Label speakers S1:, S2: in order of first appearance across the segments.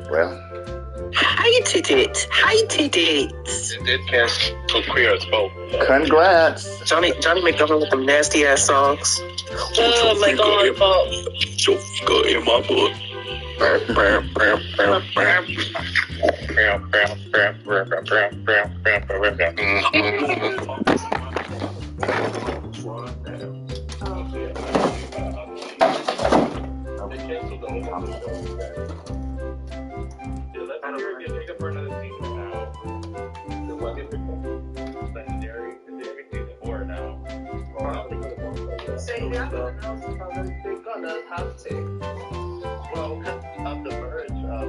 S1: Well,
S2: hated it.
S3: It did cast for queer as both.
S1: congrats.
S2: Johnny McDonald with them nasty ass songs.
S3: Oh my god, Bob. So go in my book.
S4: They're gonna have to. Well, on the verge of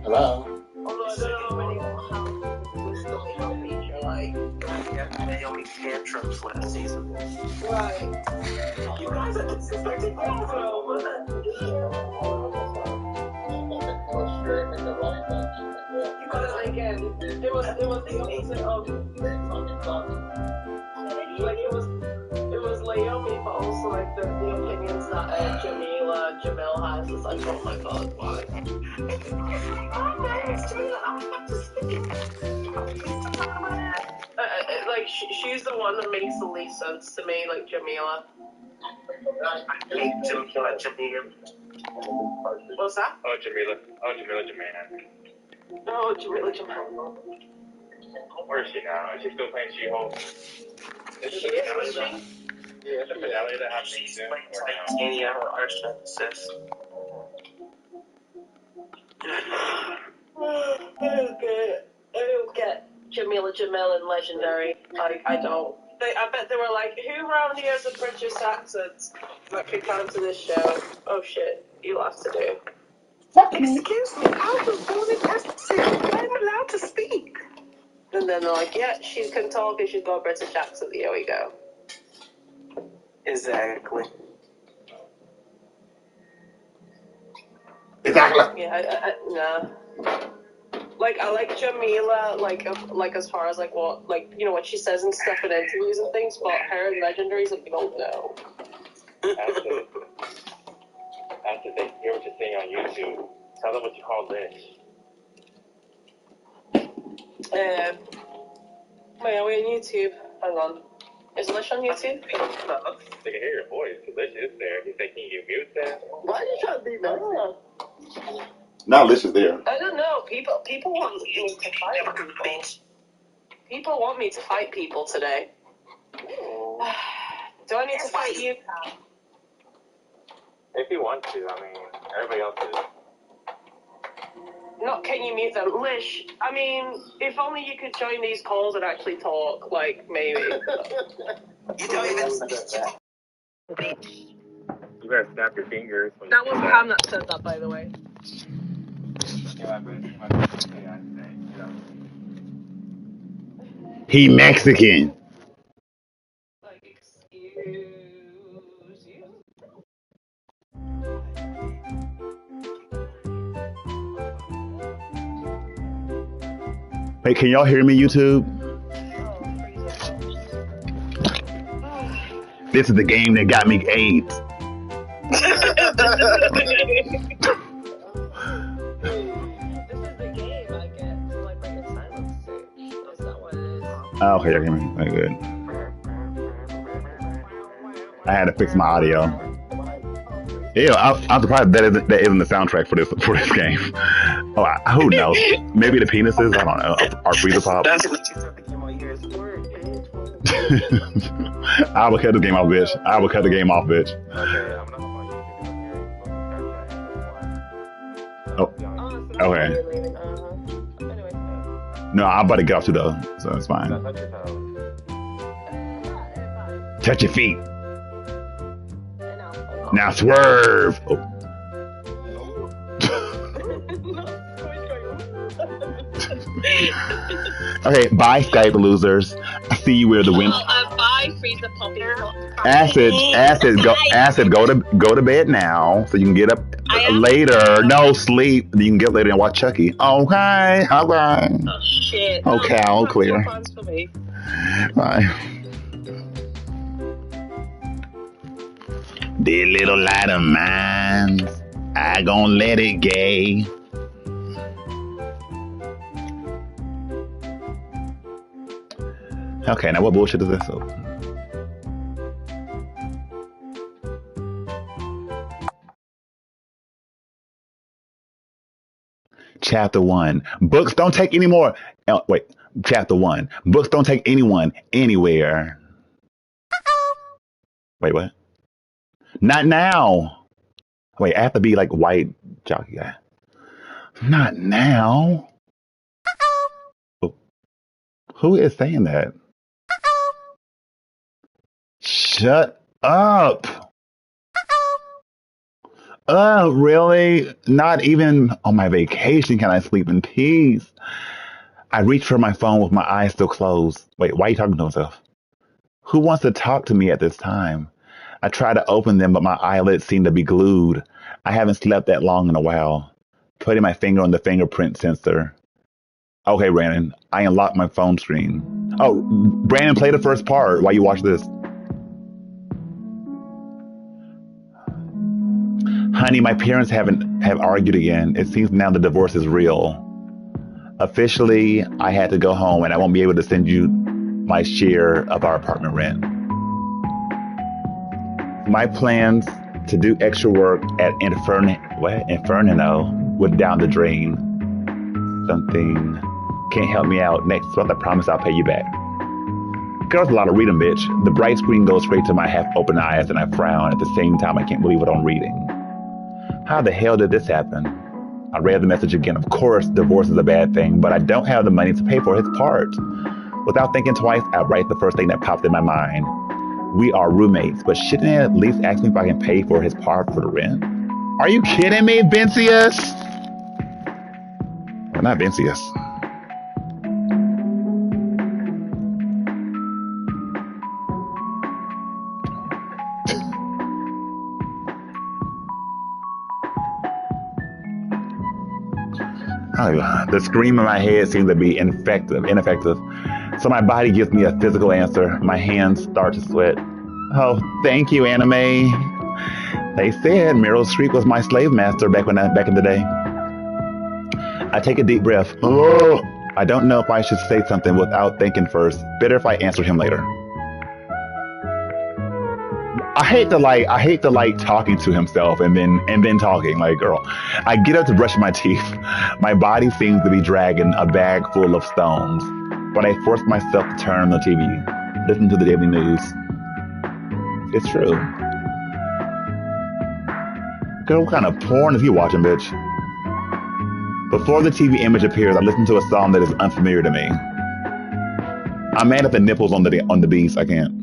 S1: Hello.
S4: although I don't know how many will still feature like
S2: Naomi tantrums last season.
S4: right. You guys are consistent because again, it was the opposite of like it was Naomi, but also like the opinions that Jamil has. It's like, oh my god, why? Like she's the one that makes the least sense to me, like Jamila.
S2: I hate Jamila.
S4: What's that?
S3: Oh, Jamila.
S4: Oh, Jamila.
S3: Where is she now? Is she still playing She-Hulk?
S4: She is, isn't she?
S3: Yeah, the finale that happened
S2: She's
S3: soon.
S2: playing Titania or arch nemesis.
S4: I don't get Jamila Jamil and Legendary. I don't. I bet they were like, who around here has a British accent that could come to this show? Oh shit, you have to do.
S2: Excuse me, I was born in Essex. I'm allowed to speak.
S4: And then they're like, yeah, she can talk and she's got a British accent. Here we go.
S2: Exactly.
S4: Yeah, nah. Like I like Jamila, like as far as like what what she says and stuff in interviews and things, but her and Legendary's a big old no.
S3: After they hear what you're saying on YouTube, tell them what you call this.
S4: Wait, are we on YouTube? Hang on. Is Lish on YouTube?
S3: They can hear your voice. Lish is there. He's like, can you mute that?
S4: Why are you trying to be nice?
S1: Now Lish is there.
S4: I don't know. People want me to fight people. People want me to fight people today. Do I need to fight you?
S3: If you want to, I mean, everybody else is.
S4: Not can you mute them? Lish, I mean, if only you could join these calls and actually talk, like, maybe.
S2: You don't even.
S3: You better snap your fingers.
S4: That was Pam that said that, by the way.
S1: He Mexican.
S4: Like, excuse you?
S1: Hey, can y'all hear me, YouTube? This is the game that got me AIDS.
S4: This is the game I get to like bring a silence search. Is that what it is?
S1: Oh, okay, y'all hear me. Very good. I had to fix my audio. Yeah, I'm surprised that isn't the soundtrack for this game. Oh, who knows? Maybe the penises. I don't know. Our freezer pop.
S2: That's what you said in my ears.
S1: I will cut the game off, bitch. I will cut the game off, bitch.
S3: Okay, I'm not going to
S1: Oh, okay. No, I'm about to get off too though, so it's fine. Touch your feet. Now swerve. Oh. Okay, bye Skype losers. I see you where the wind.
S5: Bye, Freezer Puppy.
S1: Acid, go to bed now, so you can get up later. No, sleep. You can get later and watch Chucky. Okay, okay.
S5: Oh shit.
S1: Okay, all clear.
S5: For me.
S1: Bye. This little light of mine, I gon' let it gay. Okay, now what bullshit is this? Chapter 1. Books don't take any more. Oh, wait. Chapter 1. Books don't take anyone anywhere. Wait, what? Not now. Wait, I have to be like white jockey guy. Not now. Who is saying that? Shut up. Really? Not even on my vacation can I sleep in peace. I reach for my phone with my eyes still closed. Wait, why are you talking to himself? Who wants to talk to me at this time? I try to open them, but my eyelids seem to be glued. I haven't slept that long in a while. Putting my finger on the fingerprint sensor. Okay, Brandon, I unlocked my phone screen. Oh, Brandon, play the first part while you watch this. Honey, my parents have argued again. It seems now the divorce is real. Officially, I had to go home and I won't be able to send you my share of our apartment rent. My plans to do extra work at Fernando went down the drain. Something can't help me out. Next month, I promise I'll pay you back. Girl's a lot of reading, bitch. The bright screen goes straight to my half-open eyes and I frown. At the same time, I can't believe what I'm reading. How the hell did this happen? I read the message again. Of course, divorce is a bad thing, but I don't have the money to pay for his part. Without thinking twice, I write the first thing that popped in my mind. We are roommates, but shouldn't he at least ask me if I can pay for his part for the rent? Are you kidding me, Vincius? Well, not Vincius. The scream in my head seems to be ineffective. So my body gives me a physical answer. My hands start to sweat. Oh, thank you, anime. They said Meryl Streep was my slave master back in the day. I take a deep breath. Oh, I don't know if I should say something without thinking first. Better if I answer him later. I hate to like talking to himself and then talking. Like, girl, I get up to brush my teeth. My body seems to be dragging a bag full of stones, but I force myself to turn on the TV, listen to the daily news. It's true. Girl, what kind of porn is he watching, bitch? Before the TV image appears, I listen to a song that is unfamiliar to me. I'm mad at the nipples on the beast. I can't.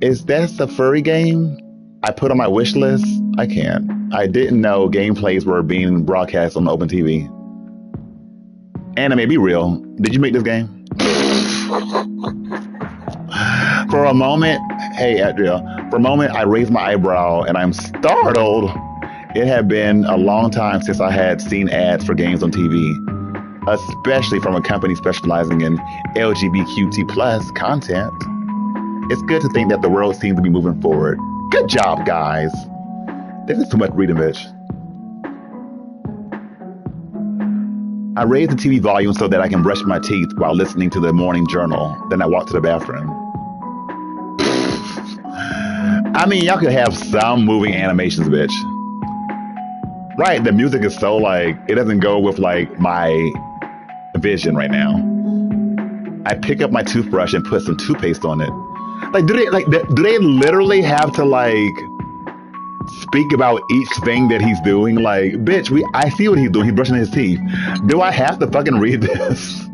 S1: Is that the furry game I put on my wish list? I can't. I didn't know gameplays were being broadcast on open TV. Anime, be real. Did you make this game? For a moment, hey, Adria, for a moment, I raised my eyebrow and I'm startled. It had been a long time since I had seen ads for games on TV, especially from a company specializing in LGBTQ+ content. It's good to think that the world seems to be moving forward. Good job, guys. This is too much reading, bitch. I raise the TV volume so that I can brush my teeth while listening to the morning journal. Then I walk to the bathroom. I mean, y'all could have some moving animations, bitch. Right, the music is so like, it doesn't go with like my vision right now. I pick up my toothbrush and put some toothpaste on it. Like, do they literally have to like speak about each thing that he's doing? Like, bitch, I see what he's doing. He's brushing his teeth. Do I have to fucking read this?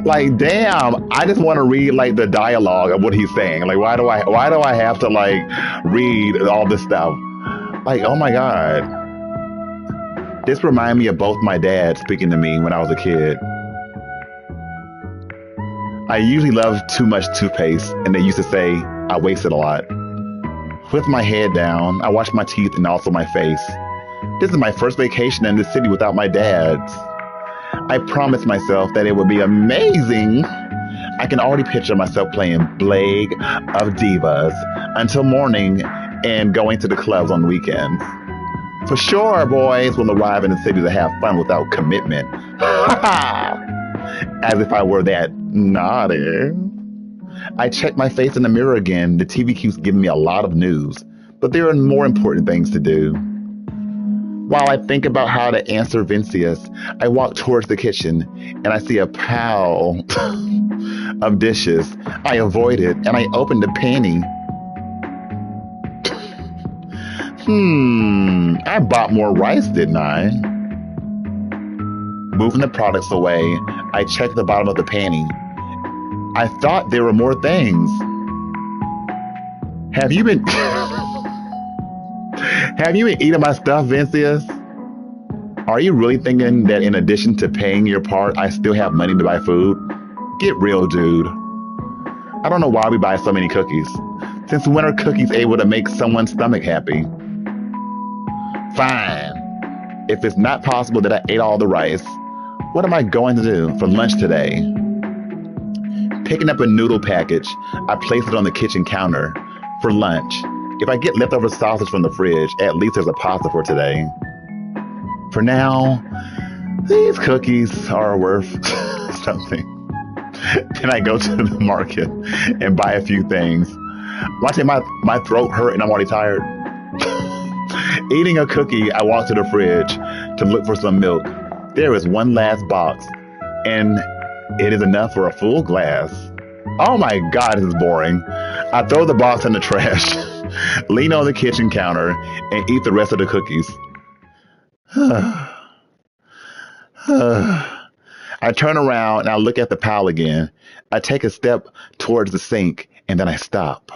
S1: Like, damn, I just want to read like the dialogue of what he's saying. Like, why do I have to like read all this stuff? Like, oh my God. This reminds me of both my dad speaking to me when I was a kid. I usually love too much toothpaste, and they used to say I wasted a lot. With my head down, I wash my teeth and also my face. This is my first vacation in the city without my dad. I promised myself that it would be amazing. I can already picture myself playing Plague of Divas until morning and going to the clubs on weekends. For sure, boys will arrive in the city to have fun without commitment. As if I were that naughty. I check my face in the mirror again. The TV keeps giving me a lot of news, but there are more important things to do. While I think about how to answer Vincius, I walk towards the kitchen and I see a pile of dishes. I avoid it and I open the panty. I bought more rice, didn't I? Moving the products away, I check the bottom of the panty. I thought there were more things. Have you been eating my stuff, Vincius? Are you really thinking that in addition to paying your part, I still have money to buy food? Get real, dude. I don't know why we buy so many cookies. Since when are cookies able to make someone's stomach happy? Fine. If it's not possible that I ate all the rice, what am I going to do for lunch today? Picking up a noodle package, I place it on the kitchen counter for lunch. If I get leftover sausage from the fridge, at least there's a pasta for today. For now, these cookies are worth something. Then I go to the market and buy a few things. Watching my throat hurt and I'm already tired. Eating a cookie, I walk to the fridge to look for some milk. There is one last box, and it is enough for a full glass. Oh my God, this is boring. I throw the box in the trash, lean on the kitchen counter, and eat the rest of the cookies. I turn around and I look at the pile again. I take a step towards the sink, and then I stop.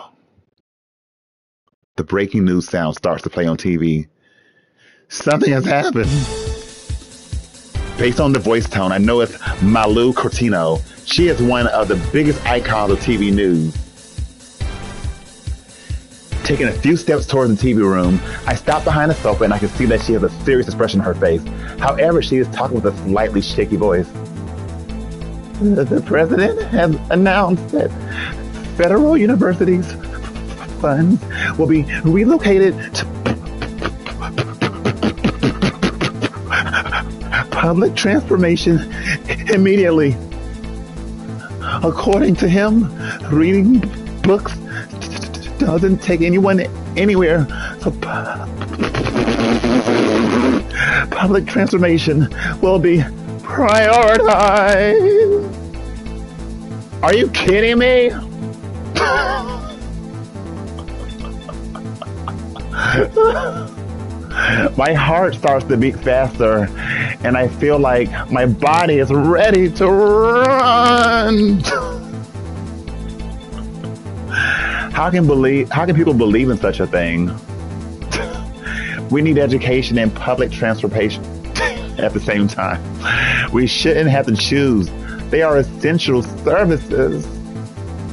S1: The breaking news sound starts to play on TV. Something has happened. Based on the voice tone, I know it's Malu Cortino. She is one of the biggest icons of TV news. Taking a few steps towards the TV room, I stop behind the sofa and I can see that she has a serious expression on her face. However, she is talking with a slightly shaky voice. The president has announced that federal universities' funds will be relocated to public transformation immediately. According to him, reading books doesn't take anyone anywhere. So public transformation will be prioritized. Are you kidding me? My heart starts to beat faster and I feel like my body is ready to run. How can people believe in such a thing? We need education and public transportation at the same time. We shouldn't have to choose. They are essential services.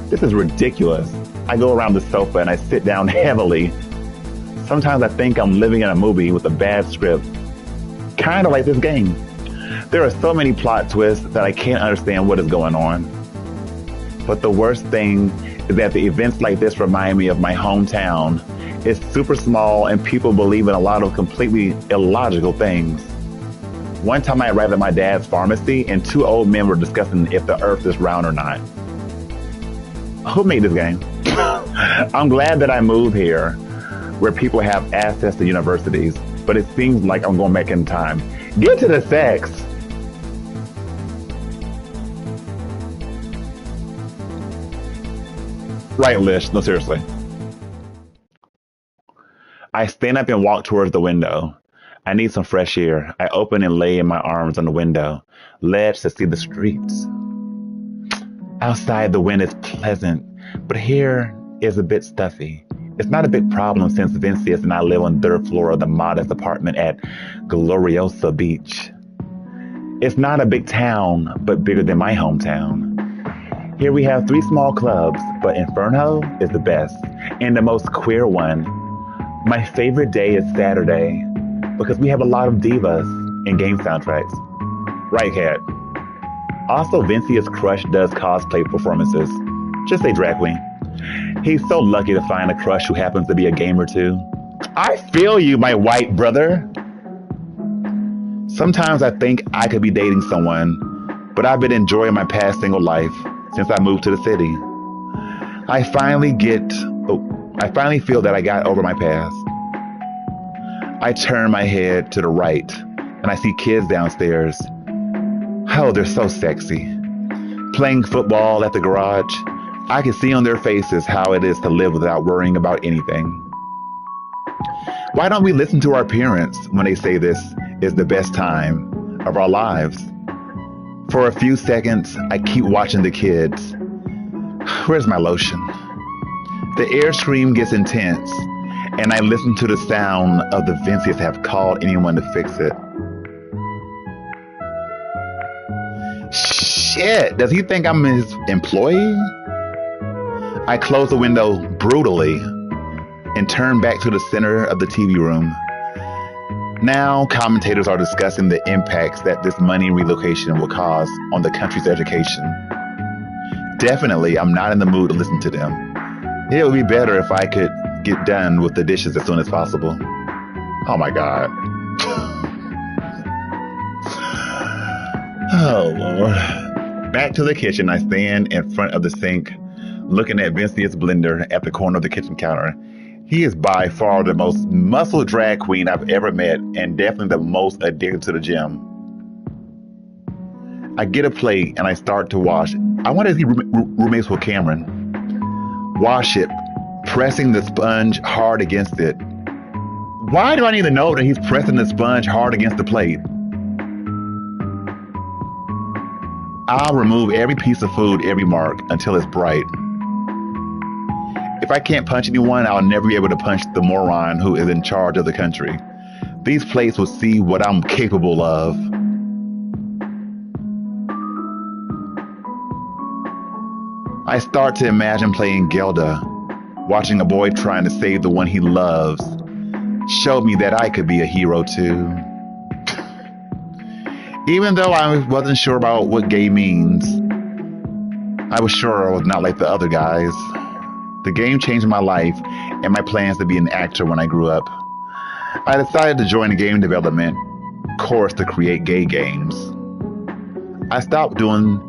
S1: This is ridiculous. I go around the sofa and I sit down heavily. Sometimes I think I'm living in a movie with a bad script. Kind of like this game. There are so many plot twists that I can't understand what is going on. But the worst thing is that the events like this remind me of my hometown. It's super small and people believe in a lot of completely illogical things. One time I arrived at my dad's pharmacy and two old men were discussing if the earth is round or not. Who made this game? I'm glad that I moved here where people have access to universities, but it seems like I'm going back in time. Get to the sex. Right, Lish. No, seriously. I stand up and walk towards the window. I need some fresh air. I open and lay in my arms on the window, ledge to see the streets. Outside, the wind is pleasant, but here is a bit stuffy. It's not a big problem since Vincius and I live on the third floor of the modest apartment at Gloriosa Beach. It's not a big town, but bigger than my hometown. Here we have 3 small clubs, but Inferno is the best and the most queer one. My favorite day is Saturday because we have a lot of divas and game soundtracks. Right, Kat? Also, Vincia's crush does cosplay performances. Just say drag queen. He's so lucky to find a crush who happens to be a gamer too. I feel you, my white brother. Sometimes I think I could be dating someone, but I've been enjoying my past single life since I moved to the city. I finally feel that I got over my past. I turn my head to the right and I see kids downstairs. Oh, they're so sexy. Playing football at the garage. I can see on their faces how it is to live without worrying about anything. Why don't we listen to our parents when they say this is the best time of our lives? For a few seconds, I keep watching the kids. Where's my lotion? The air scream gets intense, and I listen to the sound of the Vincias have called anyone to fix it. Shit, does he think I'm his employee? I close the window brutally and turn back to the center of the TV room. Now, commentators are discussing the impacts that this money relocation will cause on the country's education. Definitely, I'm not in the mood to listen to them. It would be better if I could get done with the dishes as soon as possible. Oh my God. Oh Lord. Back to the kitchen, I stand in front of the sink, looking at Vincia's blender at the corner of the kitchen counter. He is by far the most muscle drag queen I've ever met, and definitely the most addicted to the gym. I get a plate and I start to wash. I wanted to be roommates with Cameron. Wash it, pressing the sponge hard against it. Why do I need to know that he's pressing the sponge hard against the plate? I'll remove every piece of food, every mark, until it's bright. If I can't punch anyone, I'll never be able to punch the moron who is in charge of the country. These plates will see what I'm capable of. I start to imagine playing Gelda, watching a boy trying to save the one he loves. Showed me that I could be a hero too. Even though I wasn't sure about what gay means, I was sure I was not like the other guys. The game changed my life and my plans to be an actor when I grew up. I decided to join a game development course to create gay games. I stopped doing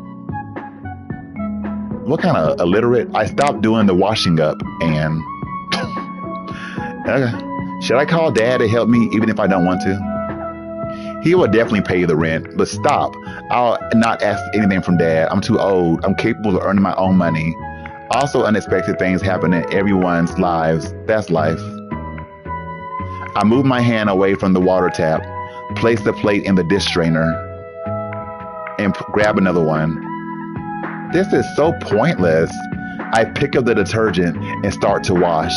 S1: I stopped doing the washing up and should I call Dad to help me even if I don't want to? He will definitely pay the rent, but stop. I'll not ask anything from Dad. I'm too old. I'm capable of earning my own money. Also, unexpected things happen in everyone's lives. That's life. I move my hand away from the water tap, place the plate in the dish strainer, and grab another one. This is so pointless. I pick up the detergent and start to wash.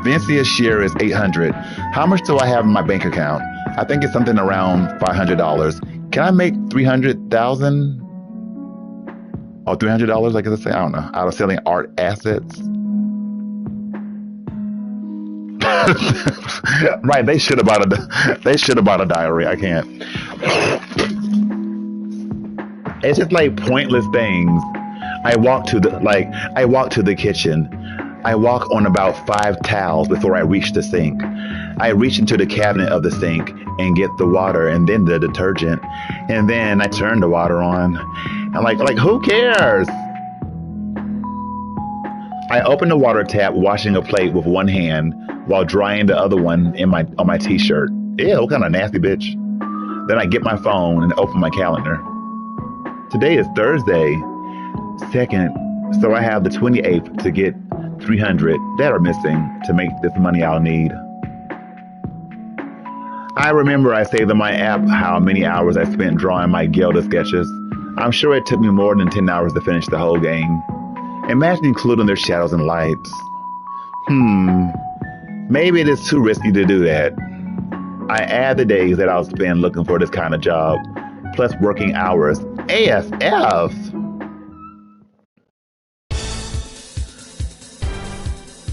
S1: Vincia's share is $800. How much do I have in my bank account? I think it's something around $500. Can I make $300,000? Oh, $300, I guess I say, I don't know, out of selling art assets? Right, they should have bought a diary. I can't. It's just like pointless things. I walk to the kitchen. I walk on about 5 towels before I reach the sink. I reach into the cabinet of the sink and get the water and then the detergent. And then I turn the water on. I'm like who cares? I open the water tap, washing a plate with one hand while drying the other one on my t-shirt. Ew, what kind of nasty bitch. Then I get my phone and open my calendar. Today is Thursday, 2nd, so I have the 28th to get 300 that are missing to make this money I'll need. I remember I saved in my app how many hours I spent drawing my Gelda sketches. I'm sure it took me more than 10 hours to finish the whole game. Imagine including their shadows and lights. Maybe it is too risky to do that. I add the days that I'll spend looking for this kind of job, plus working hours. AFF!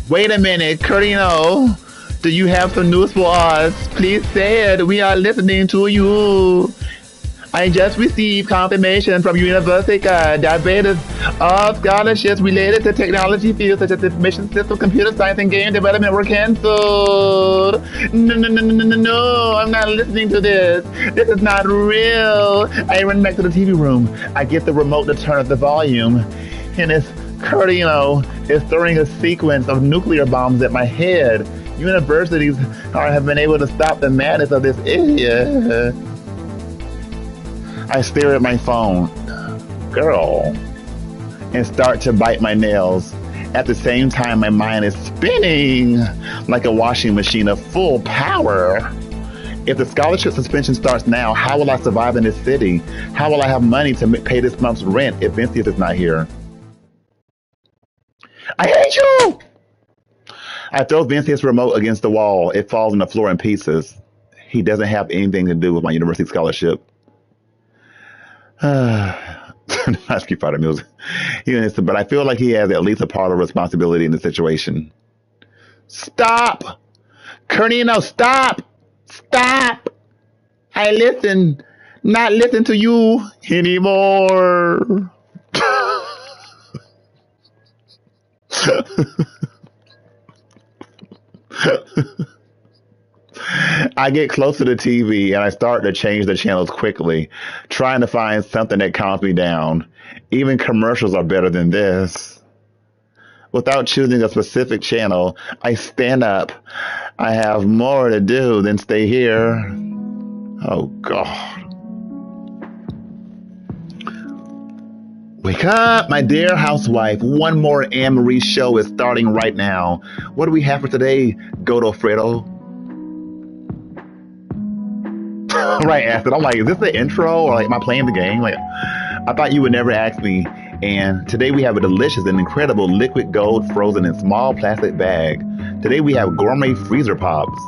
S1: Wait a minute, Curtino. Do you have some news for us? Please say it. We are listening to you. I just received confirmation from university that basis all scholarships related to technology fields such as information systems, computer science, and game development were canceled. No, I'm not listening to this. This is not real. I run back to the TV room. I get the remote to turn up the volume, and it's Cardino is throwing a sequence of nuclear bombs at my head. Universities have been able to stop the madness of this idiot. I stare at my phone, girl, and start to bite my nails. At the same time, my mind is spinning like a washing machine of full power. If the scholarship suspension starts now, how will I survive in this city? How will I have money to pay this month's rent if Vincius is not here? I hate you! I throw Vincius' remote against the wall. It falls on the floor in pieces. He doesn't have anything to do with my university scholarship. That's keep part of music. But I feel like he has at least a part of responsibility in the situation. Stop! Cernino, stop! Stop! I not listen to you anymore. I get close to the TV and I start to change the channels quickly, trying to find something that calms me down. Even commercials are better than this. Without choosing a specific channel, I stand up. I have more to do than stay here. Oh, God. Wake up, my dear housewife. One more Anne-Marie show is starting right now. What do we have for today, Godofredo? Right, Acid. I'm like, is this the intro or like am I playing the game? Like, I thought you would never ask me. And today we have a delicious and incredible liquid gold frozen in small plastic bag. Today we have gourmet freezer pops.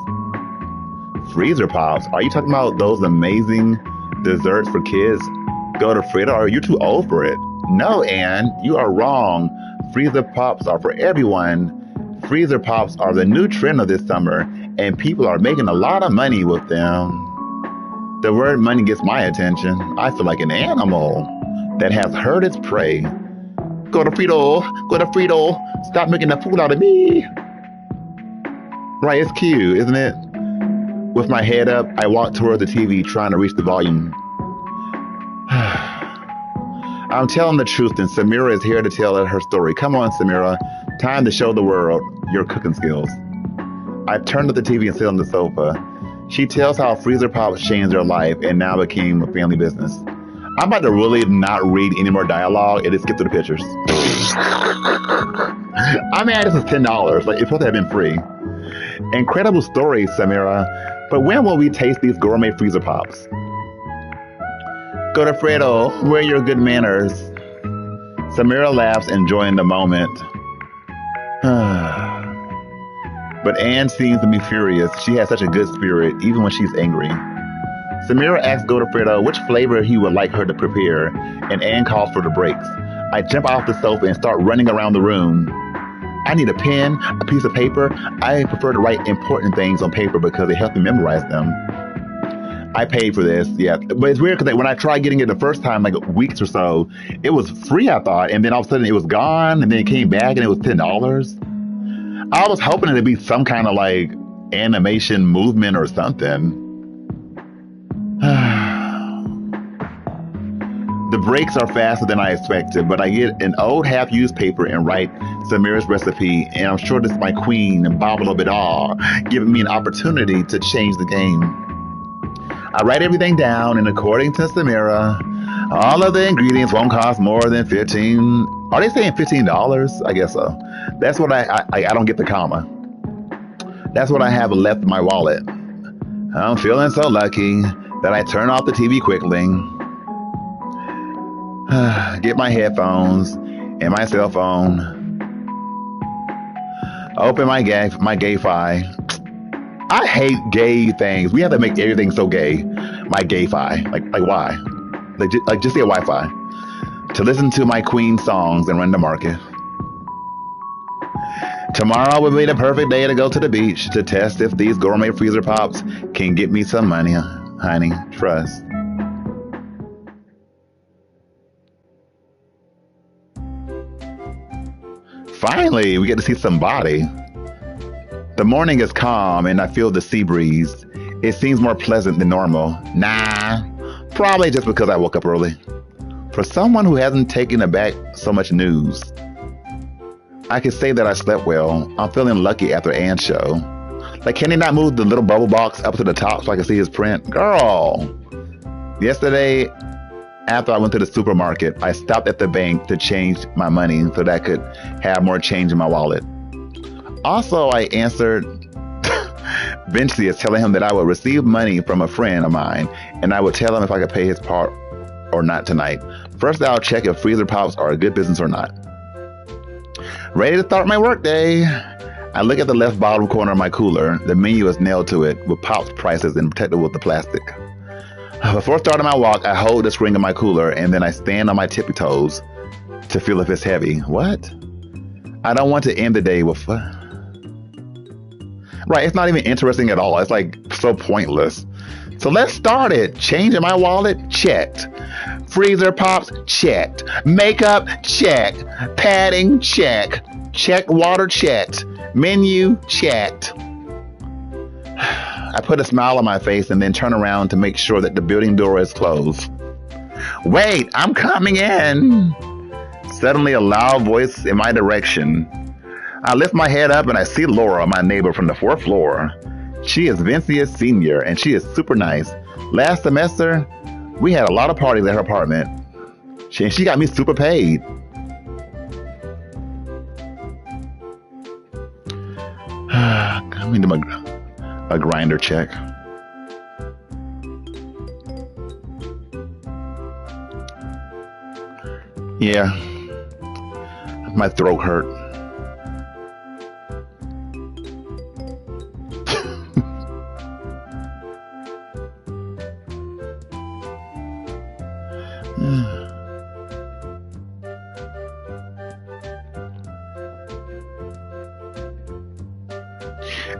S1: Freezer pops? Are you talking about those amazing desserts for kids? Godofredo, are you too old for it? No, Anne, you are wrong. Freezer pops are for everyone. Freezer pops are the new trend of this summer, and people are making a lot of money with them. The word money gets my attention. I feel like an animal that has heard its prey. Godofredo, stop making a fool out of me. Right, it's cute, isn't it? With my head up, I walk toward the TV trying to reach the volume. I'm telling the truth, and Samira is here to tell her story. Come on, Samira. Time to show the world your cooking skills. I turned to the TV and sit on the sofa. She tells how freezer pops changed her life and now became a family business. I'm about to really not read any more dialogue and just skip to the pictures. I mean, this is $10. Like, it's supposed to have been free. Incredible story, Samira. But when will we taste these gourmet freezer pops? Godofredo, where are your good manners? Samira laughs, enjoying the moment. But Anne seems to be furious. She has such a good spirit, even when she's angry. Samira asks Godofredo which flavor he would like her to prepare, and Anne calls for the breaks. I jump off the sofa and start running around the room. I need a pen, a piece of paper. I prefer to write important things on paper because it helps me memorize them. I paid for this, yeah. But it's weird because when I tried getting it the first time, like weeks or so, it was free, I thought. And then all of a sudden it was gone, and then it came back and it was $10. I was hoping it'd be some kind of like animation movement or something. The breaks are faster than I expected, but I get an old half-used paper and write Samira's recipe, and I'm sure this is my queen and blah, blah, blah, blah, giving me an opportunity to change the game. I write everything down, and according to Samira, all of the ingredients won't cost more than $15. Are they saying $15? I guess so. That's what I don't get the comma. That's what I have left in my wallet. I'm feeling so lucky that I turn off the TV quickly, get my headphones and my cell phone, open my gay-fi. I hate gay things. We have to make everything so gay. My gay-fi. Like why? Like just get Wi-Fi. To listen to my Queen songs and run the market. Tomorrow will be the perfect day to go to the beach to test if these gourmet freezer pops can get me some money, honey. Trust. Finally, we get to see some body. The morning is calm and I feel the sea breeze. It seems more pleasant than normal. Nah, probably just because I woke up early. For someone who hasn't taken aback so much news, I can say that I slept well. I'm feeling lucky after Ann's show. Like, can he not move the little bubble box up to the top so I can see his print? Girl! Yesterday, after I went to the supermarket, I stopped at the bank to change my money so that I could have more change in my wallet. Also, I answered Vincius telling him that I would receive money from a friend of mine and I would tell him if I could pay his part or not tonight. First, I'll check if freezer pops are a good business or not. Ready to start my workday. I look at the left bottom corner of my cooler. The menu is nailed to it with Pops prices and protected with the plastic. Before starting my walk, I hold the spring of my cooler and then I stand on my tippy toes to feel if it's heavy. What? I don't want to end the day with... Right, it's not even interesting at all. It's like so pointless. So let's start it. Change in my wallet? Checked. Freezer pops? Checked. Makeup? Check. Padding? Check. Checked water? Checked. Menu? Checked. I put a smile on my face and then turn around to make sure that the building door is closed. Wait, I'm coming in. Suddenly a loud voice in my direction. I lift my head up and I see Laura, my neighbor from the 4th floor. She is Vincius Sr. and she is super nice. Last semester, we had a lot of parties at her apartment. She got me super paid. I'm into a grinder check. Yeah, my throat hurt.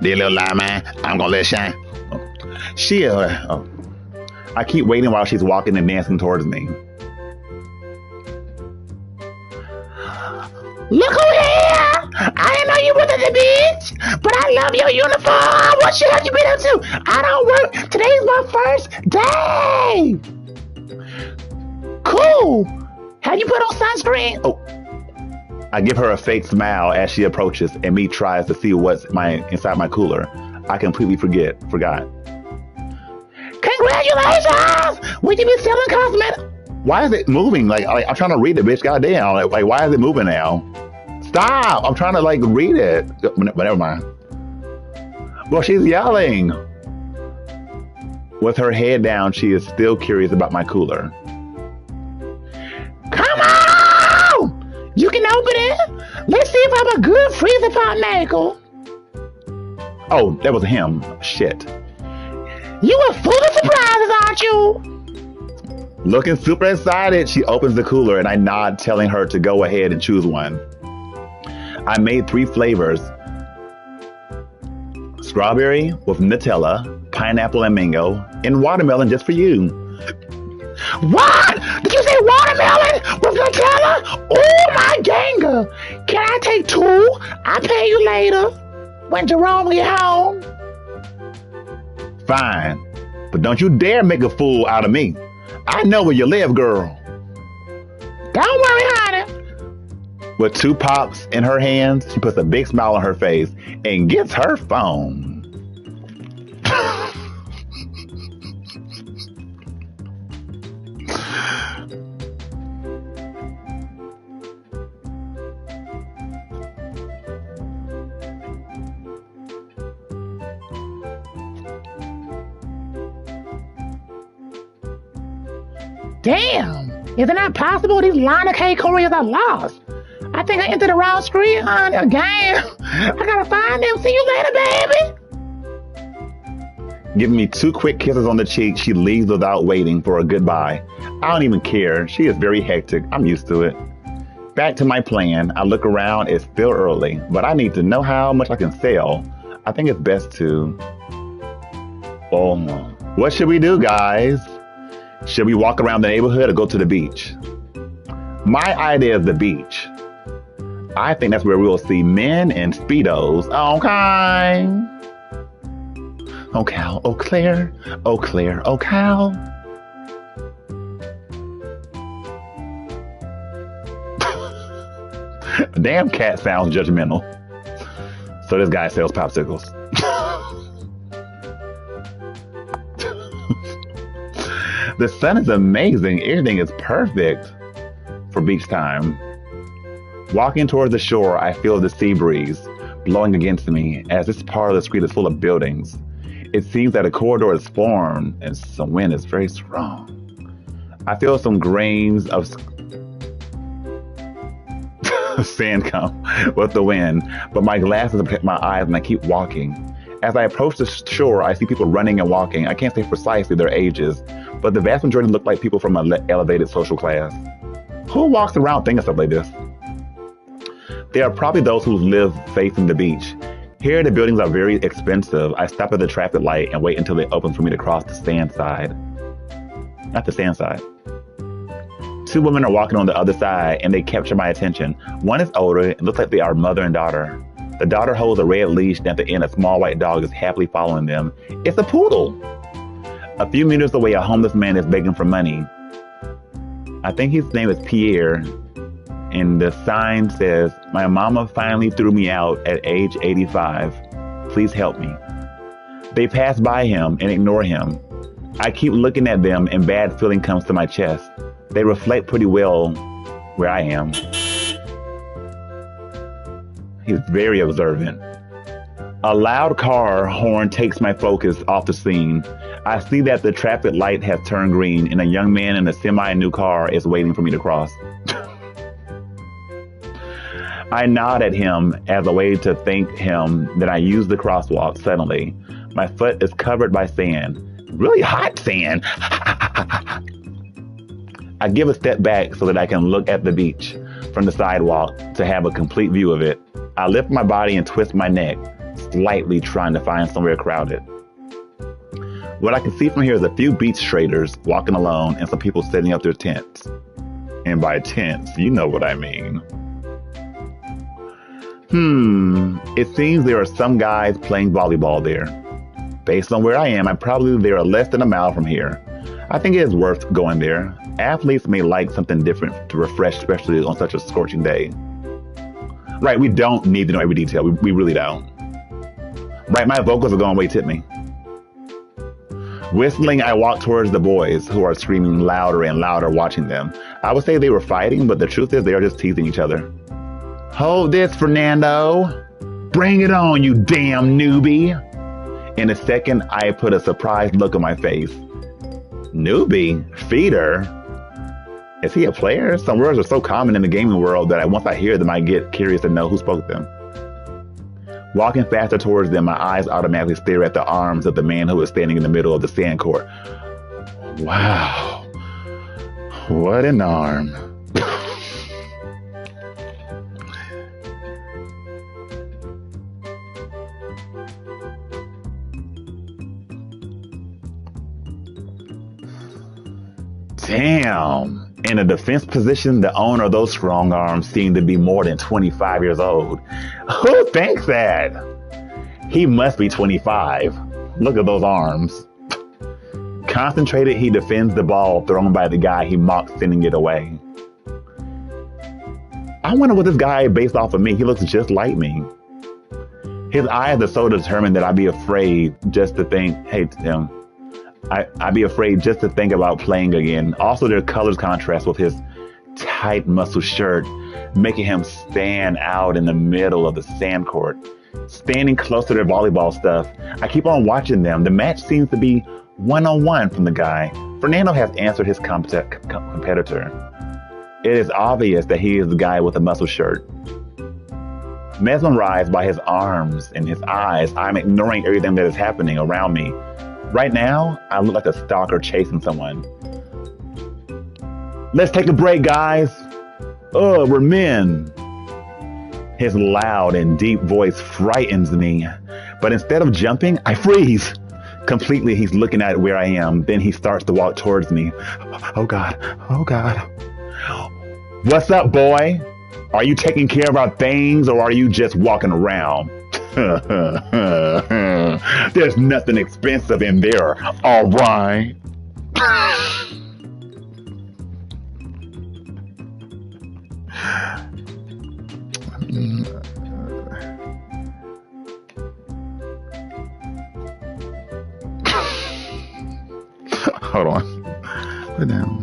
S1: Dear little lie, man, I'm gonna let it shine. I keep waiting while she's walking and dancing towards me.
S2: Look over here! I didn't know you were at the beach, but I love your uniform. What shit have you been up to? I don't work. Today's my first day. Cool. Have you put on sunscreen?
S1: Oh, I give her a fake smile as she approaches and me tries to see what's inside my cooler. I completely forgot.
S2: Congratulations! We can be selling cosmetics.
S1: Why is it moving? Like I'm trying to read it, bitch. Goddamn. Like why is it moving now? Stop! I'm trying to read it. But never mind. Well, she's yelling. With her head down, she is still curious about my cooler.
S2: Come on! You can open it. Let's see if I'm a good freezer pot maker.
S1: Oh, that was him. Shit.
S2: You are full of surprises, aren't you?
S1: Looking super excited, she opens the cooler and I nod, telling her to go ahead and choose one. I made 3 flavors. Strawberry with Nutella, pineapple and mango, and watermelon just for you.
S2: What? Did you say watermelon with Nutella? Oh my ganga! Can I take 2? I'll pay you later when Jerome get home.
S1: Fine, but don't you dare make a fool out of me. I know where you live, girl.
S2: Don't worry, honey.
S1: With 2 pops in her hands, she puts a big smile on her face and gets her phone.
S2: Damn, is it not possible these line of K couriers are lost? I think I entered the wrong screen, honey, again. I gotta find them. See you later, baby.
S1: Giving me 2 quick kisses on the cheek, she leaves without waiting for a goodbye. I don't even care. She is very hectic. I'm used to it. Back to my plan. I look around. It's still early, but I need to know how much I can sell. I think it's best to... Oh, what should we do, guys? Should we walk around the neighborhood or go to the beach? My idea is the beach. I think that's where we'll see men in Speedos. Okay. Oh, Cal. Oh, Claire. Oh, Claire. Oh, Cal. Damn cat sounds judgmental. So this guy sells popsicles. The sun is amazing. Everything is perfect for beach time. Walking towards the shore, I feel the sea breeze blowing against me as this part of the street is full of buildings. It seems that a corridor is formed and some wind is very strong. I feel some grains of sand come with the wind, but my glasses protect my eyes and I keep walking. As I approach the shore, I see people running and walking. I can't say precisely their ages, but the vast majority look like people from an elevated social class. Who walks around thinking stuff like this? They are probably those who live facing the beach. Here, the buildings are very expensive. I stop at the traffic light and wait until it opens for me to cross the sand side. Not the sand side. Two women are walking on the other side and they capture my attention. One is older and looks like they are mother and daughter. The daughter holds a red leash and at the end a small white dog is happily following them. It's a poodle. A few meters away, a homeless man is begging for money. I think his name is Pierre. And the sign says, "My mama finally threw me out at age 85. Please help me." They pass by him and ignore him. I keep looking at them and bad feeling comes to my chest. They reflect pretty well where I am. He's very observant. A loud car horn takes my focus off the scene. I see that the traffic light has turned green and a young man in a semi-new car is waiting for me to cross. I nod at him as a way to thank him that I use the crosswalk. Suddenly, my foot is covered by sand. Really hot sand. I give a step back so that I can look at the beach from the sidewalk to have a complete view of it. I lift my body and twist my neck, slightly trying to find somewhere crowded. What I can see from here is a few beach traders walking alone and some people setting up their tents. And by tents, you know what I mean. It seems there are some guys playing volleyball there. Based on where I am, they are less than a mile from here. I think it is worth going there. Athletes may like something different to refresh, especially on such a scorching day. Right, we don't need to know every detail. We really don't. Right, my vocals are going way tip me. Whistling, I walk towards the boys who are screaming louder and louder watching them. I would say they were fighting, but the truth is they are just teasing each other. Hold this, Fernando. Bring it on, you damn newbie. In a second, I put a surprised look on my face. Newbie? Feeder? Is he a player? Some words are so common in the gaming world that once I hear them, I get curious to know who spoke them. Walking faster towards them, my eyes automatically stare at the arms of the man who is standing in the middle of the sand court. Wow. What an arm. Damn. In a defense position, the owner of those strong arms seemed to be more than 25 years old. Who thinks that? He must be 25. Look at those arms. Concentrated, he defends the ball thrown by the guy he mocks, sending it away. I wonder what this guy based off of me. He looks just like me. His eyes are so determined that I'd be afraid just to think, hey, Tim, I'd be afraid just to think about playing again. Also, their colors contrast with his tight muscle shirt, making him stand out in the middle of the sand court. Standing close to their volleyball stuff, I keep on watching them. The match seems to be one-on-one from the guy. Fernando has answered his competitor. It is obvious that he is the guy with the muscle shirt. Mesmerized by his arms and his eyes, I'm ignoring everything that is happening around me. Right now, I look like a stalker chasing someone. Let's take a break, guys. we're men. His loud and deep voice frightens me. But instead of jumping, I freeze. Completely, he's looking at where I am. Then he starts to walk towards me. Oh God, oh God. What's up, boy? Are you taking care of our things or are you just walking around? There's nothing expensive in there, all right? Hold on. Put down.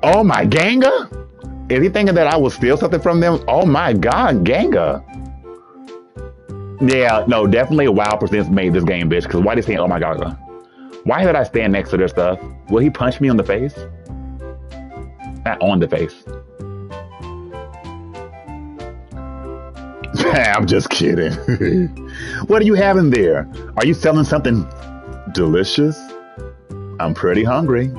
S1: Oh my Ganga? Is he thinking that I will steal something from them? Oh my God, Ganga. Yeah, no, definitely WoW Presents made this game, bitch. Because why did he say, oh my God? Why did I stand next to their stuff? Will he punch me on the face? Not on the face. I'm just kidding. What are you having there? Are you selling something delicious? I'm pretty hungry.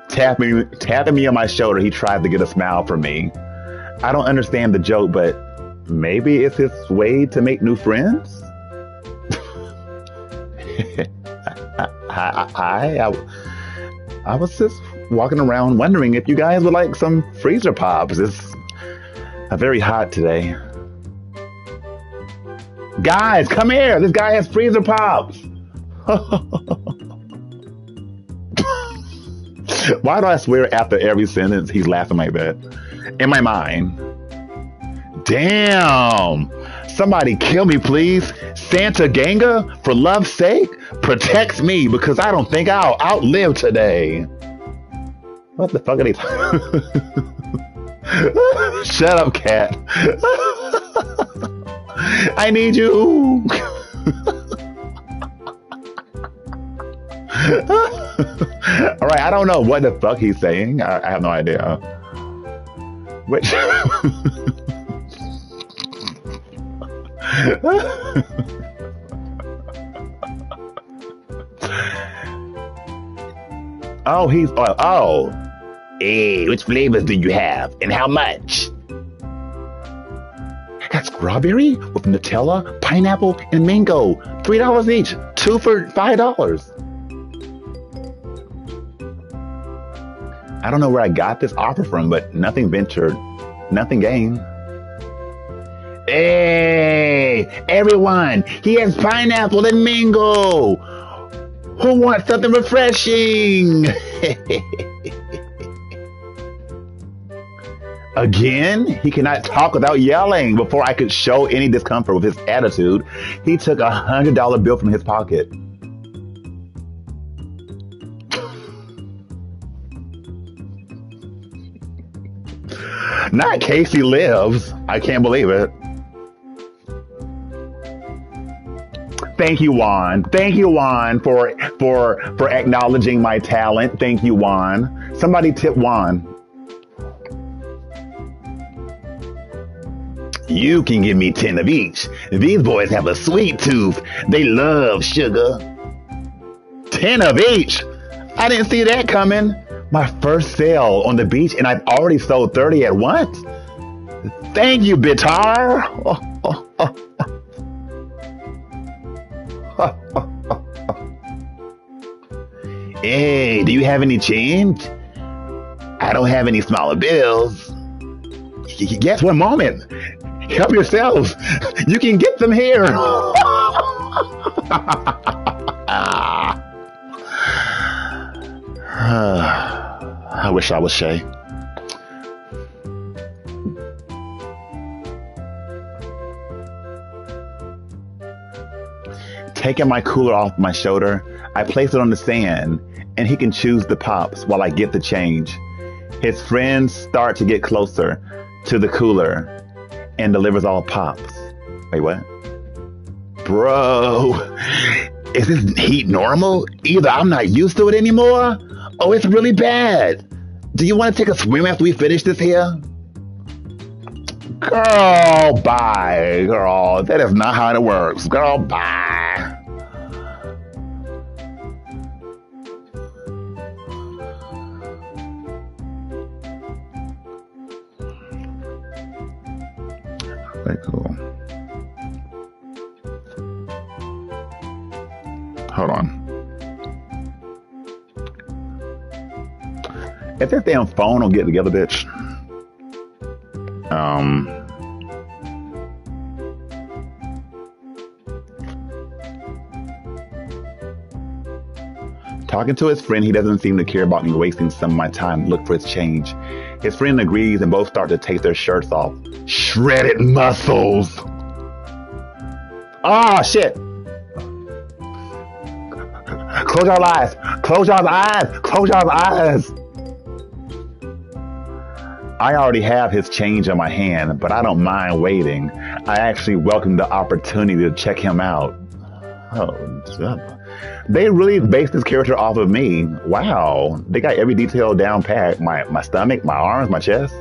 S1: Tapping me on my shoulder, he tried to get a smile from me. I don't understand the joke, but maybe it's his way to make new friends? I was just walking around wondering if you guys would like some freezer pops. It's very hot today. Guys, come here. This guy has freezer pops. Why do I swear after every sentence he's laughing like that? In my mind. Damn. Somebody kill me, please. Santa Ganga, for love's sake, protects me because I don't think I'll outlive today. What the fuck are they? Shut up, cat. I need you. All right, I don't know what the fuck he's saying. I have no idea. Which? Oh, he's oh. Hey, which flavors do you have, and how much? I got strawberry with Nutella, pineapple, and mango. $3 each. 2 for $5. I don't know where I got this offer from, but nothing ventured, nothing gained. Hey, everyone, he has pineapple and mango. Who wants something refreshing? Again, he cannot talk without yelling. Before I could show any discomfort with his attitude, he took a $100 bill from his pocket. Not Casey Lives. I can't believe it. Thank you, Juan. Thank you, Juan, for acknowledging my talent. Thank you, Juan. Somebody tip Juan. You can give me 10 of each. These boys have a sweet tooth. They love sugar. 10 of each? I didn't see that coming. My first sale on the beach, and I've already sold 30 at once. Thank you, Bitar. Hey, do you have any change? I don't have any smaller bills. Yes, one moment. Help yourselves. You can get them here. I wish I was Shay. Taking my cooler off my shoulder, I place it on the sand, and he can choose the pops while I get the change. His friends start to get closer to the cooler and delivers all pops. Wait, what? Bro,
S2: Is this heat normal? Either I'm not used to it anymore, or it's really bad. Do you want to take a swim after we finish this here? Girl, bye. Girl, that is not how it works. Girl, bye. Okay, cool. Hold on. If this damn phone don't get together, bitch. Talking to his friend, he doesn't seem to care about me wasting some of my time to look for his change. His friend agrees and both start to take their shirts off. Shredded muscles. Oh, shit. Close your eyes. Close your eyes. Close your eyes. I already have his change in my hand, but I don't mind waiting. I actually welcome the opportunity to check him out. Oh, they really based this character off of me. Wow. They got every detail down pat. My stomach, my arms, my chest.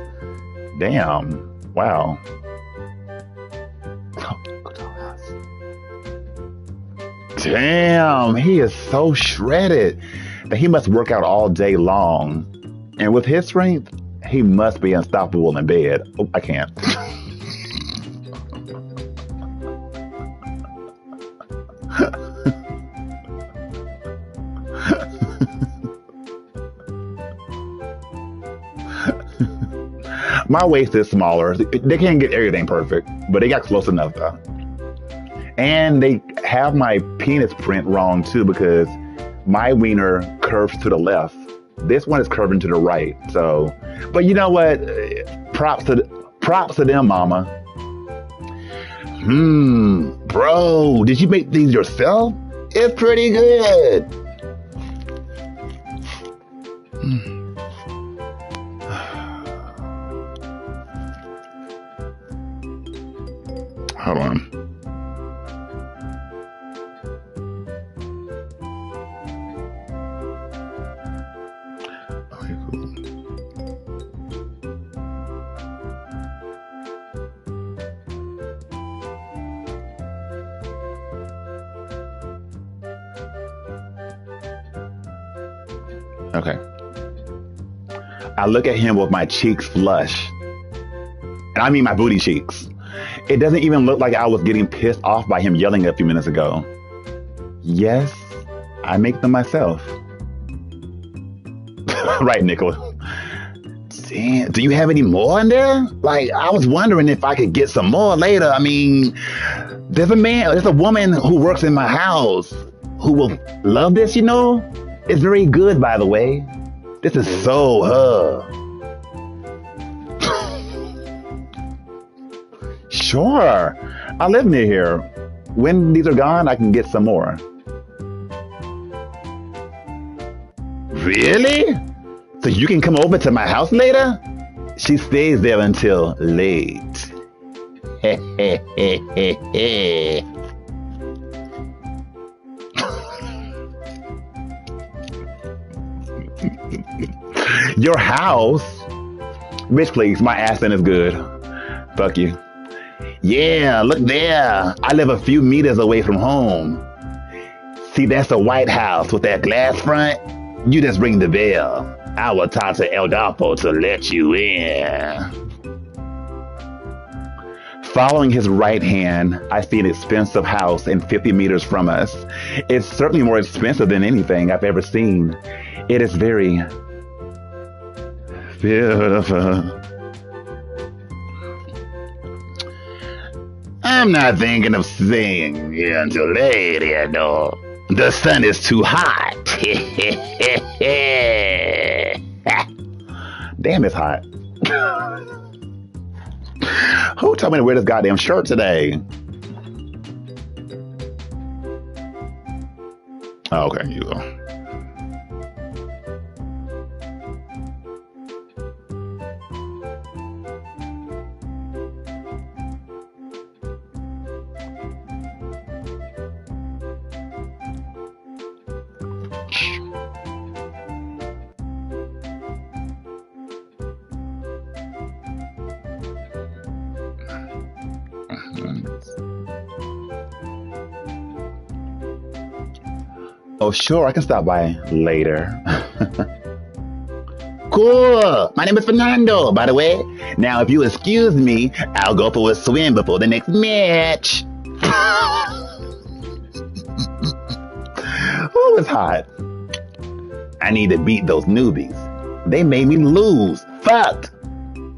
S2: Damn. Wow. Damn, he is so shredded that he must work out all day long. And with his strength, he must be unstoppable in bed. Oh, I can't. My waist is smaller. They can't get everything perfect, but they got close enough though. And they have my penis print wrong too, because my wiener curves to the left. This one is curving to the right. So, but you know what? Props to them, mama. Bro, did you make these yourself? It's pretty good. Hold on. Okay, cool. Okay. I look at him with my cheeks flush. And I mean my booty cheeks. It doesn't even look like I was getting pissed off by him yelling a few minutes ago. Yes, I make them myself. Right, Nicola. Damn, do you have any more in there? Like, I was wondering if I could get some more later. I mean, there's a woman who works in my house who will love this, you know? It's very good, by the way. This is so her. Sure. I live near here. When these are gone, I can get some more. Really? So you can come over to my house later? She stays there until late. Your house? Bitch, please, my accent is good. Fuck you. Yeah, look there. I live a few meters away from home. See, that's a White House with that glass front. You just ring the bell. I will talk to El Dapo to let you in. Following his right hand, I see an expensive house and 50 meters from us. It's certainly more expensive than anything I've ever seen. It is very beautiful. I'm not thinking of staying here until later, though. The sun is too hot. Damn, it's hot. Who told me to wear this goddamn shirt today? Oh, okay, you go. Oh, sure, I can stop by later. Cool. My name is Fernando, by the way. Now, if you excuse me, I'll go for a swim before the next match. Oh, it's hot. I need to beat those newbies. They made me lose. Fuck.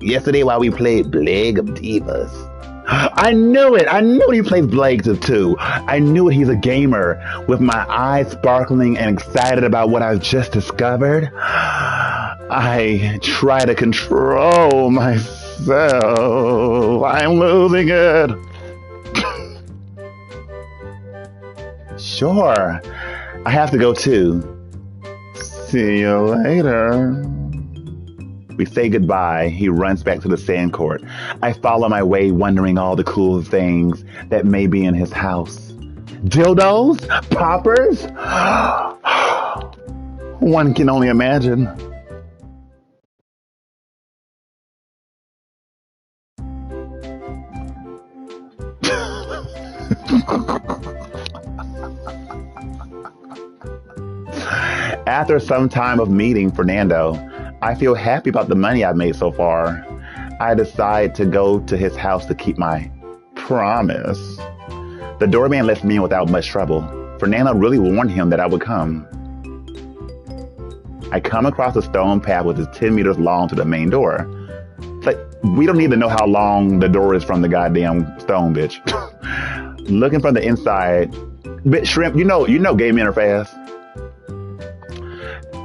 S2: Yesterday while we played Plague of Divas. I knew it. I knew he plays Plague of 2. I knew it. He's a gamer. With my eyes sparkling and excited about what I've just discovered, I try to control myself. I'm losing it. Sure. I have to go too. See you later. We say goodbye. He runs back to the sand court. I follow my way, wondering all the cool things that may be in his house. Dildos? Poppers? One can only imagine. After some time of meeting Fernando, I feel happy about the money I've made so far. I decide to go to his house to keep my promise. The doorman lets me in without much trouble. Fernando really warned him that I would come. I come across a stone path which is 10 meters long to the main door. It's like, we don't need to know how long the door is from the goddamn stone, bitch. Looking from the inside, bitch, shrimp, you know gay men are fast.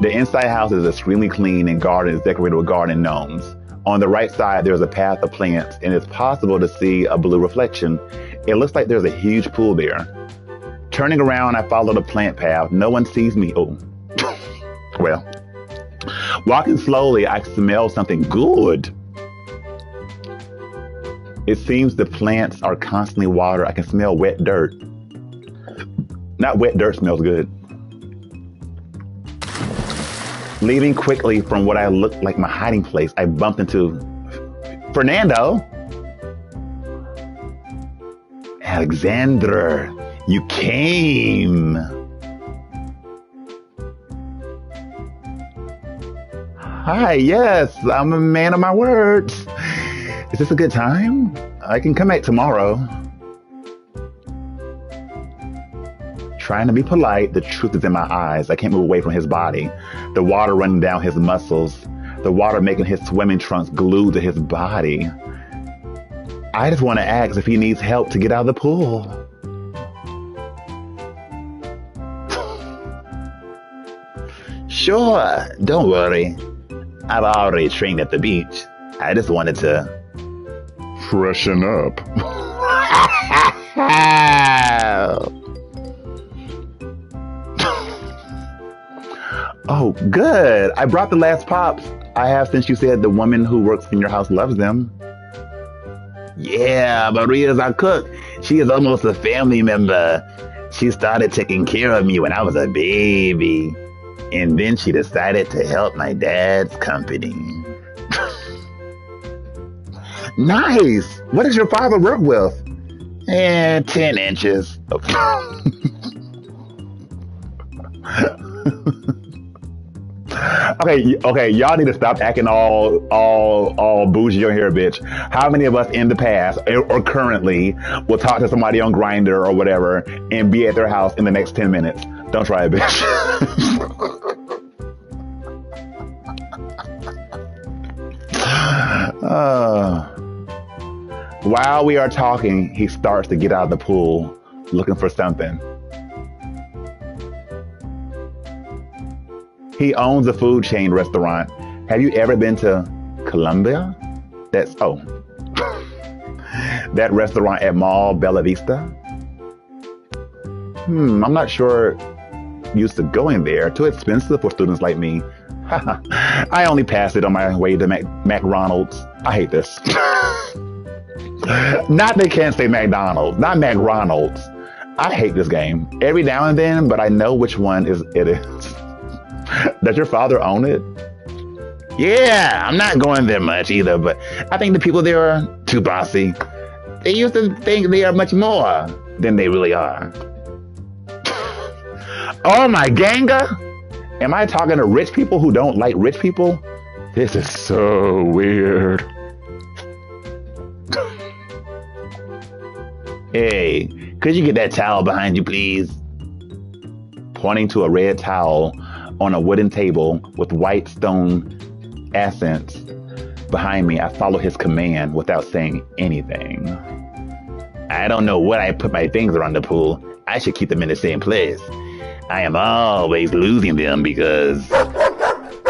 S2: The inside house is extremely clean and garden is decorated with garden gnomes. On the right side, there's a path of plants and it's possible to see a blue reflection. It looks like there's a huge pool there. Turning around, I follow the plant path. No one sees me. Oh, well. Walking slowly, I smell something good. It seems the plants are constantly watered. I can smell wet dirt. Not wet dirt smells good. Leaving quickly from what I looked like my hiding place, I bumped into Fernando. Alexander, you came. Hi, yes, I'm a man of my words. Is this a good time? I can come back tomorrow. Trying to be polite, the truth is in my eyes. I can't move away from his body. The water running down his muscles. The water making his swimming trunks glued to his body. I just want to ask if he needs help to get out of the pool. Sure, don't worry. I've already trained at the beach. I just wanted to freshen up. Oh, good. I brought the last pops I have since you said the woman who works in your house loves them. Yeah, Maria's our cook. She is almost a family member. She started taking care of me when I was a baby. And then she decided to help my dad's company. Nice. What does your father work with? 10 inches. Okay, y'all need to stop acting all bougie on here, bitch. How many of us in the past or currently will talk to somebody on Grindr or whatever and be at their house in the next 10 minutes? Don't try it, bitch. While we are talking, he starts to get out of the pool looking for something. He owns a food chain restaurant. Have you ever been to Colombia? That restaurant at Mall Bella Vista? I'm not sure used to going there. Too expensive for students like me. I only passed it on my way to McDonald's. I hate this. Not they can't say McDonald's, not McDonald's. I hate this game. Every now and then, but I know which one it is. Does your father own it? Yeah, I'm not going there much either, but I think the people there are too bossy. They used to think they are much more than they really are. Oh my ganga! Am I talking to rich people who don't like rich people? This is so weird. Hey, could you get that towel behind you, please? Pointing to a red towel on a wooden table with white stone accents behind me, I follow his command without saying anything. I don't know what I put my things around the pool. I should keep them in the same place. I am always losing them because...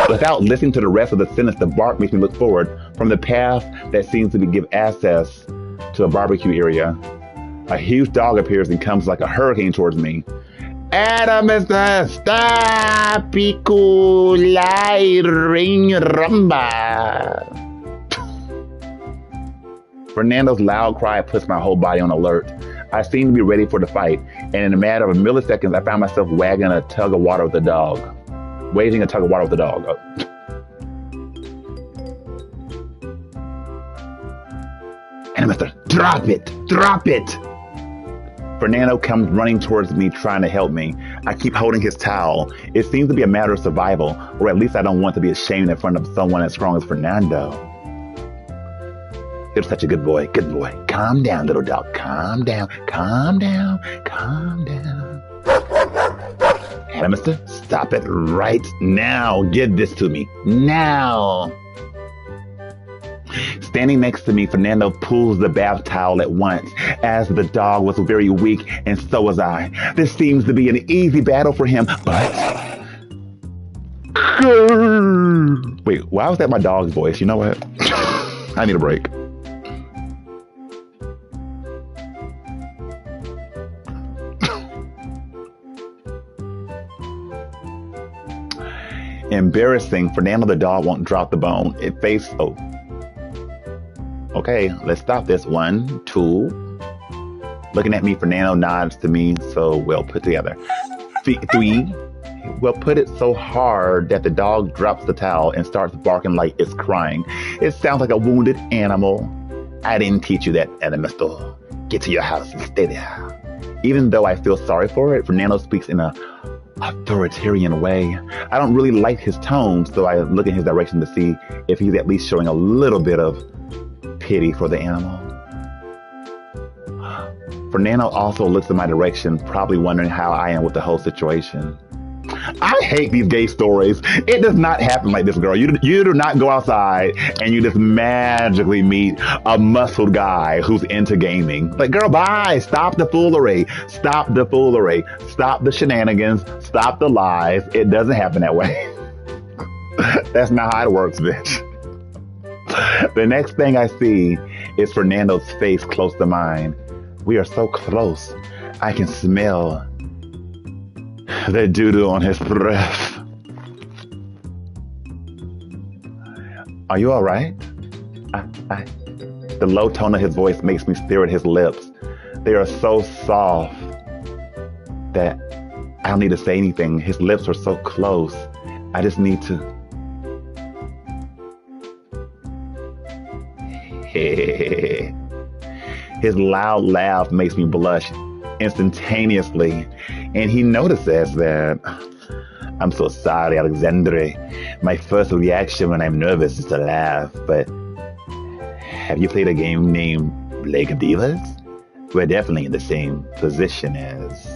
S2: Without listening to the rest of the sentence, the bark makes me look forward from the path that seems to give access to a barbecue area. A huge dog appears and comes like a hurricane towards me. Adam, Mr. Stop! Piculai ring rumba. Fernando's loud cry puts my whole body on alert. I seem to be ready for the fight, and in a matter of milliseconds, I found myself waging a tug of water with the dog. Waging a tug of water with the dog. And Mr. Drop it! Drop it! Fernando comes running towards me, trying to help me. I keep holding his towel. It seems to be a matter of survival, or at least I don't want to be ashamed in front of someone as strong as Fernando. You're such a good boy. Good boy. Calm down, little dog. Calm down. Calm down. Calm down. Hannah, mister, stop it right now. Give this to me. Now. Standing next to me, Fernando pulls the bath towel at once, as the dog was very weak, and so was I. This seems to be an easy battle for him, but... Wait, why was that my dog's voice? You know what? I need a break. Embarrassing, Fernando the dog won't drop the bone. It faced... Oh. Okay, let's stop this. 1, 2. Looking at me, Fernando nods to me, so we'll put together. 3. We'll put it so hard that the dog drops the towel and starts barking like it's crying. It sounds like a wounded animal. I didn't teach you that, Ernesto. Get to your house and stay there. Even though I feel sorry for it, Fernando speaks in a authoritarian way. I don't really like his tone, so I look in his direction to see if he's at least showing a little bit of pity for the animal. Fernando also looks in my direction, probably wondering how I am with the whole situation. I hate these gay stories. It does not happen like this, girl. You do not go outside and you just magically meet a muscled guy who's into gaming. Like, girl, bye. Stop the foolery. Stop the foolery. Stop the shenanigans. Stop the lies. It doesn't happen that way. That's not how it works, bitch. The next thing I see is Fernando's face close to mine. We are so close. I can smell the doo-doo on his breath. Are you all right? The low tone of his voice makes me stare at his lips. They are so soft that I don't need to say anything. His lips are so close. I just need to... His loud laugh makes me blush instantaneously, and he notices that. I'm so sorry, Alexandre. My first reaction when I'm nervous is to laugh, but have you played a game named Lake of Divas? We're definitely in the same position as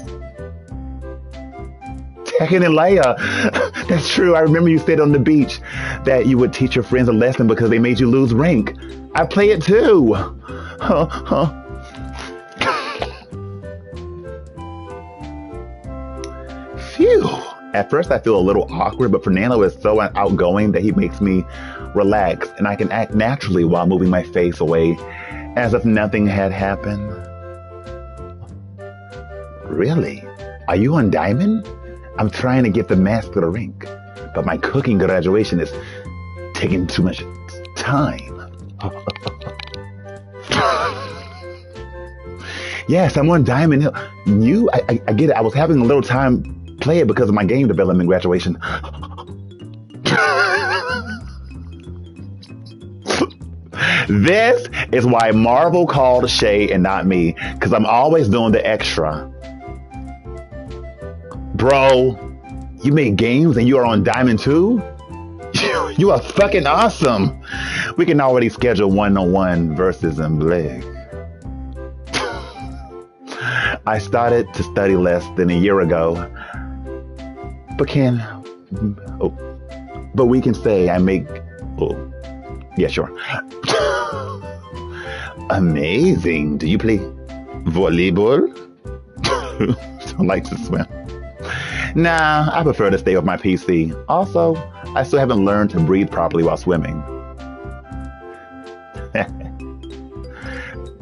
S2: Tekken and Leia. That's true. I remember you said on the beach that you would teach your friends a lesson because they made you lose rank. I play it too. Phew. At first I feel a little awkward, but Fernando is so outgoing that he makes me relax, and I can act naturally while moving my face away as if nothing had happened. Really? Are you on Diamond? I'm trying to get the mask to the rink, but my cooking graduation is taking too much time. Yes, I'm on Diamond Hill. I get it. I was having a little time play it because of my game development graduation. This is why Marvel called Shay and not me, because I'm always doing the extra. Bro, you make games and you are on Diamond 2? You are fucking awesome. We can already schedule one-on-one versus in Blake. I started to study less than a year ago. But we can say I make... Oh, yeah, sure. Amazing. Do you play volleyball? Don't like to swim. Nah, I prefer to stay with my PC. Also, I still haven't learned to breathe properly while swimming.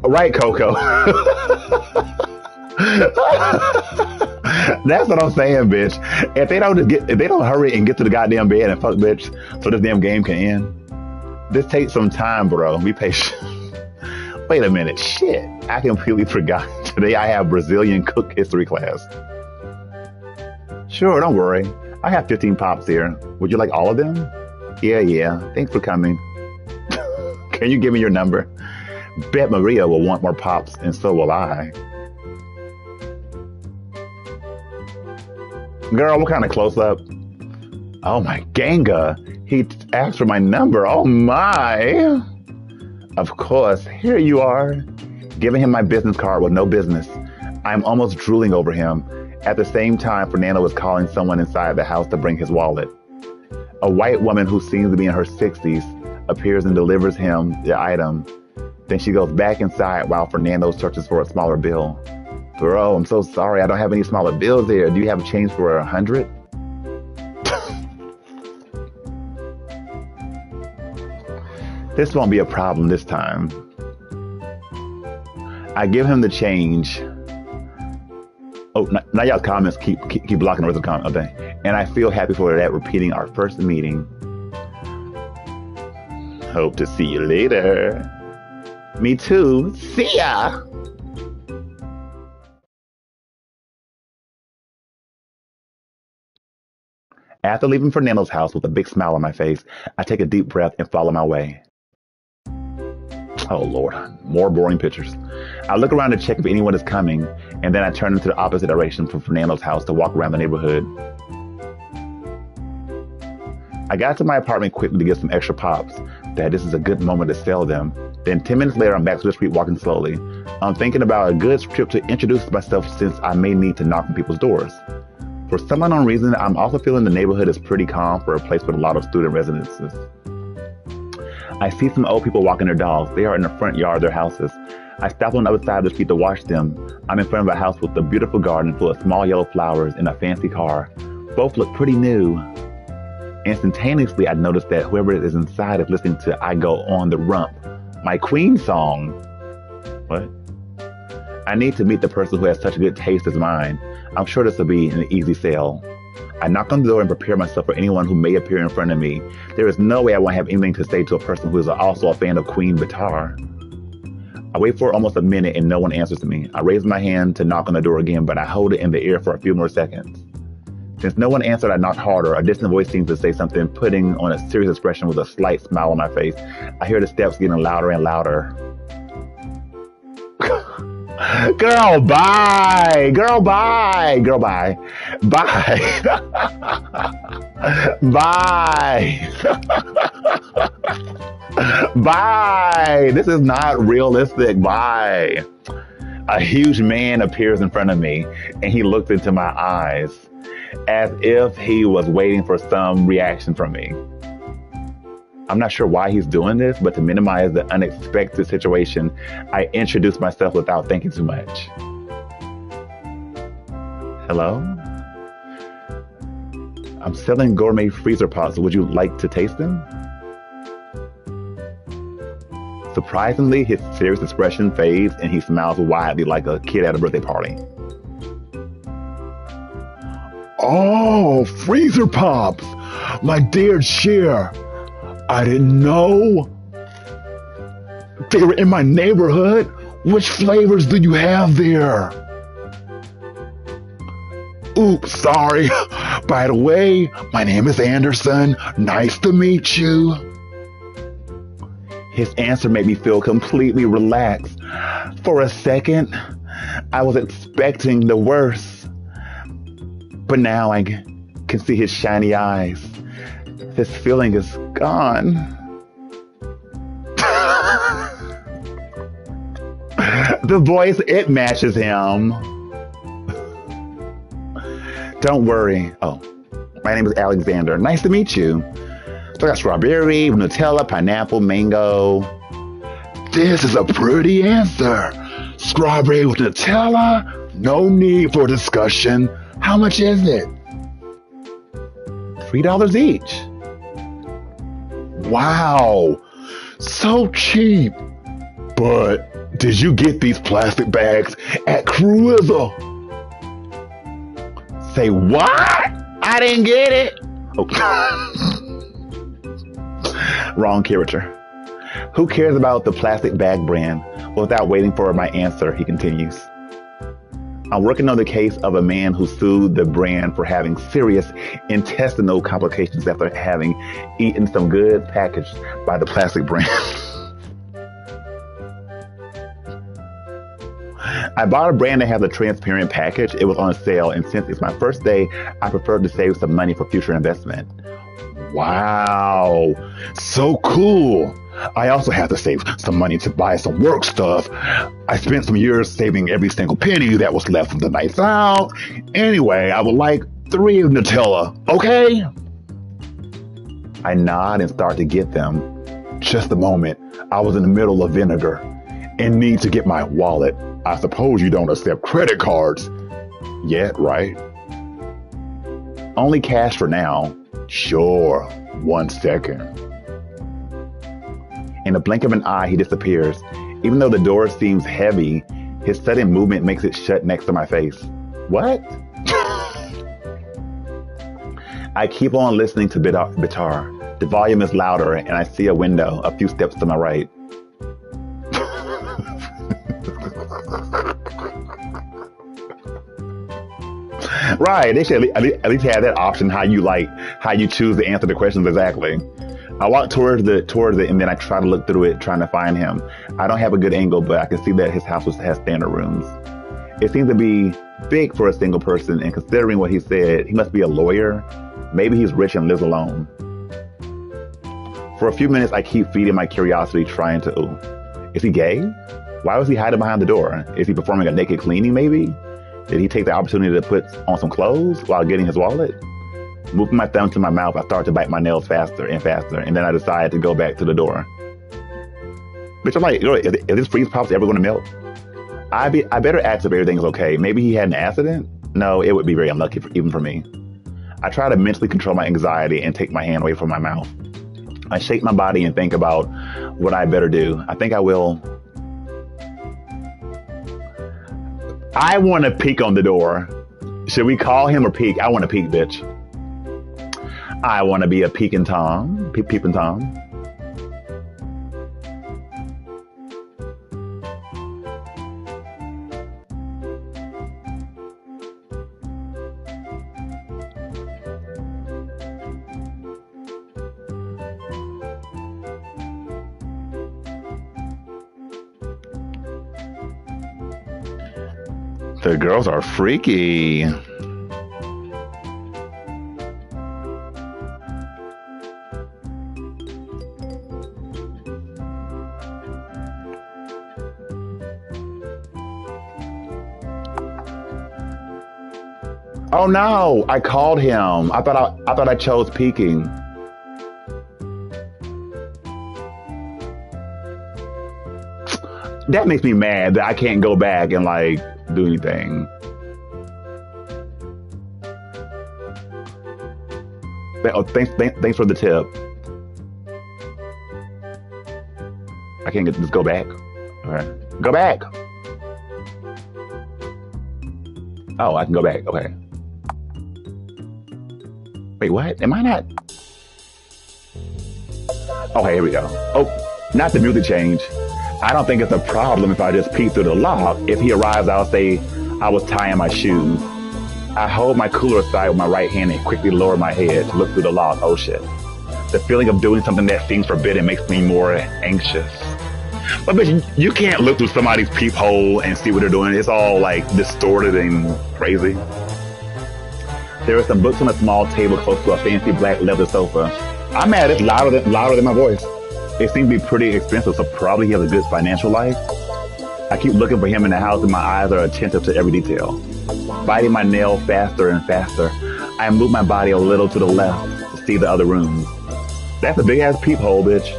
S2: Right, Coco. That's what I'm saying, bitch. If they don't hurry and get to the goddamn bed and fuck, bitch, so this damn game can end. This takes some time, bro. Be patient. Wait a minute. Shit. I completely forgot. Today I have Brazilian cook history class. Sure, don't worry. I have 15 pops here. Would you like all of them? Yeah. Thanks for coming. Can you give me your number? Bet Maria will want more pops, and so will I. Girl, what kind of close-up? Oh my Ganga. He asked for my number. Oh my. Of course, here you are. Giving him my business card with no business. I'm almost drooling over him. At the same time, Fernando was calling someone inside the house to bring his wallet. A white woman who seems to be in her 60s appears and delivers him the item. Then she goes back inside while Fernando searches for a smaller bill. Bro, I'm so sorry. I don't have any smaller bills here. Do you have change for 100? This won't be a problem this time. I give him the change. Oh, now y'all's comments keep blocking the rest of the comment. Okay. And I feel happy for that, repeating our first meeting. Hope to see you later. Me too. See ya! After leaving Fernando's house with a big smile on my face, I take a deep breath and follow my way. Oh Lord, more boring pictures. I look around to check if anyone is coming, and then I turn into the opposite direction from Fernando's house to walk around the neighborhood. I got to my apartment quickly to get some extra pops, that this is a good moment to sell them. Then 10 minutes later, I'm back to the street walking slowly. I'm thinking about a good trip to introduce myself since I may need to knock on people's doors. For some unknown reason, I'm also feeling the neighborhood is pretty calm for a place with a lot of student residences. I see some old people walking their dogs. They are in the front yard of their houses. I stop on the other side of the street to watch them. I'm in front of a house with a beautiful garden full of small yellow flowers and a fancy car. Both look pretty new. Instantaneously, I notice that whoever is inside is listening to I Go On the Rump, my Queen song. What? I need to meet the person who has such good taste as mine. I'm sure this will be an easy sale. I knock on the door and prepare myself for anyone who may appear in front of me. There is no way I won't have anything to say to a person who is also a fan of Queen guitar. I wait for almost a minute and no one answers me. I raise my hand to knock on the door again, but I hold it in the air for a few more seconds. Since no one answered, I knocked harder. A distant voice seems to say something, putting on a serious expression with a slight smile on my face. I hear the steps getting louder and louder. Girl, bye! Girl, bye! Girl, bye! Bye! Bye! Bye! This is not realistic. Bye! A huge man appears in front of me, and he looks into my eyes as if he was waiting for some reaction from me. I'm not sure why he's doing this, but to minimize the unexpected situation, I introduce myself without thinking too much. Hello? I'm selling gourmet freezer pots. Would you like to taste them? Surprisingly, his serious expression fades and he smiles widely like a kid at a birthday party.
S6: Oh, freezer pops! My dear Cher! I didn't know they were in my neighborhood. Which flavors do you have there? Oops, sorry. By the way, my name is Anderson. Nice to meet you.
S2: His answer made me feel completely relaxed. For a second, I was expecting the worst. But now I can see his shiny eyes. This feeling is gone. The voice, it matches him. Don't worry. Oh, my name is Alexander. Nice to meet you. So I got strawberry, Nutella, pineapple, mango.
S6: This is a pretty answer. Strawberry with Nutella? No need for discussion. How much is it?
S2: $3 each.
S6: Wow, so cheap. But did you get these plastic bags at Cruiser?
S2: Say what? I didn't get it. Okay. Wrong character. Who cares about the plastic bag brand? Without waiting for my answer, he continues. I'm working on the case of a man who sued the brand for having serious intestinal complications after having eaten some goods packaged by the plastic brand. I bought a brand that has a transparent package. It was on sale, and since it's my first day, I preferred to save some money for future investment.
S6: Wow, so cool. I also have to save some money to buy some work stuff. I spent some years saving every single penny that was left from the nights out. Anyway, I would like 3 of Nutella, okay?
S2: I nod and start to get them.
S6: Just a moment, I was in the middle of vinegar and need to get my wallet. I suppose you don't accept credit cards yet, right?
S2: Only cash for now.
S6: Sure, 1 second.
S2: In the blink of an eye, he disappears. Even though the door seems heavy, his sudden movement makes it shut next to my face. What? I keep on listening to Bitar. The volume is louder, and I see a window a few steps to my right. Right, they should at least have that option, how you choose to answer the questions exactly. I walk towards it, and then I try to look through it, trying to find him. I don't have a good angle, but I can see that his house has standard rooms. It seems to be big for a single person, and considering what he said, he must be a lawyer. Maybe he's rich and lives alone. For a few minutes, I keep feeding my curiosity, trying to, is he gay? Why was he hiding behind the door? Is he performing a naked cleaning, maybe? Did he take the opportunity to put on some clothes while getting his wallet? Moving my thumb to my mouth, I start to bite my nails faster and faster, and then I decide to go back to the door. Bitch, I'm like, is this freeze pops ever going to melt? I better ask if everything's okay. Maybe he had an accident? No, it would be very unlucky even for me. I try to mentally control my anxiety and take my hand away from my mouth. I shake my body and think about what I better do. I think I will. I want to peek on the door. Should we call him or peek? I want to peek, bitch. I want to be a peeping Tom. Peeping Tom. The girls are freaky. Oh no, I called him. I thought I chose peeking. That makes me mad that I can't go back and do anything. Oh, thanks for the tip. I can't just go back. Okay. Go back. Oh, I can go back. Okay. Wait, what? Am I not? Okay, here we go. Oh, not the music change. I don't think it's a problem if I just peek through the lock. If he arrives, I'll say I was tying my shoes. I hold my cooler aside with my right hand and quickly lower my head to look through the lock. Oh shit. The feeling of doing something that seems forbidden makes me more anxious. But bitch, you can't look through somebody's peephole and see what they're doing. It's all distorted and crazy. There are some books on a small table close to a fancy black leather sofa. I'm mad it's louder than my voice. It seems to be pretty expensive, so probably he has a good financial life. I keep looking for him in the house and my eyes are attentive to every detail. Biting my nail faster and faster, I move my body a little to the left to see the other rooms. That's a big ass peephole, bitch.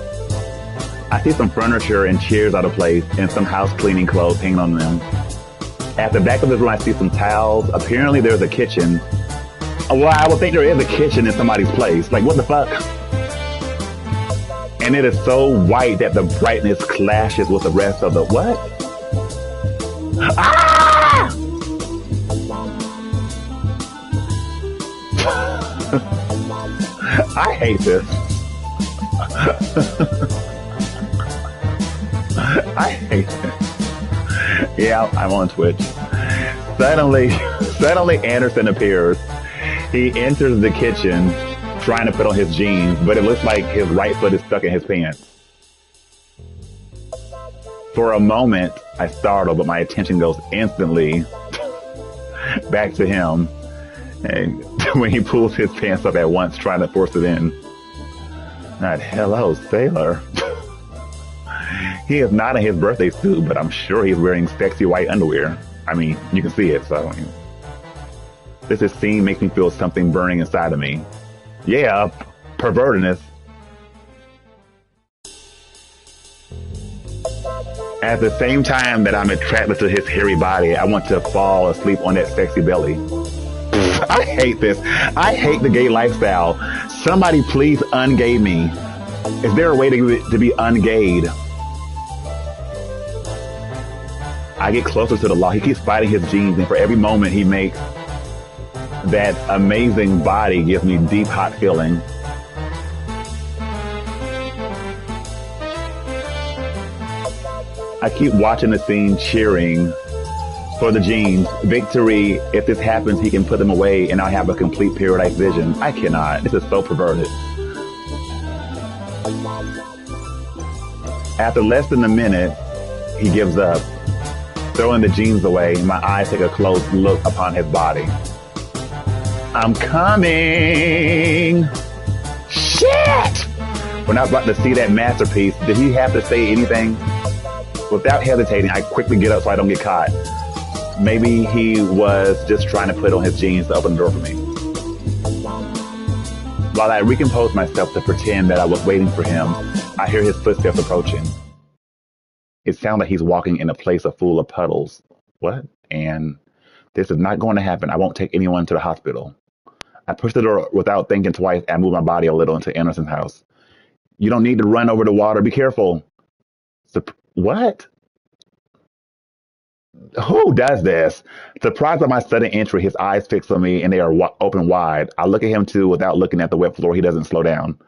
S2: I see some furniture and chairs out of place and some house cleaning clothes hanging on them. At the back of this room, I see some towels. Apparently there's a kitchen. Well, I would think there is a kitchen in somebody's place. Like, what the fuck? And it is so white that the brightness clashes with the rest of the what? Ah! I hate this. I hate it. Yeah, I'm on Twitch. Suddenly Anderson appears. He enters the kitchen trying to put on his jeans, but it looks like his right foot is stuck in his pants. For a moment, I startle, but my attention goes instantly back to him. And when he pulls his pants up at once, trying to force it in. Not hello, sailor. He is not in his birthday suit, but I'm sure he's wearing sexy white underwear. I mean, you can see it, so. This scene makes me feel something burning inside of me. Yeah, pervertedness. At the same time that I'm attracted to his hairy body, I want to fall asleep on that sexy belly. I hate this. I hate the gay lifestyle. Somebody please ungay me. Is there a way to be ungayed? I get closer to the law. He keeps fighting his jeans, and for every moment he makes, that amazing body gives me deep, hot feeling. I keep watching the scene, cheering for the jeans. Victory, if this happens, he can put them away and I'll have a complete paradise vision. I cannot. This is so perverted. After less than a minute, he gives up. Throwing the jeans away, my eyes take a close look upon his body. I'm coming! Shit! When I was about to see that masterpiece, did he have to say anything? Without hesitating, I quickly get up so I don't get caught. Maybe he was just trying to put on his jeans to open the door for me. While I recompose myself to pretend that I was waiting for him, I hear his footsteps approaching. It sounds like he's walking in a place full of puddles. What? And this is not going to happen. I won't take anyone to the hospital. I push the door without thinking twice and move my body a little into Anderson's house. You don't need to run over the water. Be careful. What? Who does this? Surprised by my sudden entry, his eyes fix on me and they are open wide. I look at him too without looking at the wet floor. He doesn't slow down.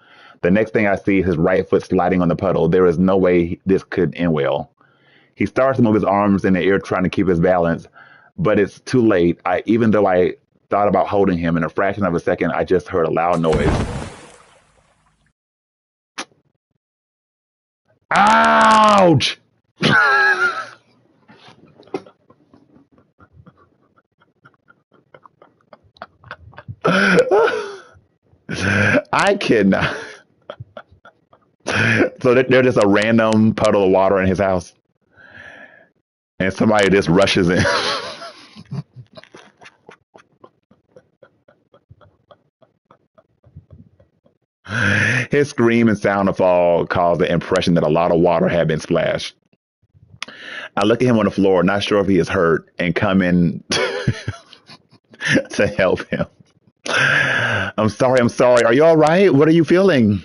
S2: The next thing I see is his right foot sliding on the puddle. There is no way this could end well. He starts to move his arms in the air trying to keep his balance, but it's too late. Even though I thought about holding him, in a fraction of a second, I just heard a loud noise. Ouch! I cannot. So there's just a random puddle of water in his house. And somebody just rushes in. His scream and sound of fall caused the impression that a lot of water had been splashed. I look at him on the floor, not sure if he is hurt, and come in to help him. I'm sorry. Are you all right? What are you feeling?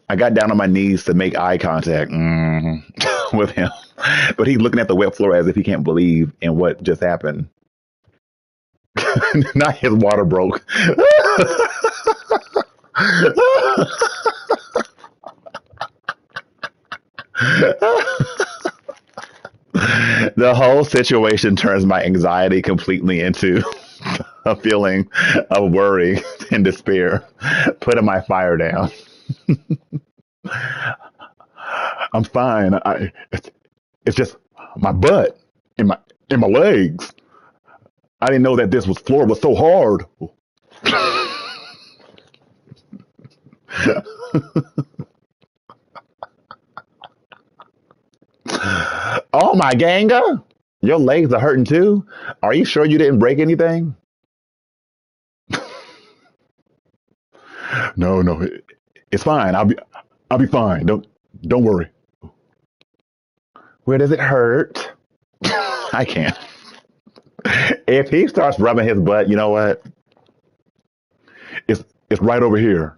S2: I got down on my knees to make eye contact with him, but he's looking at the wet floor as if he can't believe in what just happened. Not his water broke. The whole situation turns my anxiety completely into a feeling of worry and despair, putting my fire down. I'm fine. It's just my butt and my legs. I didn't know that this floor was so hard. Oh my ganga, your legs are hurting too. Are you sure you didn't break anything?
S6: No, no, it's fine. I'll be fine. Don't worry.
S2: Where does it hurt? I can't. If he starts rubbing his butt, you know what?
S6: It's right over here.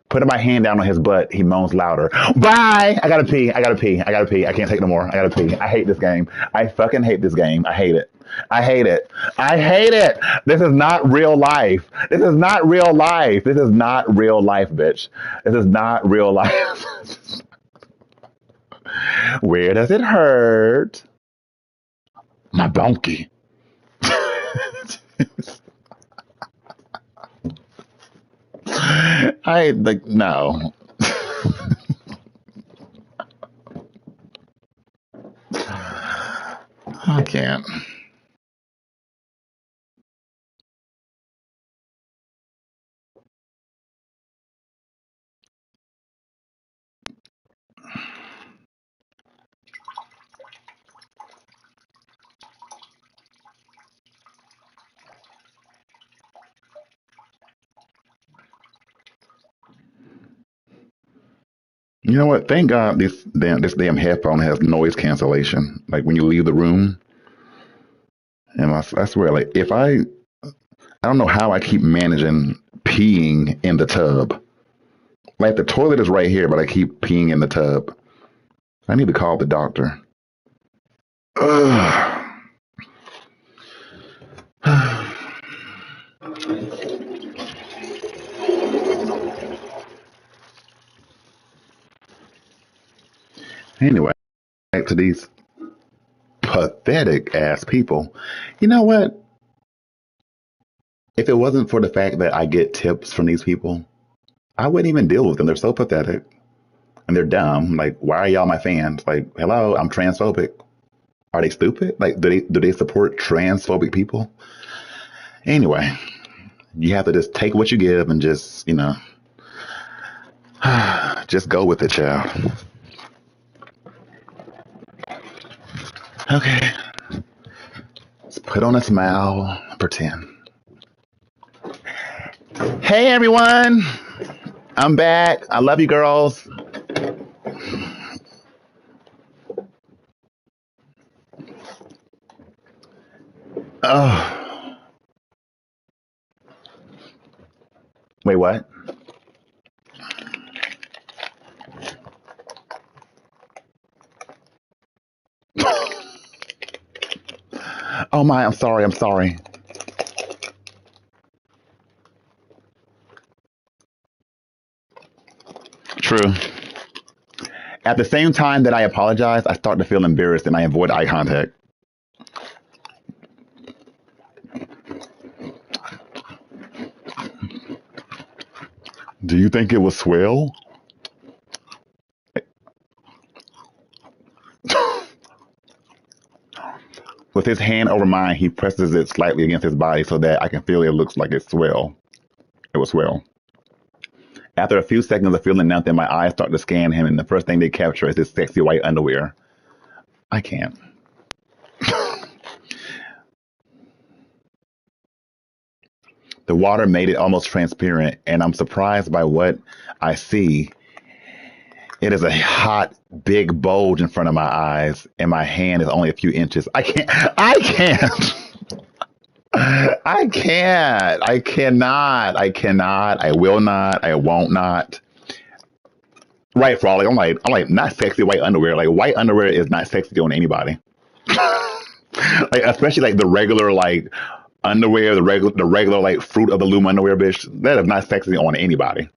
S2: Putting my hand down on his butt, he moans louder. Bye! I gotta pee. I gotta pee. I gotta pee. I can't take no more. I gotta pee. I hate this game. I fucking hate this game. I hate it. I hate it. I hate it. This is not real life. This is not real life. This is not real life, bitch. This is not real life. Where does it hurt?
S6: My donkey.
S2: I like no. I can't.
S6: You know what? Thank God this damn headphone has noise cancellation. Like when you leave the room, and I swear, like if I don't know how I keep managing peeing in the tub. Like the toilet is right here, but I keep peeing in the tub. I need to call the doctor. Ugh. Anyway, back to these pathetic ass people. You know what? If it wasn't for the fact that I get tips from these people, I wouldn't even deal with them. They're so pathetic and they're dumb. Like, why are y'all my fans? Like, hello, I'm transphobic. Are they stupid? Like, do they support transphobic people? Anyway, you have to just take what you give and just, just go with it, child. Okay. Let's put on a smile, pretend. Hey, everyone. I'm back. I love you, girls. Oh. Wait, what? Oh my, I'm sorry. I'm sorry. True. At the same time that I apologize, I start to feel embarrassed and I avoid eye contact. Do you think it was swell? With his hand over mine, he presses it slightly against his body so that I can feel it looks like it's swell. It was swell. After a few seconds of feeling nothing, my eyes start to scan him, and the first thing they capture is his sexy white underwear. I can't. The water made it almost transparent, and I'm surprised by what I see. It is a hot, big bulge in front of my eyes, and my hand is only a few inches. I can't. I can't. I can't. I cannot. I cannot. I will not. I won't not. Right, Frolic. I'm like, not sexy white underwear. Like, white underwear is not sexy on anybody. Like, especially like the regular like underwear, the regular like Fruit of the Loom underwear, bitch. That is not sexy on anybody.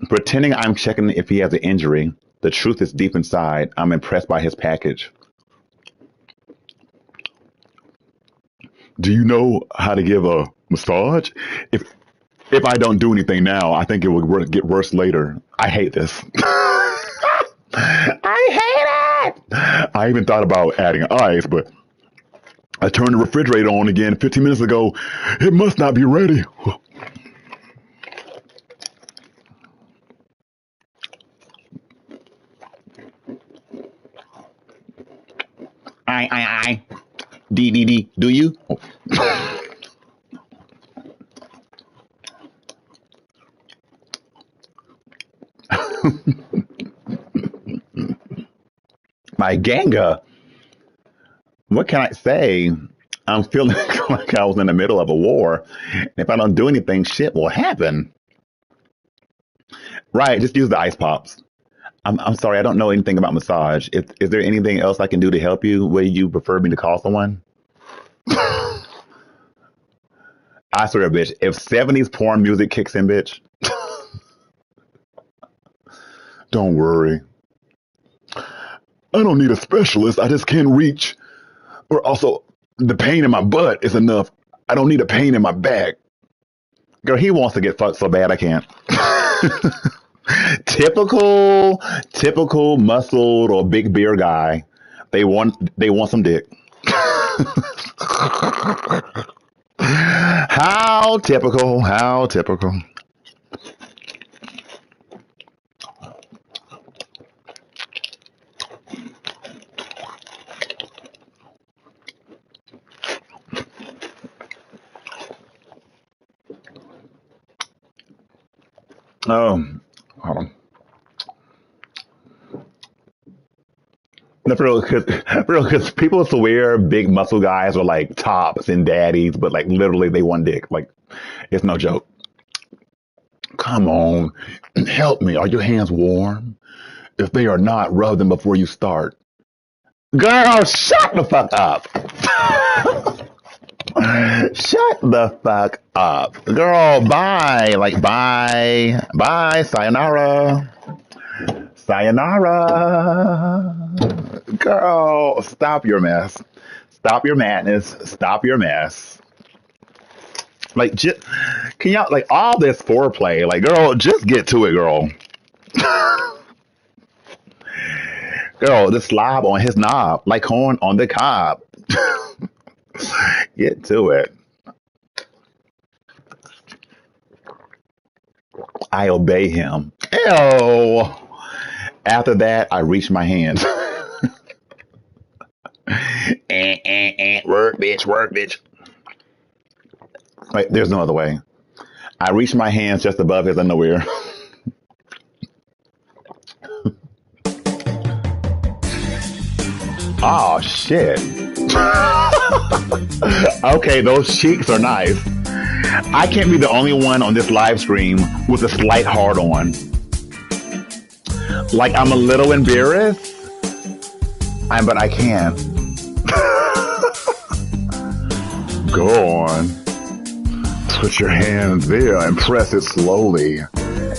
S6: Pretending I'm checking if he has an injury, the truth is deep inside. I'm impressed by his package. Do you know how to give a massage? If I don't do anything now, I think it will get worse later. I hate this. I hate it. I even thought about adding ice, but I turned the refrigerator on again 15 minutes ago. It must not be ready.
S2: I. D. Do you? My ganga. What can I say? I'm feeling like I was in the middle of a war. If I don't do anything, shit will happen. Right, just use the ice pops. I'm sorry, I don't know anything about massage. Is there anything else I can do to help you? Would you prefer me to call someone? I swear, bitch, if 70s porn music kicks in, bitch,
S6: Don't worry. I don't need a specialist. I just can't reach. Or also, the pain in my butt is enough. I don't need a pain in my back.
S2: girl, he wants to get fucked so bad I can't. Typical muscled or big beer guy. They want some dick. How typical, how typical. Oh, hold on. No, for real, because people swear big muscle guys are like tops and daddies, but like literally they want dick. Like, it's no joke.
S6: Come on. Help me. Are your hands warm? If they are not, rub them before you start.
S2: Girl, shut the fuck up. Shut the fuck up. Girl, bye. Like, bye. Bye. Sayonara. Sayonara. Girl, stop your mess. Stop your madness. Stop your mess. Like, just, can y'all, like, all this foreplay, like, girl, just get to it, girl. Girl, the slob on his knob, like corn on the cob. Get to it. I obey him. Ew. After that, I reach my hands. Work, bitch, work, bitch. Like, there's no other way. I reach my hands just above his underwear. Oh, shit. Okay, those cheeks are nice. I can't be the only one on this live stream with a slight hard on. Like, I'm a little embarrassed, but I can't.
S6: Go on. Put your hand there and press it slowly,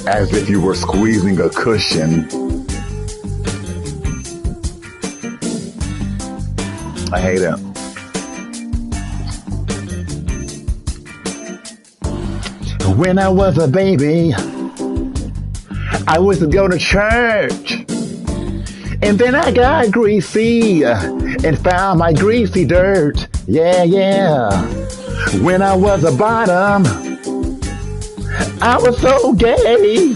S6: as if you were squeezing a cushion.
S2: I hate it. When I was a baby, I used to go to church. And then I got greasy and found my greasy dirt. Yeah, yeah. When I was a bottom, I was so gay.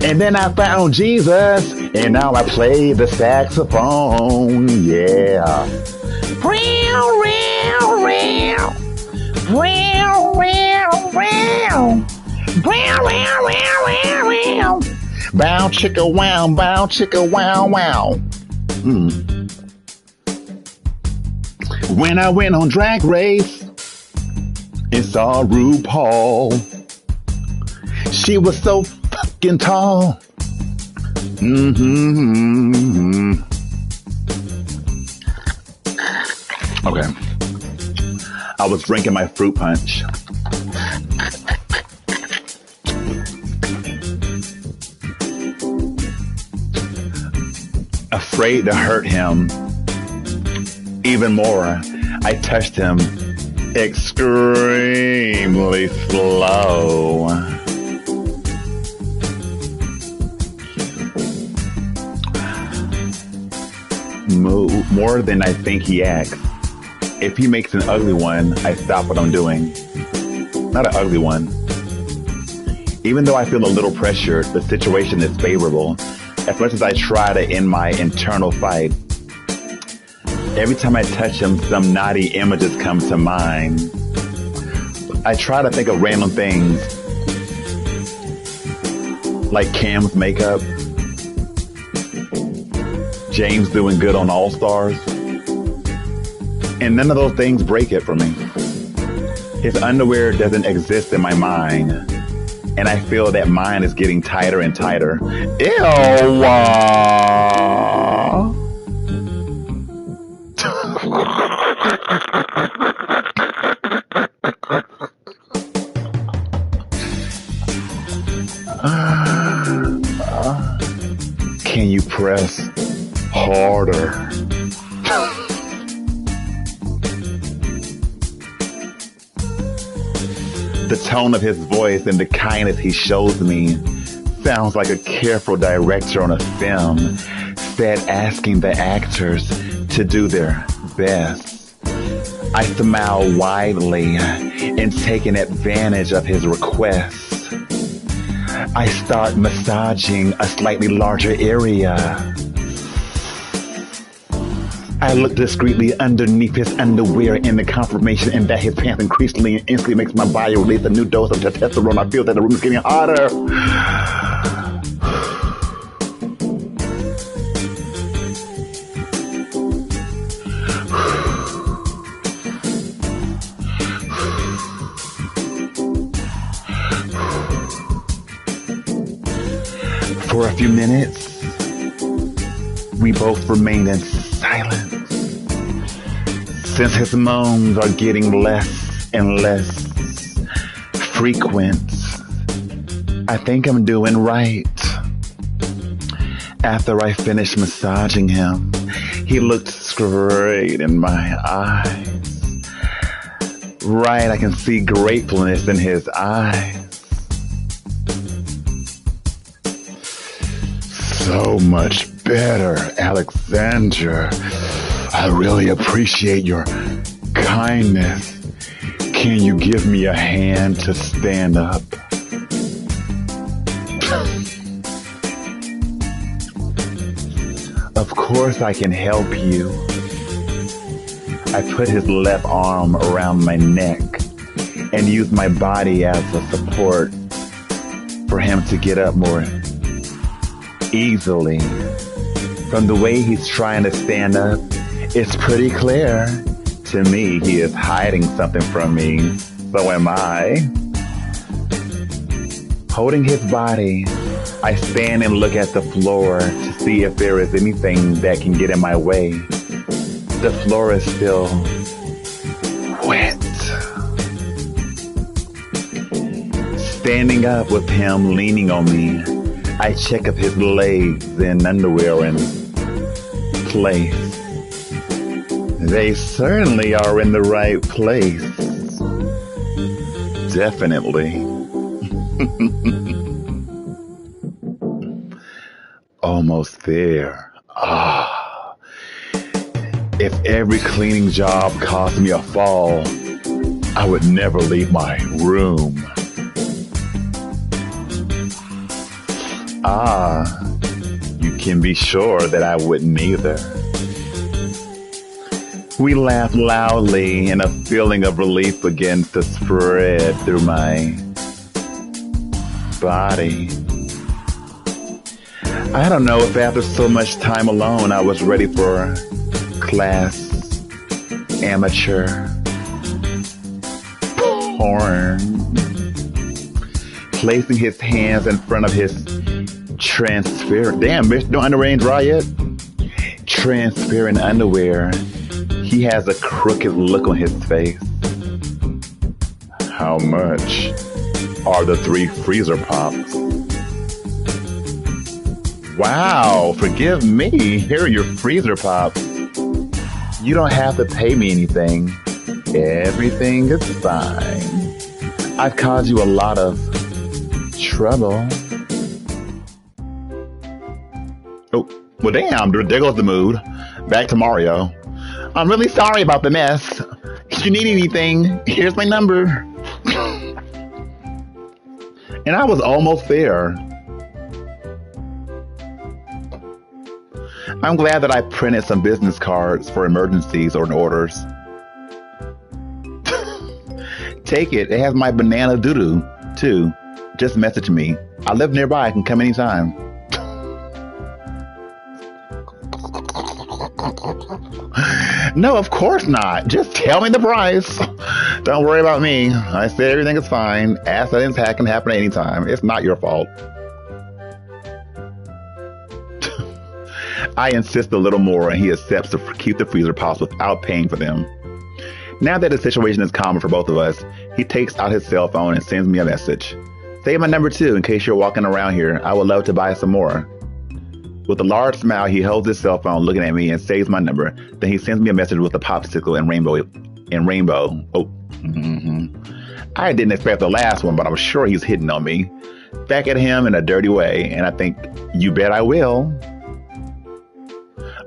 S2: And then I found Jesus, and now I play the saxophone. Yeah. Bow chicka wow, bow chicka wow wow. When I went on Drag Race and saw RuPaul, she was so fucking tall. Okay. I was drinking my fruit punch. Afraid to hurt him even more, I touched him extremely slow. More than I think he acts. If he makes an ugly one, I stop what I'm doing. Not an ugly one. Even though I feel a little pressure, the situation is favorable. As much as I try to end my internal fight, every time I touch him, some naughty images come to mind. I try to think of random things, like Cam's makeup, James doing good on All Stars, and none of those things break it for me. His underwear doesn't exist in my mind, and I feel that mine is getting tighter and tighter. Ew! Can you press harder? The tone of his voice and the kindness he shows me sounds like a careful director on a film said asking the actors to do their best. I smile widely in taking advantage of his request. I start massaging a slightly larger area. I look discreetly underneath his underwear in the confirmation and that his pants increasingly and instantly makes my body release a new dose of testosterone. I feel that the room is getting hotter. For a few minutes, we both remained in silence. Since his moans are getting less and less frequent, I think I'm doing right. After I finished massaging him, he looked straight in my eyes. Right, I can see gratefulness in his eyes. So much better, Alexander. I really appreciate your kindness. Can you give me a hand to stand up? Of course I can help you. I put his left arm around my neck and use my body as a support for him to get up more easily. From the way he's trying to stand up, it's pretty clear to me he is hiding something from me. So am I. Holding his body, I stand and look at the floor to see if there is anything that can get in my way. The floor is still wet. Standing up with him leaning on me, I check if his legs and underwear are in place. They certainly are in the right place. Definitely. Almost there. Ah. If every cleaning job cost me a fall, I would never leave my room. Ah, you can be sure that I wouldn't either. We laughed loudly and a feeling of relief begins to spread through my body. I don't know if after so much time alone I was ready for class amateur porn. Placing his hands in front of his transparent, damn bitch, no underwear ain't dry yet. Transparent underwear. He has a crooked look on his face. How much are the 3 freezer pops? Wow, forgive me. Here are your freezer pops. You don't have to pay me anything. Everything is fine. I've caused you a lot of trouble. Oh, well damn, there goes the mood. Back to Mario. I'm really sorry about the mess. If you need anything, here's my number. And I was almost there. I'm glad that I printed some business cards for emergencies or orders. Take it. It has my banana doo-doo, too. Just message me. I live nearby. I can come anytime. No, of course not. Just tell me the price. Don't worry about me. I said everything is fine. Accidents can happen at any time. It's not your fault. I insist a little more, and he accepts to keep the freezer pops without paying for them. Now that the situation is calmer for both of us, he takes out his cell phone and sends me a message. Save my number too, in case you're walking around here. I would love to buy some more. With a large smile, he holds his cell phone, looking at me, and saves my number. Then he sends me a message with a popsicle and rainbow. Oh, I didn't expect the last one, but I'm sure he's hitting on me. Back at him in a dirty way, and I think, you bet I will.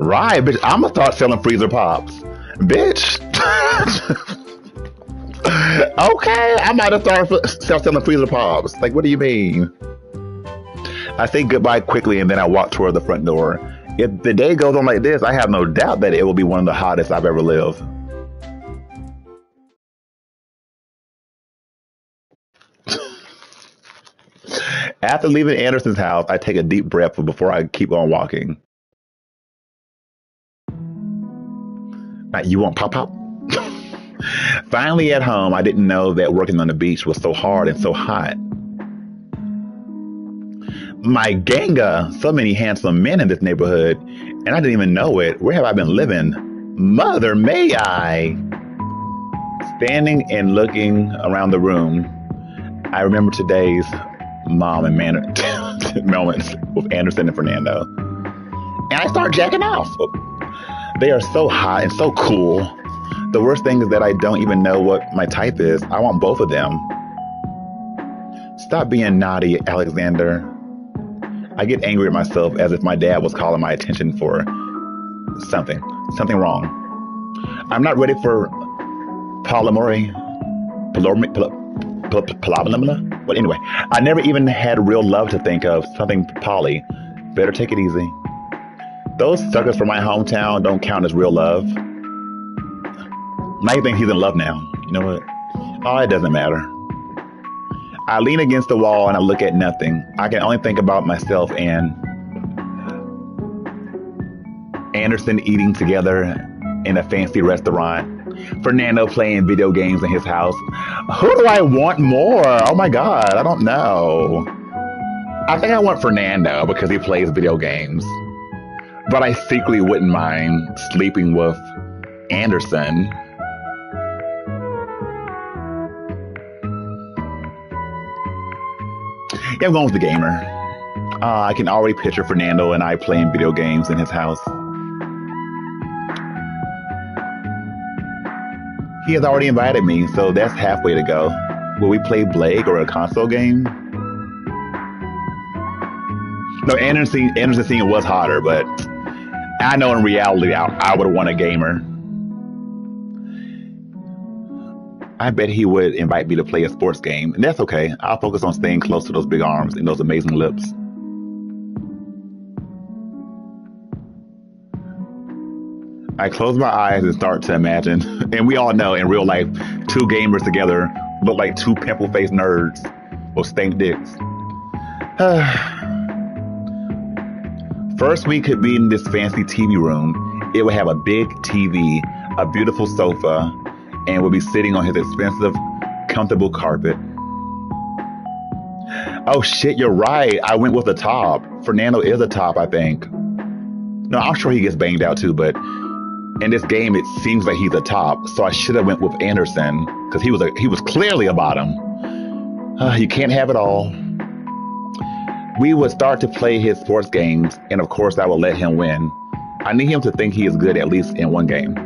S2: Right, bitch, I'm gonna start selling freezer pops. Bitch. Okay, I might have start selling freezer pops. Like, what do you mean? I say goodbye quickly, and then I walk toward the front door. If the day goes on like this, I have no doubt that it will be one of the hottest I've ever lived. After leaving Anderson's house, I take a deep breath before I keep on walking. You want pop-pop? Finally at home, I didn't know that working on the beach was so hard and so hot. My ganga, so many handsome men in this neighborhood, and I didn't even know it. Where have I been living? Mother, may I? Standing and looking around the room, I remember today's mom and moments with Anderson and Fernando. And I start jacking off. They are so hot and so cool. The worst thing is that I don't even know what my type is. I want both of them. Stop being naughty, Alexander. I get angry at myself as if my dad was calling my attention for something wrong. I'm not ready for polyamory. But anyway, I never even had real love to think of. Something poly. Better take it easy. Those suckers from my hometown don't count as real love. Now you think he's in love now. You know what? Oh, it doesn't matter. I lean against the wall and I look at nothing. I can only think about myself and Anderson eating together in a fancy restaurant. Fernando playing video games in his house. Who do I want more? Oh my God, I don't know. I think I want Fernando because he plays video games. But I secretly wouldn't mind sleeping with Anderson. Yeah, I'm going with the gamer. I can already picture Fernando and I playing video games in his house. He has already invited me, so that's halfway to go. Will we play Blake or a console game? No, Anderson scene was hotter, but I know in reality I would have won a gamer. I bet he would invite me to play a sports game, and that's okay. I'll focus on staying close to those big arms and those amazing lips. I close my eyes and start to imagine, and we all know in real life, two gamers together look like two pimple-faced nerds with stank dicks. First, we could be in this fancy TV room. It would have a big TV, a beautiful sofa, and would be sitting on his expensive, comfortable carpet. Oh shit, you're right. I went with the top. Fernando is a top, I think. No, I'm sure he gets banged out too, but in this game, it seems like he's a top. So I should have went with Anderson because he was clearly a bottom. You can't have it all. We would start to play his sports games, and of course, I will let him win. I need him to think he is good at least in one game.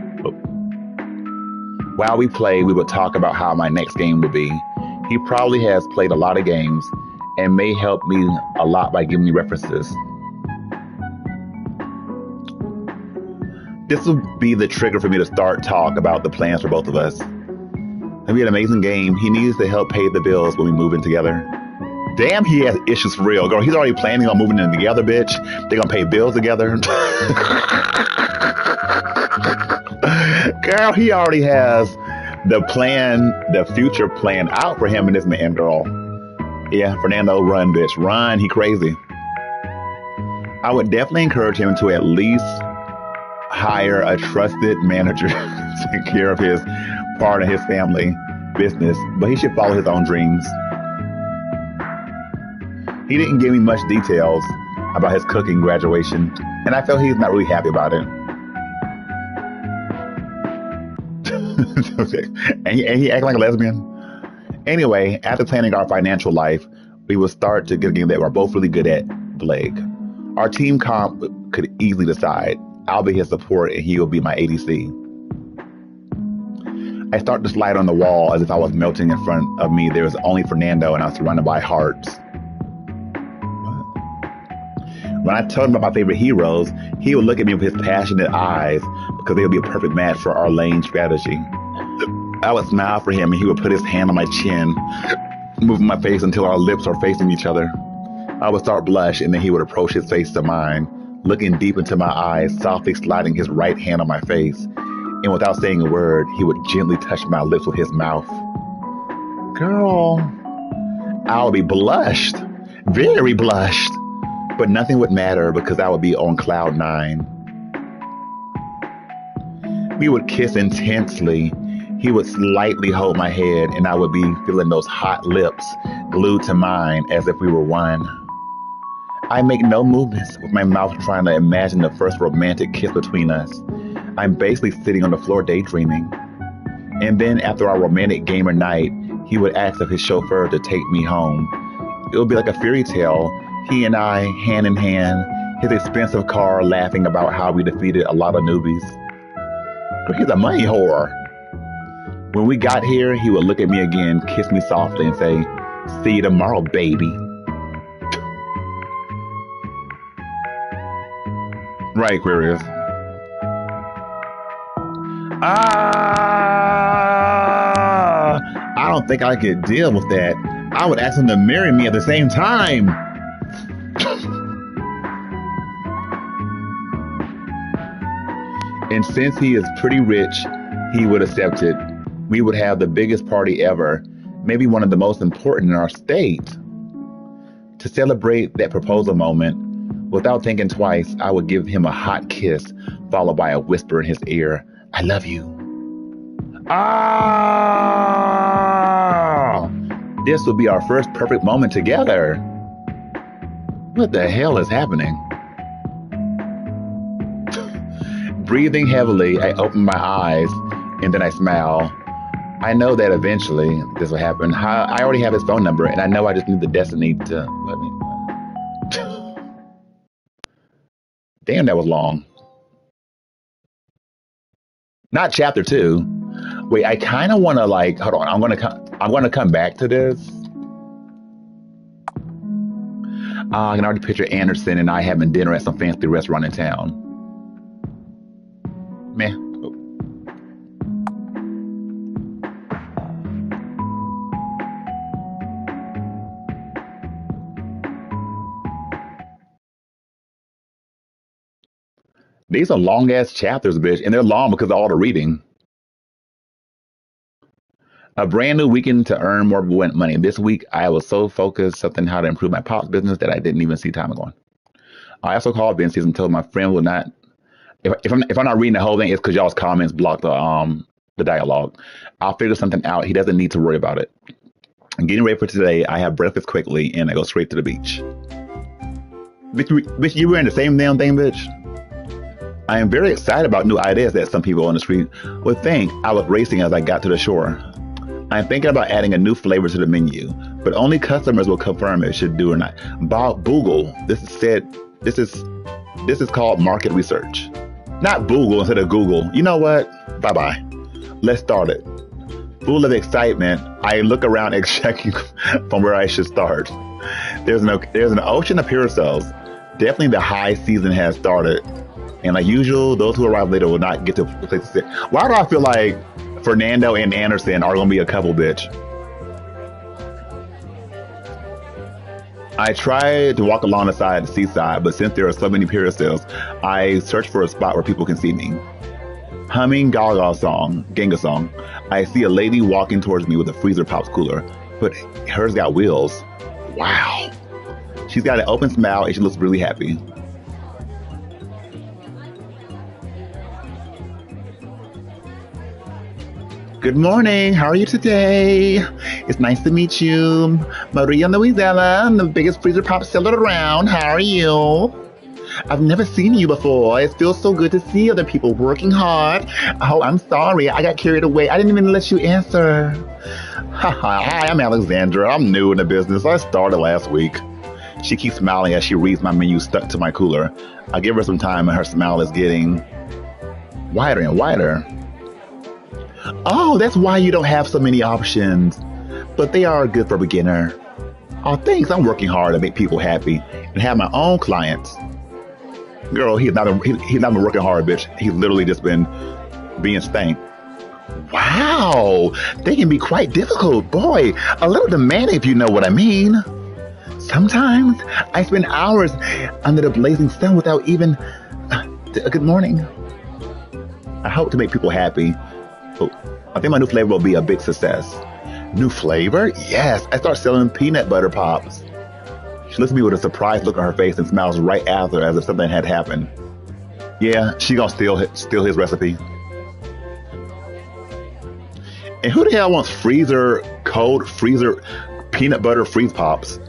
S2: While we play, we would talk about how my next game would be. He probably has played a lot of games and may help me a lot by giving me references. This would be the trigger for me to start talk about the plans for both of us. be an amazing game. He needs to help pay the bills when we move in together. Damn, he has issues for real, girl. He's already planning on moving in together, bitch. They're gonna pay bills together. Girl, he already has the future plan out for him and this man, girl. Yeah, Fernando, run, bitch. Run, he crazy. I would definitely encourage him to at least hire a trusted manager to take care of his part of his family business, but he should follow his own dreams. He didn't give me much details about his cooking graduation, and I felt he's not really happy about it. and he acted like a lesbian. Anyway, after planning our financial life, we would start to get a game that we're both really good at, Blake. Our team comp could easily decide. I'll be his support and he will be my ADC. I start to slide on the wall as if I was melting in front of me. There was only Fernando and I was surrounded by hearts. When I told him about my favorite heroes, he would look at me with his passionate eyes because they would be a perfect match for our lane strategy. I would smile for him and he would put his hand on my chin, moving my face until our lips are facing each other. I would start blush and then he would approach his face to mine, looking deep into my eyes, softly sliding his right hand on my face. And without saying a word, he would gently touch my lips with his mouth. Girl, I would be blushed, very blushed, but nothing would matter because I would be on cloud 9. We would kiss intensely. He would slightly hold my head and I would be feeling those hot lips glued to mine as if we were one. I make no movements with my mouth trying to imagine the first romantic kiss between us. I'm basically sitting on the floor daydreaming. And then after our romantic gamer night, he would ask of his chauffeur to take me home. It would be like a fairy tale. He and I, hand in hand, his expensive car laughing about how we defeated a lot of newbies. He's a money whore. When we got here, he would look at me again, kiss me softly and say, "See you tomorrow, baby." Right, Aquarius. I don't think I could deal with that. I would ask him to marry me at the same time. And since he is pretty rich, he would accept it. We would have the biggest party ever, maybe one of the most important in our state. To celebrate that proposal moment, without thinking twice, I would give him a hot kiss, followed by a whisper in his ear, "I love you." This would be our first perfect moment together. What the hell is happening? Breathing heavily, I open my eyes and then I smile. I know that eventually this will happen. I already have his phone number and I know I just need the destiny to let me. Damn, that was long. Not chapter 2. Wait, I kind of want to hold on. I'm gonna come back to this. I can already picture Anderson and I having dinner at some fancy restaurant in town. Meh. These are long ass chapters, bitch, and they're long because of all the reading. A brand new weekend to earn more money. This week, I was so focused on how to improve my pop business that I didn't even see time going. I also called Vince's and told my friend will not. If I'm not reading the whole thing, it's because y'all's comments block the dialogue. I'll figure something out. He doesn't need to worry about it. I'm getting ready for today. I have breakfast quickly and I go straight to the beach. Bitch, you wearing the same damn thing, bitch? I am very excited about new ideas that some people on the street would think. I was racing as I got to the shore. I'm thinking about adding a new flavor to the menu, but only customers will confirm it should do or not. Boogle. This is called market research. Not Boogle instead of Google. You know what? Bye-bye. Let's start it. Full of excitement, I look around and checking from where I should start. There's an ocean of parasols. Definitely the high season has started. And like usual, those who arrive later will not get to a place to sit. Why do I feel like Fernando and Anderson are gonna be a couple, bitch. I tried to walk along the side of the seaside, but since there are so many peristels, I search for a spot where people can see me. Humming Ganga song, I see a lady walking towards me with a freezer pops cooler, but hers got wheels. Wow. She's got an open smile and she looks really happy. Good morning. How are you today? It's nice to meet you. Maria Louisella, I'm the biggest freezer pop seller around. How are you? I've never seen you before. It feels so good to see other people working hard. Oh, I'm sorry. I got carried away. I didn't even let you answer. Hi, I'm Alexandra. I'm new in the business. I started last week. She keeps smiling as she reads my menu stuck to my cooler. I give her some time and her smile is getting wider and wider. Oh, that's why you don't have so many options. But they are good for a beginner. Oh, thanks. I'm working hard to make people happy and have my own clients. Girl, he's not been working hard, bitch. He's literally just been being stank. Wow, they can be quite difficult. Boy, a little demanding if you know what I mean. Sometimes I spend hours under the blazing sun without even a good morning. I hope to make people happy. Oh, I think my new flavor will be a big success. New flavor? Yes, I start selling peanut butter pops. She looks at me with a surprised look on her face and smiles right after as if something had happened. Yeah, she gonna steal his recipe. And who the hell wants cold freezer peanut butter freeze pops?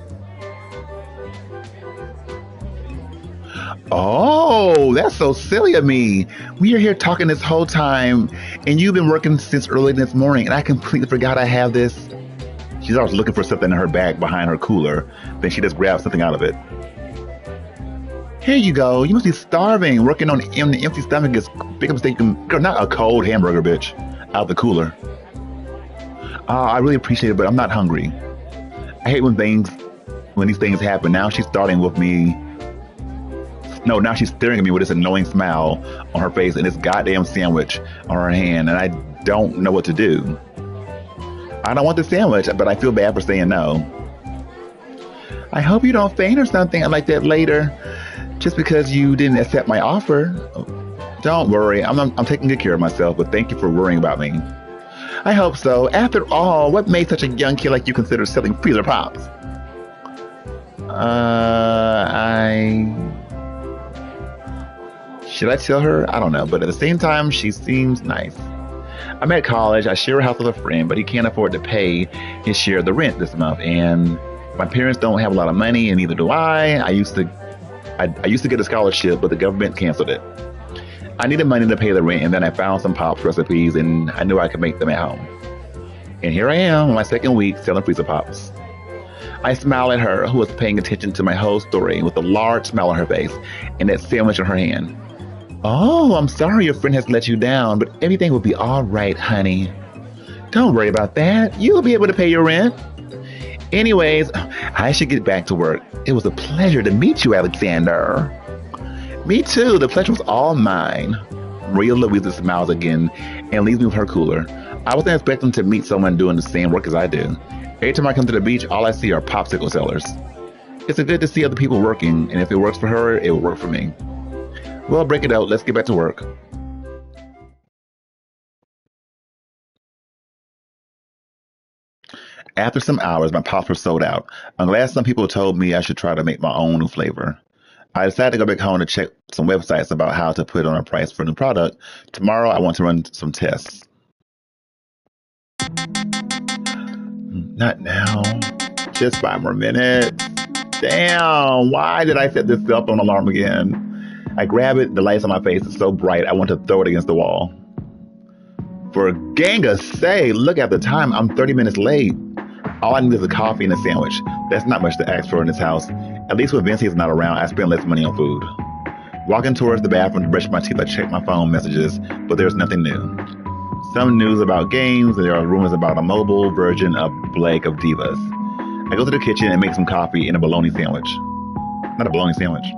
S2: Oh, that's so silly of me. We are here talking this whole time, and you've been working since early this morning, and I completely forgot I have this. She's always looking for something in her bag behind her cooler. Then she just grabs something out of it. Here you go. You must be starving. Working on an empty stomach is a big mistake. Girl, not a cold hamburger, bitch. Out of the cooler. I really appreciate it, but I'm not hungry. I hate when these things happen. Now she's starting with me. No, now she's staring at me with this annoying smile on her face and this goddamn sandwich on her hand, and I don't know what to do. I don't want the sandwich, but I feel bad for saying no. I hope you don't faint or something like that later, just because you didn't accept my offer. Don't worry, I'm taking good care of myself, but thank you for worrying about me. I hope so. After all, what made such a young kid like you consider selling freezer pops? Should I tell her? I don't know, but at the same time, she seems nice. I'm at college. I share a house with a friend, but he can't afford to pay his share of the rent this month, and my parents don't have a lot of money, and neither do I. I used to get a scholarship, but the government canceled it. I needed money to pay the rent, and then I found some pops recipes, and I knew I could make them at home. And here I am, on my second week, selling freezer pops. I smile at her, who was paying attention to my whole story, with a large smile on her face and that sandwich in her hand. Oh, I'm sorry your friend has let you down, but everything will be all right, honey. Don't worry about that. You'll be able to pay your rent. Anyways, I should get back to work. It was a pleasure to meet you, Alexander. Me too. The pleasure was all mine. Maria Louisa smiles again and leaves me with her cooler. I wasn't expecting to meet someone doing the same work as I do. Every time I come to the beach, all I see are popsicle sellers. It's good to see other people working, and if it works for her, it will work for me. Well, break it out. Let's get back to work. After some hours, my pops were sold out. I'm glad some people told me I should try to make my own new flavor. I decided to go back home to check some websites about how to put on a price for a new product. Tomorrow, I want to run some tests. Not now. Just 5 more minutes. Damn, why did I set this cell phone alarm again? I grab it, the lights on my face is so bright, I want to throw it against the wall. For Ganga say, look at the time, I'm 30 minutes late. All I need is a coffee and a sandwich. That's not much to ask for in this house. At least when Vinci is not around, I spend less money on food. Walking towards the bathroom to brush my teeth, I check my phone messages, but there's nothing new. Some news about games, and there are rumors about a mobile version of Blake of Divas. I go to the kitchen and make some coffee and a bologna sandwich. Not a bologna sandwich.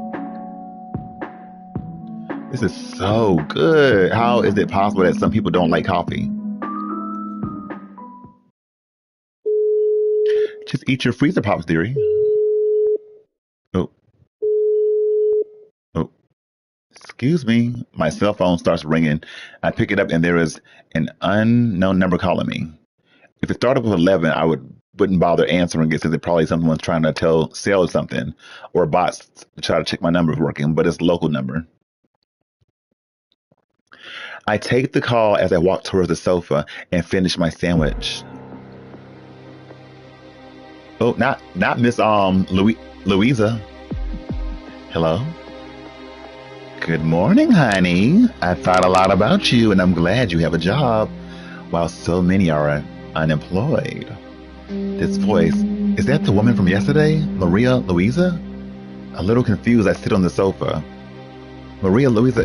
S2: This is so good. How is it possible that some people don't like coffee? Just eat your freezer pops, dearie. Oh, oh, excuse me. My cell phone starts ringing. I pick it up and there is an unknown number calling me. If it started with 11, wouldn't bother answering it since it probably someone's trying to sell something or bots to try to check my number is working, but it's a local number. I take the call as I walk towards the sofa and finish my sandwich. Oh, not Miss Louisa. Hello? Good morning, honey. I thought a lot about you and I'm glad you have a job while so many are unemployed. This voice, is that the woman from yesterday? Maria Louisa? A little confused, I sit on the sofa. Maria Louisa,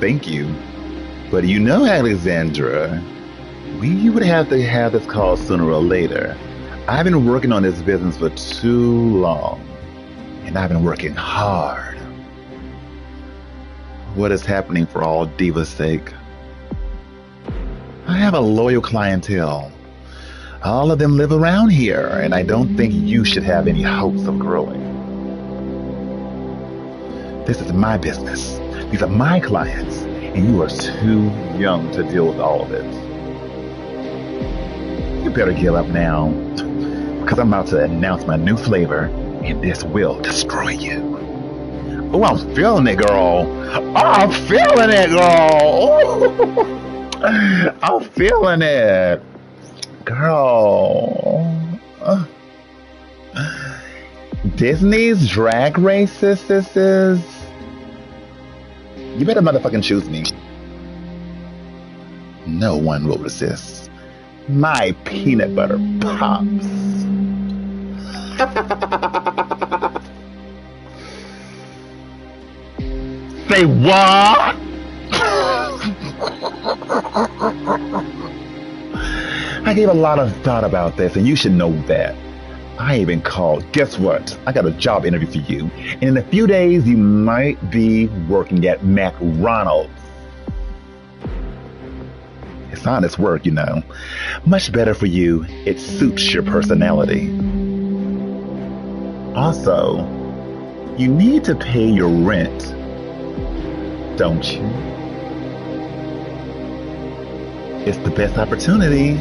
S2: thank you. But you know, Alexandra, we would have to have this call sooner or later. I've been working on this business for too long, and I've been working hard. What is happening for all divas' sake? I have a loyal clientele. All of them live around here, and I don't think you should have any hopes of growing. This is my business. These are my clients, and you are too young to deal with all of it. You better give up now, because I'm about to announce my new flavor, and this will destroy you. Oh, I'm feeling it, girl. Oh, I'm feeling it, girl. Oh, I'm feeling it. Girl. Disney's Drag Race sisters. You better motherfucking choose me. No one will resist my peanut butter pops. Say what? I gave a lot of thought about this, and you should know that. I even called. Guess what? I got a job interview for you. And in a few days, you might be working at McDonald's. It's honest work, you know. Much better for you. It suits your personality. Also, you need to pay your rent, don't you? It's the best opportunity,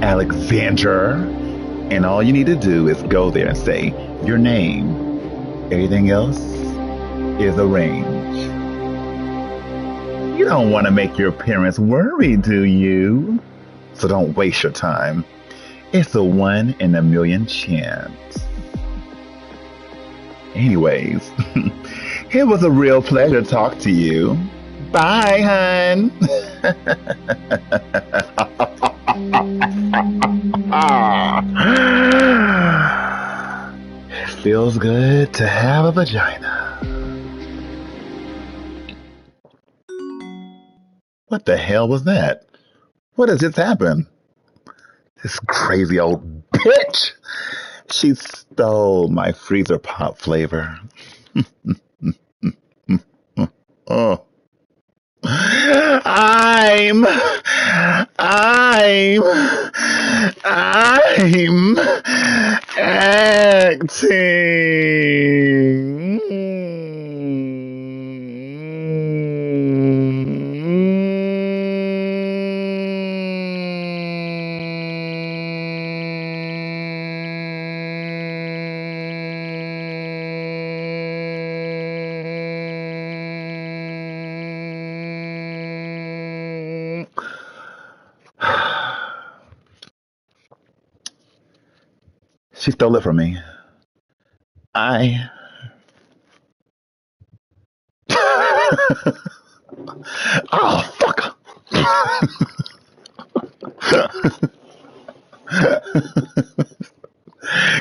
S2: Alexander. And all you need to do is go there and say your name. Everything else is arranged. You don't want to make your parents worry, do you? So don't waste your time. It's a 1 in a million chance. Anyways, it was a real pleasure to talk to you. Bye, hun. It feels good to have a vagina. What the hell was that? What has just happened? This crazy old bitch! She stole my freezer pop flavor. Oh. I'm acting. She stole it from me. Oh, fuck.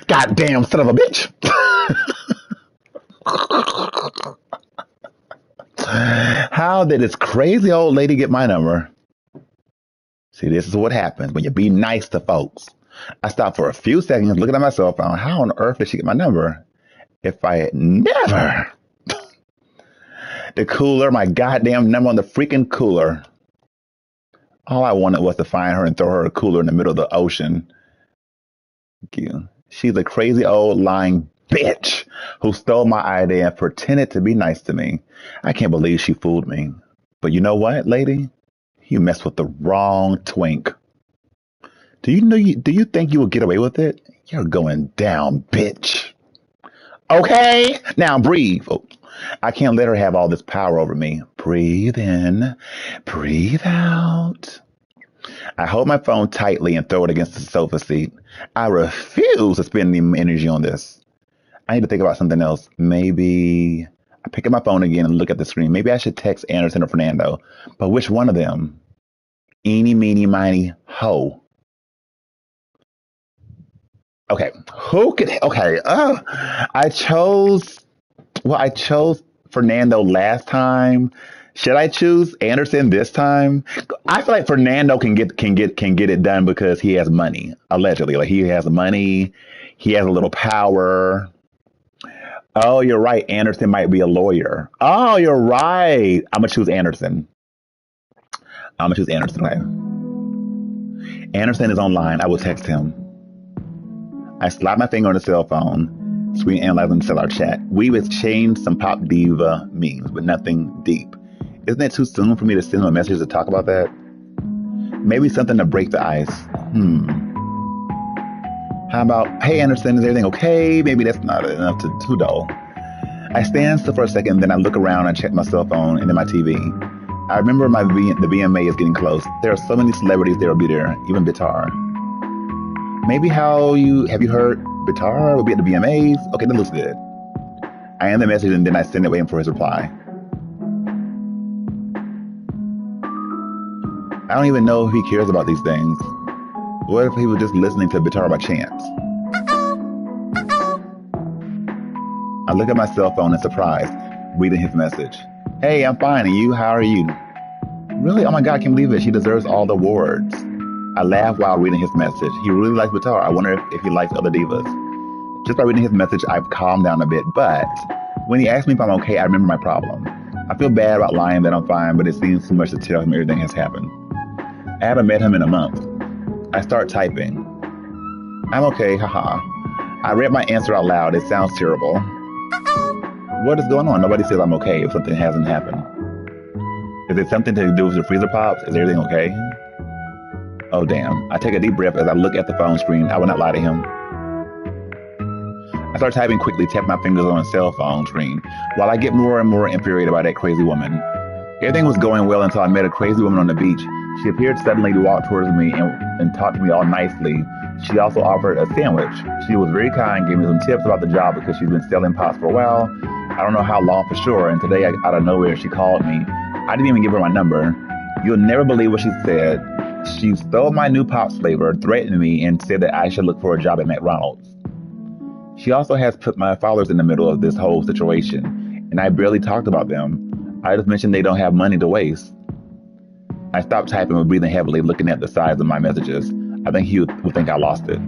S2: Goddamn son of a bitch. How did this crazy old lady get my number? See, this is what happens when you be nice to folks. I stopped for a few seconds looking at my cell phone. How on earth did she get my number? If I had never... The cooler, my goddamn number on the freaking cooler. All I wanted was to find her and throw her a cooler in the middle of the ocean. Thank you. She's a crazy old lying bitch who stole my idea and pretended to be nice to me. I can't believe she fooled me. But you know what, lady? You messed with the wrong twink. Do you think you will get away with it? You're going down, bitch. Okay? Now breathe. Oh, I can't let her have all this power over me. Breathe in, breathe out. I hold my phone tightly and throw it against the sofa seat. I refuse to spend any energy on this. I need to think about something else. Maybe I pick up my phone again and look at the screen. Maybe I should text Anderson or Fernando. But which one of them? Eeny, meeny, miny, ho. Okay. Who could, okay. I chose Fernando last time. Should I choose Anderson this time? I feel like Fernando can get it done because he has money, allegedly. Like he has money, he has a little power. Oh, you're right. Anderson might be a lawyer. Oh, you're right. I'm gonna choose Anderson. Okay. Anderson is online. I will text him. I slide my finger on the cell phone, screen analyzing and our chat. We've exchanged some pop diva memes, but nothing deep. Isn't it too soon for me to send him a message to talk about that? Maybe something to break the ice. How about, hey Anderson, is everything okay? Maybe that's not enough to dull. I stand still for a second, then I look around and check my cell phone and then my TV. I remember the VMA is getting close. There are so many celebrities that will be there, even Bitar. Maybe have you heard Bitar will be at the VMAs? Okay, that looks good. I end the message and then I send it waiting for his reply. I don't even know if he cares about these things. What if he was just listening to Bitar by chance? I look at my cell phone in surprise, reading his message. Hey, I'm fine, and you? How are you? Really? Oh my God, I can't believe it. She deserves all the awards. I laugh while reading his message. He really likes Bitar. I wonder if he likes other divas. Just by reading his message, I've calmed down a bit, but when he asks me if I'm okay, I remember my problem. I feel bad about lying that I'm fine, but it seems too much to tell him everything has happened. I haven't met him in a month. I start typing. I'm okay, haha. I read my answer out loud. It sounds terrible. What is going on? Nobody says I'm okay if something hasn't happened. Is it something to do with the freezer pops? Is everything okay? Oh, damn. I take a deep breath as I look at the phone screen. I will not lie to him. I start typing quickly, tap my fingers on a cell phone screen, while I get more and more infuriated by that crazy woman. Everything was going well until I met a crazy woman on the beach. She appeared suddenly to walk towards me and talk to me all nicely. She also offered a sandwich. She was very kind, gave me some tips about the job because she's been selling pots for a while. I don't know how long for sure, and today out of nowhere she called me. I didn't even give her my number. You'll never believe what she said. She stole my new pops flavor, threatened me, and said that I should look for a job at McDonald's. She also has put my followers in the middle of this whole situation, and I barely talked about them. I just mentioned they don't have money to waste. I stopped typing with breathing heavily, looking at the size of my messages. I think he would think I lost it.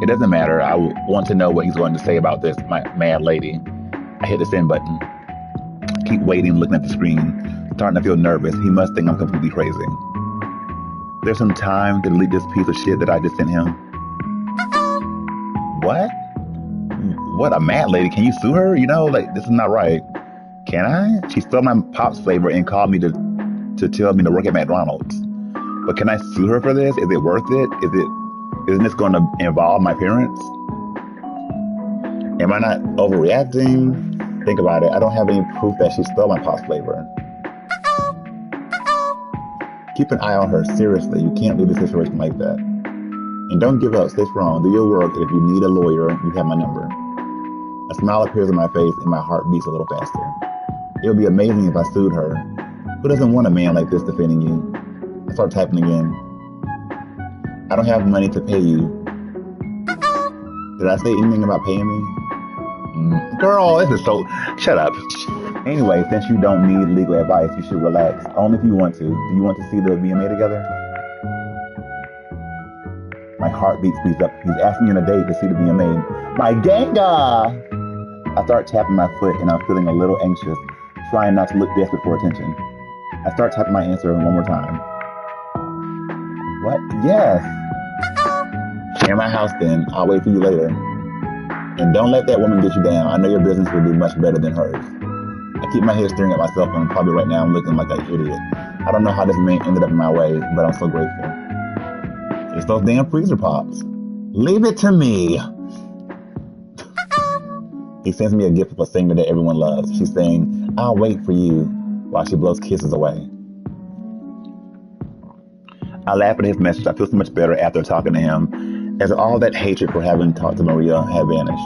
S2: It doesn't matter. I want to know what he's going to say about this, my mad lady. I hit the send button. Keep waiting, looking at the screen, starting to feel nervous. He must think I'm completely crazy. There's some time to delete this piece of shit that I just sent him. What? What, a mad lady? Can you sue her? You know, like, this is not right. Can I? She stole my pops flavor and called me to tell me to work at McDonald's. But can I sue her for this? Is it worth it? Isn't this going to involve my parents? Am I not overreacting? Think about it. I don't have any proof that she stole my pops flavor. Keep an eye on her, seriously. You can't leave a situation like that. And don't give up. Stay strong. Do your work. If you need a lawyer, you have my number. A smile appears on my face and my heart beats a little faster. It would be amazing if I sued her. Who doesn't want a man like this defending you? I start typing again. I don't have money to pay you. Did I say anything about paying me? Girl, this is so... Shut up. Anyway, since you don't need legal advice, you should relax. Only if you want to. Do you want to see the VMA together? My heartbeat speeds up. He's asking me on a date to see the VMA. My ganga! I start tapping my foot and I'm feeling a little anxious, trying not to look desperate for attention. I start typing my answer one more time. What? Yes! Share my house then. I'll wait for you later. And don't let that woman get you down. I know your business will be much better than hers. I keep my head staring at myself, and probably right now I'm looking like an idiot. I don't know how this man ended up in my way, but I'm so grateful. It's those damn freezer pops. Leave it to me. He sends me a gift of a singer that everyone loves. She's saying, I'll wait for you, while she blows kisses away. I laugh at his message. I feel so much better after talking to him, as all that hatred for having talked to Maria had vanished.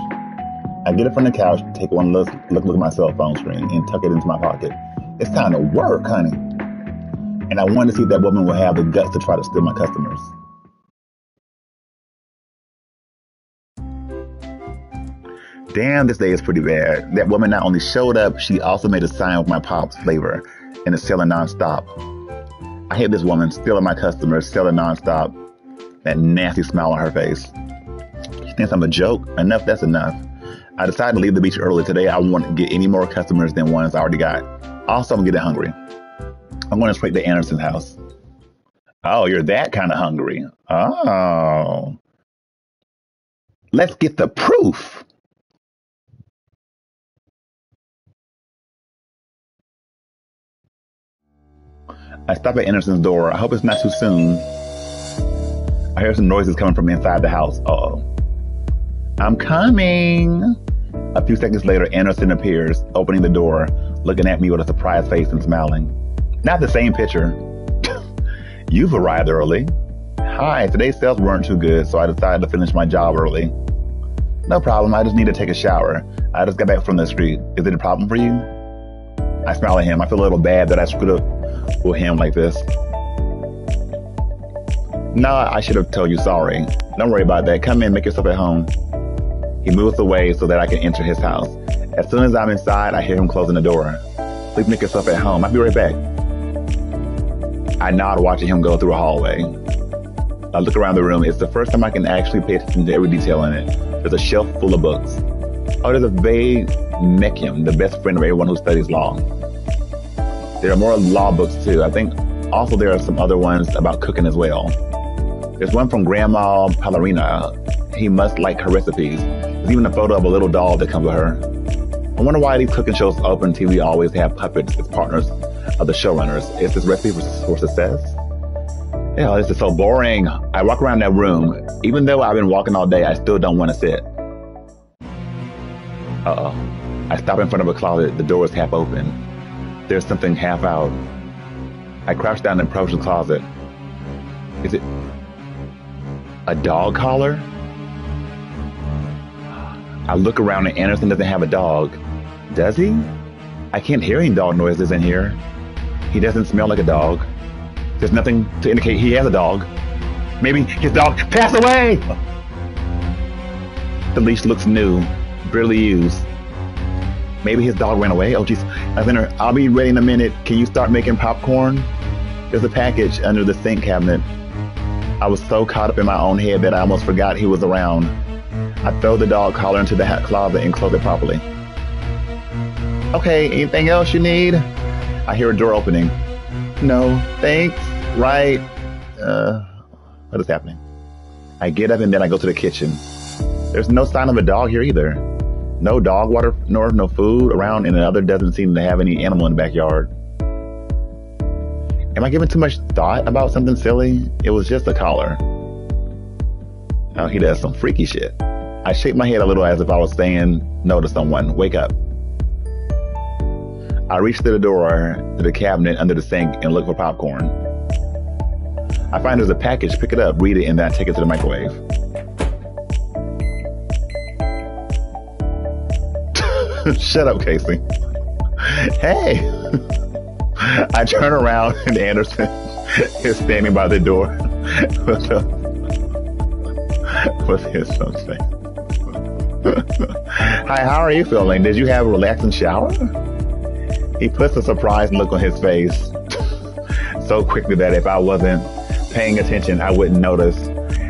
S2: I get up from the couch, take one look at my cell phone screen, and tuck it into my pocket. It's time to work, honey. And I wanted to see if that woman would have the guts to try to steal my customers. Damn, this day is pretty bad. That woman not only showed up, she also made a sign with my Pops flavor and is selling nonstop. I hate this woman stealing my customers, selling nonstop. That nasty smile on her face. She thinks I'm a joke. Enough, that's enough. I decided to leave the beach early today. I won't get any more customers than ones I already got. Also, I'm getting hungry. I'm going straight to Anderson's house. Oh, you're that kind of hungry. Oh. Let's get the proof. I stop at Anderson's door. I hope it's not too soon. I hear some noises coming from inside the house. Uh-oh. I'm coming. A few seconds later, Anderson appears, opening the door, looking at me with a surprised face and smiling. Not the same picture. You've arrived early. Hi, today's sales weren't too good, so I decided to finish my job early. No problem, I just need to take a shower. I just got back from the street. Is it a problem for you? I smile at him. I feel a little bad that I screwed up with him like this. No, I should have told you sorry. Don't worry about that. Come in, make yourself at home. He moves away so that I can enter his house. As soon as I'm inside, I hear him closing the door. Please make yourself at home. I'll be right back. I nod, watching him go through a hallway. I look around the room. It's the first time I can actually pay attention to every detail in it. There's a shelf full of books. Oh, there's a Deepening, the best friend of everyone who studies law. There are more law books too. I think also there are some other ones about cooking as well. There's one from Grandma Ballerina. He must like her recipes. There's even a photo of a little doll that comes with her. I wonder why these cooking shows open TV always have puppets as partners of the showrunners. Is this recipe for success? Hell, this is so boring. I walk around that room. Even though I've been walking all day, I still don't want to sit. Uh-oh. I stop in front of a closet. The door is half open. There's something half out. I crouch down and approach the closet. Is it a dog collar? I look around and Anderson doesn't have a dog. Does he? I can't hear any dog noises in here. He doesn't smell like a dog. There's nothing to indicate he has a dog. Maybe his dog passed away! The leash looks new, barely used. Maybe his dog ran away? Oh, jeez. I'll be ready in a minute. Can you start making popcorn? There's a package under the sink cabinet. I was so caught up in my own head that I almost forgot he was around. I throw the dog collar into the closet and close it properly. Okay, anything else you need? I hear a door opening. No, thanks. Right. What is happening? I get up and then I go to the kitchen. There's no sign of a dog here either. No dog water, nor no food around, and the other doesn't seem to have any animal in the backyard. Am I giving too much thought about something silly? It was just a collar. Oh, he does some freaky shit. I shake my head a little as if I was saying no to someone. Wake up. I reach to the door to the cabinet under the sink and look for popcorn. I find there's a package, pick it up, read it, and then I take it to the microwave. Shut up, Casey. Hey! I turn around and Anderson is standing by the door with his son's face. Hi, how are you feeling? Did you have a relaxing shower? He puts a surprised look on his face so quickly that if I wasn't paying attention, I wouldn't notice.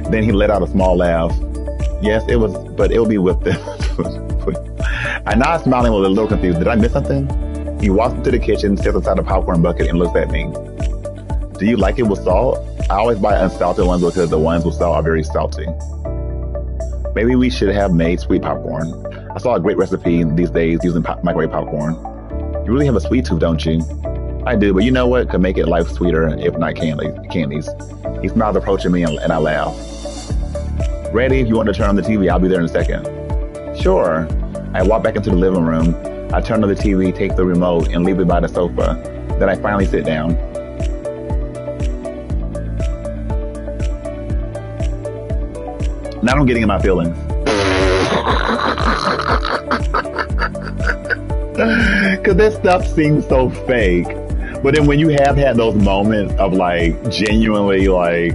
S2: Then he let out a small laugh. Yes, it was, but it'll be with them. I nod, smiling, with a little confused. Did I miss something? He walks into the kitchen, sits aside a popcorn bucket, and looks at me. Do you like it with salt? I always buy unsalted ones because the ones with salt are very salty. Maybe we should have made sweet popcorn. I saw a great recipe these days using microwave popcorn. You really have a sweet tooth, don't you? I do, but you know what could make it life sweeter if not candies? He smiles, approaching me, and I laugh. Ready? If you want to turn on the TV, I'll be there in a second. Sure. I walk back into the living room. I turn on the TV, take the remote, and leave it by the sofa. Then I finally sit down. Now I'm getting in my feelings. Because this stuff seems so fake. But then when you have had those moments of like genuinely like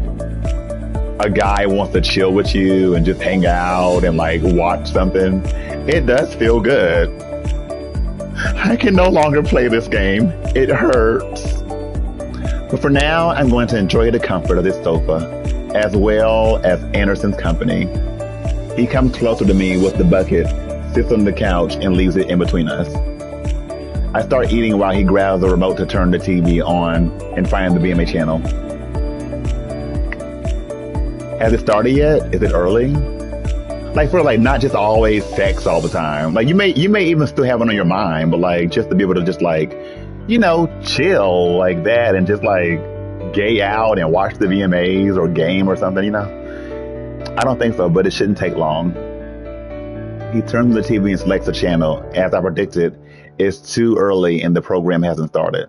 S2: a guy wants to chill with you and just hang out and like watch something, it does feel good. I can no longer play this game. It hurts. But for now, I'm going to enjoy the comfort of this sofa as well as Anderson's company. He comes closer to me with the bucket, sits on the couch, and leaves it in between us. I start eating while he grabs the remote to turn the TV on and find the BMA channel. Has it started yet? Is it early? Like for like not just always sex all the time. Like you may even still have it on your mind, but like just to be able to just like, you know, chill like that and just like gay out and watch the VMAs or game or something, you know? I don't think so, but it shouldn't take long. He turns the TV and selects a channel. As I predicted, it's too early and the program hasn't started.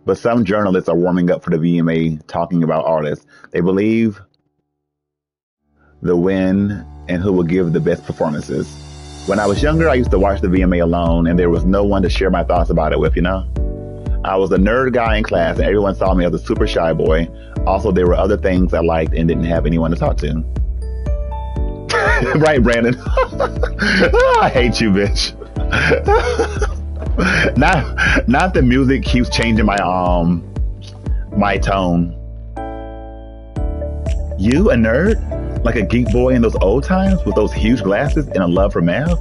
S2: But some journalists are warming up for the VMA talking about artists. They believe the win and who will give the best performances. When I was younger, I used to watch the VMA alone and there was no one to share my thoughts about it with, you know? I was a nerd guy in class and everyone saw me as a super shy boy. Also, there were other things I liked and didn't have anyone to talk to. Right, Brandon? I hate you, bitch. Not the music keeps changing my tone. You a nerd? Like a geek boy in those old times with those huge glasses and a love for math?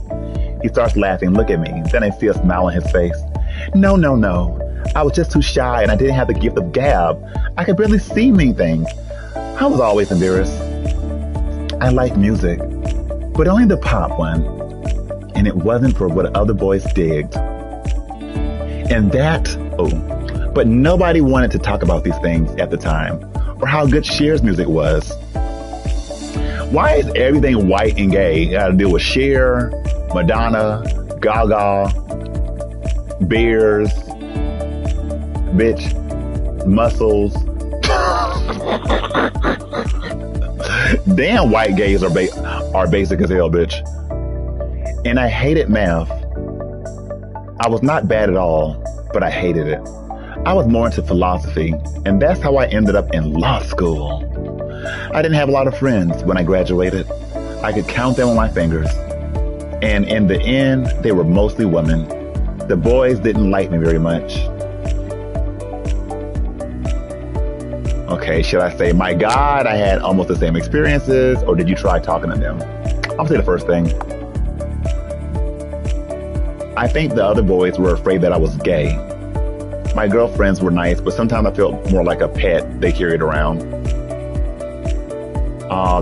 S2: He starts laughing. Look at me. Then I see a smile on his face. No. I was just too shy and I didn't have the gift of gab. I could barely see many things. I was always embarrassed. I like music, but only the pop one. And it wasn't for what other boys digged. And but nobody wanted to talk about these things at the time, or how good Cher's music was. Why is everything white and gay? Got to deal with Cher, Madonna, Gaga, beers, bitch, muscles. Damn, white gays are basic as hell, bitch. And I hated math. I was not bad at all, but I hated it. I was more into philosophy, and that's how I ended up in law school. I didn't have a lot of friends when I graduated. I could count them on my fingers. And in the end, they were mostly women. The boys didn't like me very much. Okay, should I say, my God, I had almost the same experiences, or did you try talking to them? I'll say the first thing. I think the other boys were afraid that I was gay. My girlfriends were nice, but sometimes I felt more like a pet they carried around.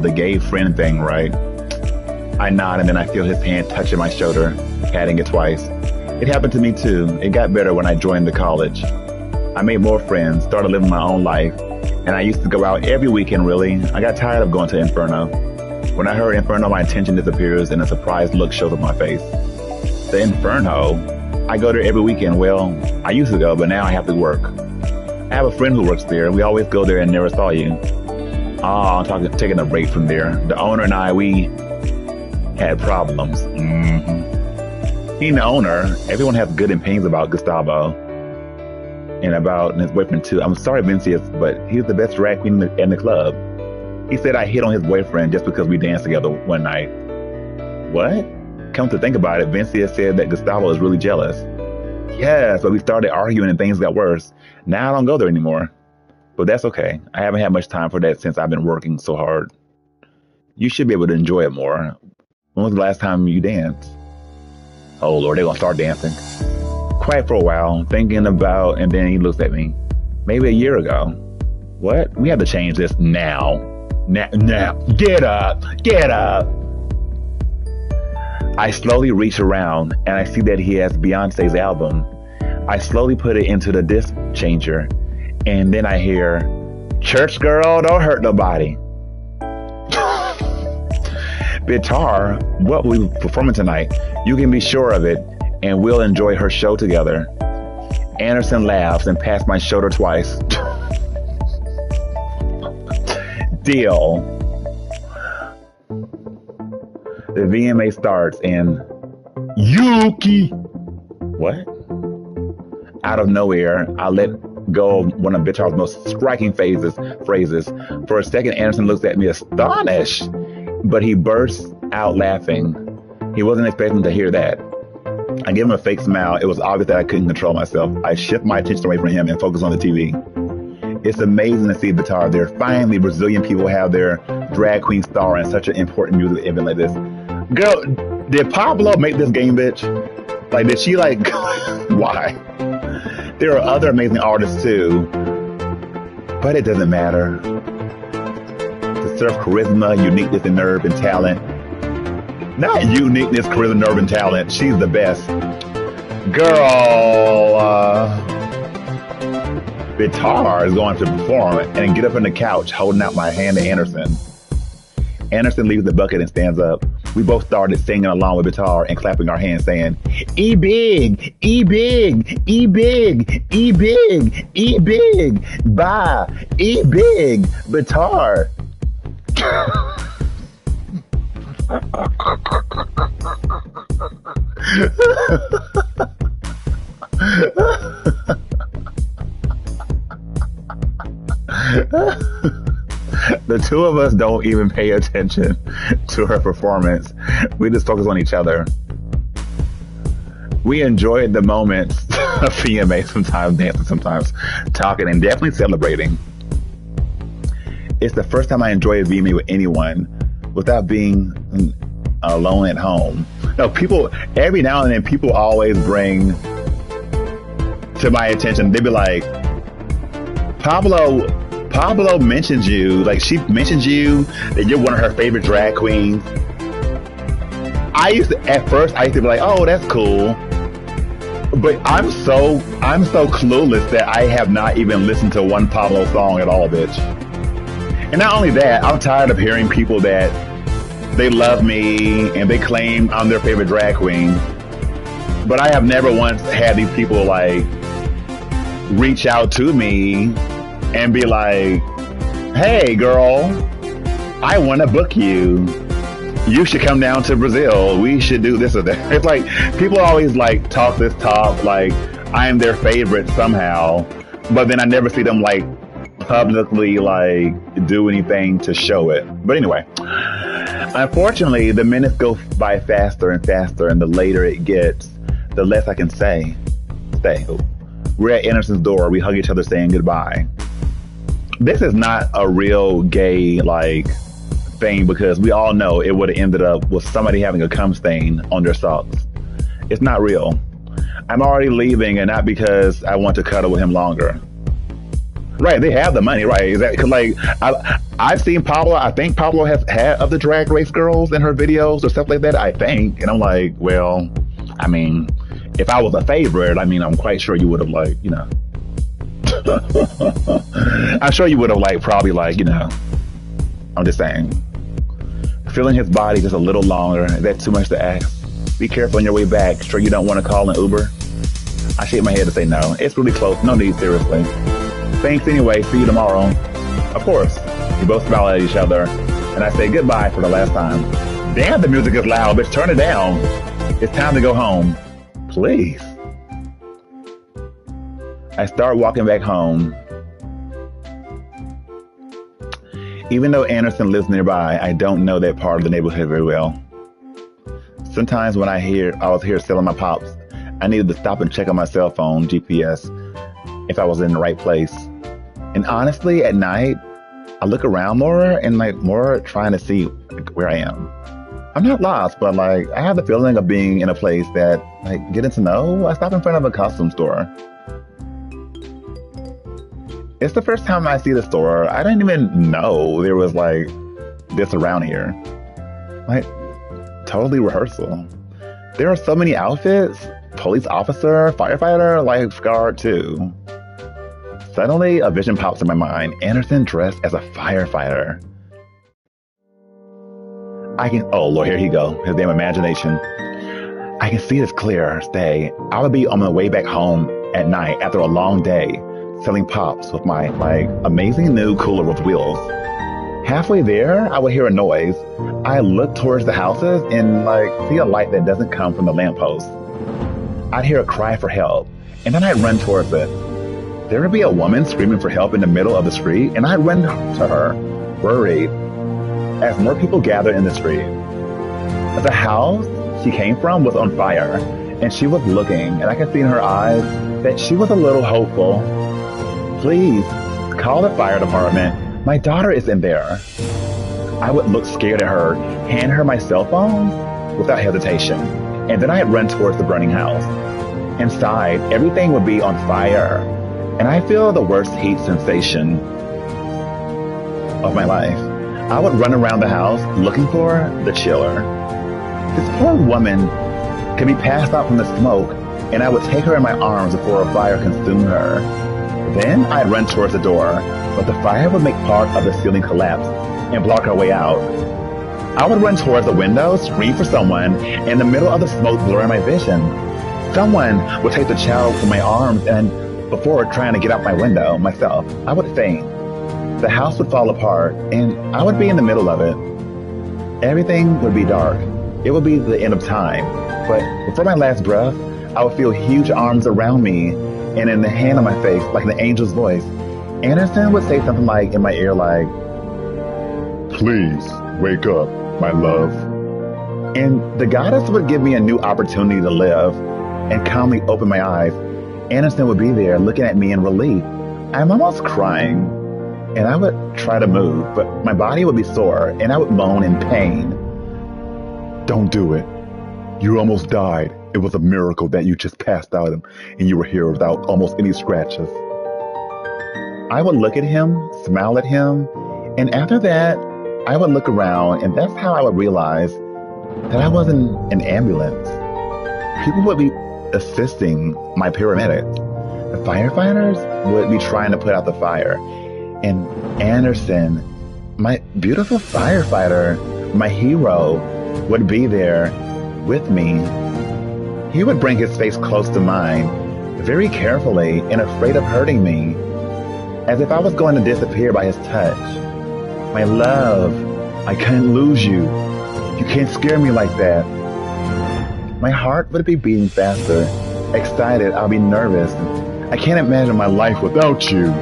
S2: The gay friend thing, right? I nod and then I feel his hand touching my shoulder, patting it twice. It happened to me too. It got better when I joined the college. I made more friends, started living my own life, and I used to go out every weekend, really. I got tired of going to Inferno. When I heard Inferno, my attention disappears and a surprised look shows up my face. The Inferno? I go there every weekend. Well, I used to go, but now I have to work. I have a friend who works there. We always go there and never saw you. I'm taking a break from there. The owner and I, we had problems. Being the owner, everyone has good opinions about Gustavo and about his boyfriend too. I'm sorry, Vincius, but he's the best drag queen in the club. He said I hit on his boyfriend just because we danced together one night. What? Come to think about it, Vincius said that Gustavo is really jealous. Yes, but we started arguing and things got worse. Now I don't go there anymore. But that's okay. I haven't had much time for that since I've been working so hard. You should be able to enjoy it more. When was the last time you danced? Oh Lord, they're gonna start dancing. Quiet for a while, thinking about, and then he looks at me. Maybe a year ago. What? We have to change this now. Now. Get up. I slowly reach around and I see that he has Beyonce's album. I slowly put it into the disc changer, and then I hear, "Church girl, don't hurt nobody." Bitar, what we performing tonight, you can be sure of it, and we'll enjoy her show together. Anderson laughs and pats my shoulder twice. Deal. The VMA starts and Yuki. What? Out of nowhere, I let go of one of Bitar's most striking phrases. For a second, Anderson looks at me astonished, but he bursts out laughing. He wasn't expecting to hear that. I give him a fake smile. It was obvious that I couldn't control myself. I shift my attention away from him and focus on the TV. It's amazing to see Bitar there. Finally, Brazilian people have their drag queen star in such an important music event like this. Girl, did Pablo make this game, bitch? Like, did she, like, why? There are other amazing artists too, but it doesn't matter. To serve charisma, uniqueness, and nerve and talent. Not uniqueness, charisma, nerve, and talent. She's the best. Girl, Bitar is going to perform and get up on the couch holding out my hand to Anderson. Anderson leaves the bucket and stands up. We both started singing along with Bitar and clapping our hands saying, "E big, E big, E big, E big, E big, bye, E big, Bitar." The two of us don't even pay attention to her performance. We just focus on each other. We enjoyed the moments of VMA, sometimes dancing, sometimes talking, and definitely celebrating. It's the first time I enjoyed VMA with anyone without being alone at home. No, people, every now and then, people always bring to my attention, they'd be like, Pablo mentions you, like she mentions you, that you're one of her favorite drag queens. At first I used to be like, oh, that's cool. But I'm so clueless that I have not even listened to one Pablo song at all, bitch. And not only that, I'm tired of hearing people that they love me and they claim I'm their favorite drag queen. But I have never once had these people like reach out to me and be like, "Hey girl, I want to book you. You should come down to Brazil. We should do this or that." It's like, people always like talk this talk like I am their favorite somehow, but then I never see them like publicly like do anything to show it. But anyway, unfortunately, the minutes go by faster and faster, and the later it gets, the less I can say. We're at Anderson's door. We hug each other saying goodbye. This is not a real gay like thing, because we all know it would have ended up with somebody having a cum stain on their socks. It's not real. I'm already leaving, and not because I want to cuddle with him longer. Right, they have the money, right? Is that because like I've seen Pablo? I think Pablo has had other drag race girls in her videos or stuff like that, I think. And I'm like, well, I mean, if I was a favorite, I mean, I'm quite sure you would have like, you know. I'm sure you would have like probably like, you know. I'm just saying. Feeling his body just a little longer. Is that too much to ask? Be careful on your way back. Sure you don't want to call an Uber? I shake my head to say no. It's really close. No need, seriously. Thanks anyway. See you tomorrow. Of course. We both smile at each other, and I say goodbye for the last time. Damn, the music is loud, bitch. Turn it down. It's time to go home. Please. I start walking back home. Even though Anderson lives nearby, I don't know that part of the neighborhood very well. Sometimes when I was here selling my pops, I needed to stop and check on my cell phone GPS if I was in the right place. And honestly, at night, I look around more and like more trying to see where I am. I'm not lost, but like I have the feeling of being in a place that like getting to know. I stop in front of a costume store. It's the first time I see the store. I didn't even know there was like this around here. Like totally rehearsal. There are so many outfits. Police officer, firefighter, lifeguard too. Suddenly, a vision pops in my mind. Anderson dressed as a firefighter. Oh Lord, here he go. His damn imagination. I can see this clear as day. I would be on my way back home at night after a long day, selling pops with my amazing new cooler with wheels. Halfway there, I would hear a noise. I look towards the houses and see a light that doesn't come from the lamppost. I'd hear a cry for help, and then I'd run towards it. There would be a woman screaming for help in the middle of the street, and I'd run to her, worried, as more people gathered in the street. The house she came from was on fire, and she was looking, and I could see in her eyes that she was a little hopeful. Please, call the fire department. My daughter is in there. I would look scared at her, hand her my cell phone without hesitation, and then I'd run towards the burning house. Inside, everything would be on fire, and I feel the worst heat sensation of my life. I would run around the house looking for the chiller. This poor woman could be passed out from the smoke, and I would take her in my arms before a fire consumed her. Then I'd run towards the door, but the fire would make part of the ceiling collapse and block our way out. I would run towards the window, scream for someone, and in the middle of the smoke blurring my vision. Someone would take the child from my arms, and before trying to get out my window myself, I would faint. The house would fall apart, and I would be in the middle of it. Everything would be dark. It would be the end of time. But before my last breath, I would feel huge arms around me, and in the hand on my face, like an angel's voice, Anderson would say something in my ear
S6: Please, wake up, my love.
S2: And the goddess would give me a new opportunity to live, and calmly open my eyes. Anderson would be there looking at me in relief. I'm almost crying, and I would try to move, but my body would be sore, and I would moan in pain.
S6: Don't do it. You almost died. It was a miracle that you just passed out and you were here without almost any scratches.
S2: I would look at him, smile at him, and after that, I would look around, and that's how I would realize that I wasn't an ambulance. People would be assisting my paramedics. The firefighters would be trying to put out the fire. And Anderson, my beautiful firefighter, my hero, would be there with me. He would bring his face close to mine, very carefully and afraid of hurting me, as if I was going to disappear by his touch. My love, I can't lose you. You can't scare me like that. My heart would be beating faster. Excited, I'll be nervous. I can't imagine my life without you.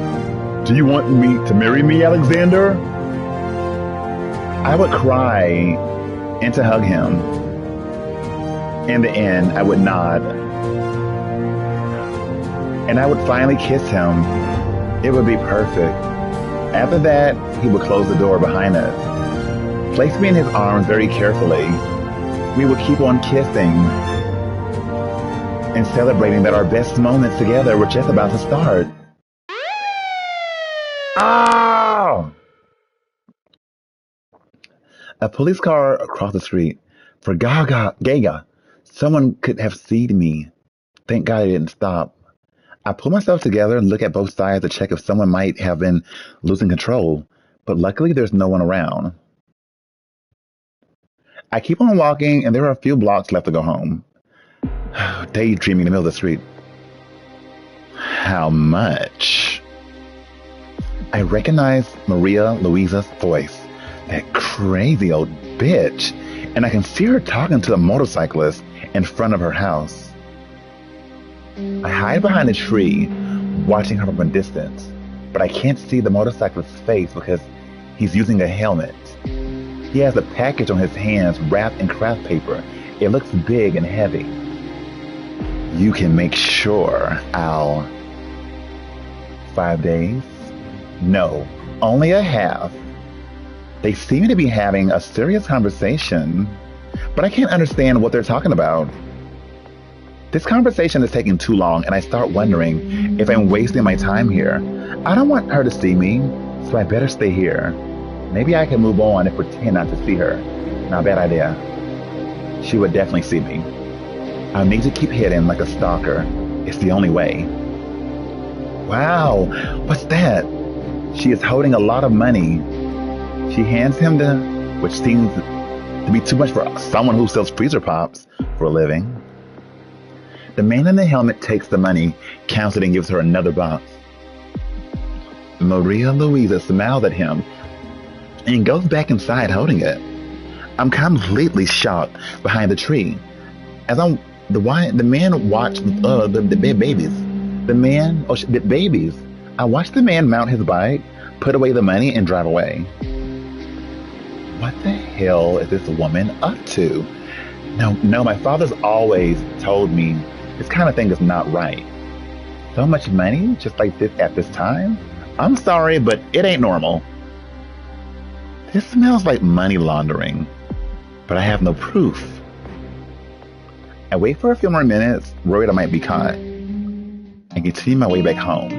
S6: Do you want me to marry me, Alexander?
S2: I would cry and to hug him. In the end, I would nod. And I would finally kiss him. It would be perfect. After that, he would close the door behind us, place me in his arms very carefully. We would keep on kissing and celebrating that our best moments together were just about to start. Oh! A police car across the street. For Gaga, someone could have seen me. Thank God it didn't stop. I pull myself together and look at both sides to check if someone might have been losing control, but luckily there's no one around. I keep on walking, and there are a few blocks left to go home. Daydreaming in the middle of the street. How much? I recognize Maria Luisa's voice, that crazy old bitch, and I can see her talking to the motorcyclist in front of her house. I hide behind a tree, watching her from a distance, but I can't see the motorcyclist's face because he's using a helmet. He has a package on his hands wrapped in craft paper. It looks big and heavy. You can make sure I'll... 5 days? No, only a half. They seem to be having a serious conversation, but I can't understand what they're talking about. This conversation is taking too long, and I start wondering if I'm wasting my time here. I don't want her to see me, so I better stay here. Maybe I can move on and pretend not to see her. Not a bad idea. She would definitely see me. I'll need to keep hidden like a stalker. It's the only way. Wow, what's that? She is holding a lot of money. She hands him which seems to be too much for someone who sells freezer pops for a living. The man in the helmet takes the money, counts it, and gives her another box. Maria Luisa smiles at him and goes back inside holding it. I'm completely shocked behind the tree. As the man watched the babies. The babies. I watched the man mount his bike, put away the money, and drive away. What the hell is this woman up to? No, my father's always told me this kind of thing is not right. So much money just like this at this time? I'm sorry, but it ain't normal. This smells like money laundering, but I have no proof. I wait for a few more minutes, worried I might be caught, and continue my way back home.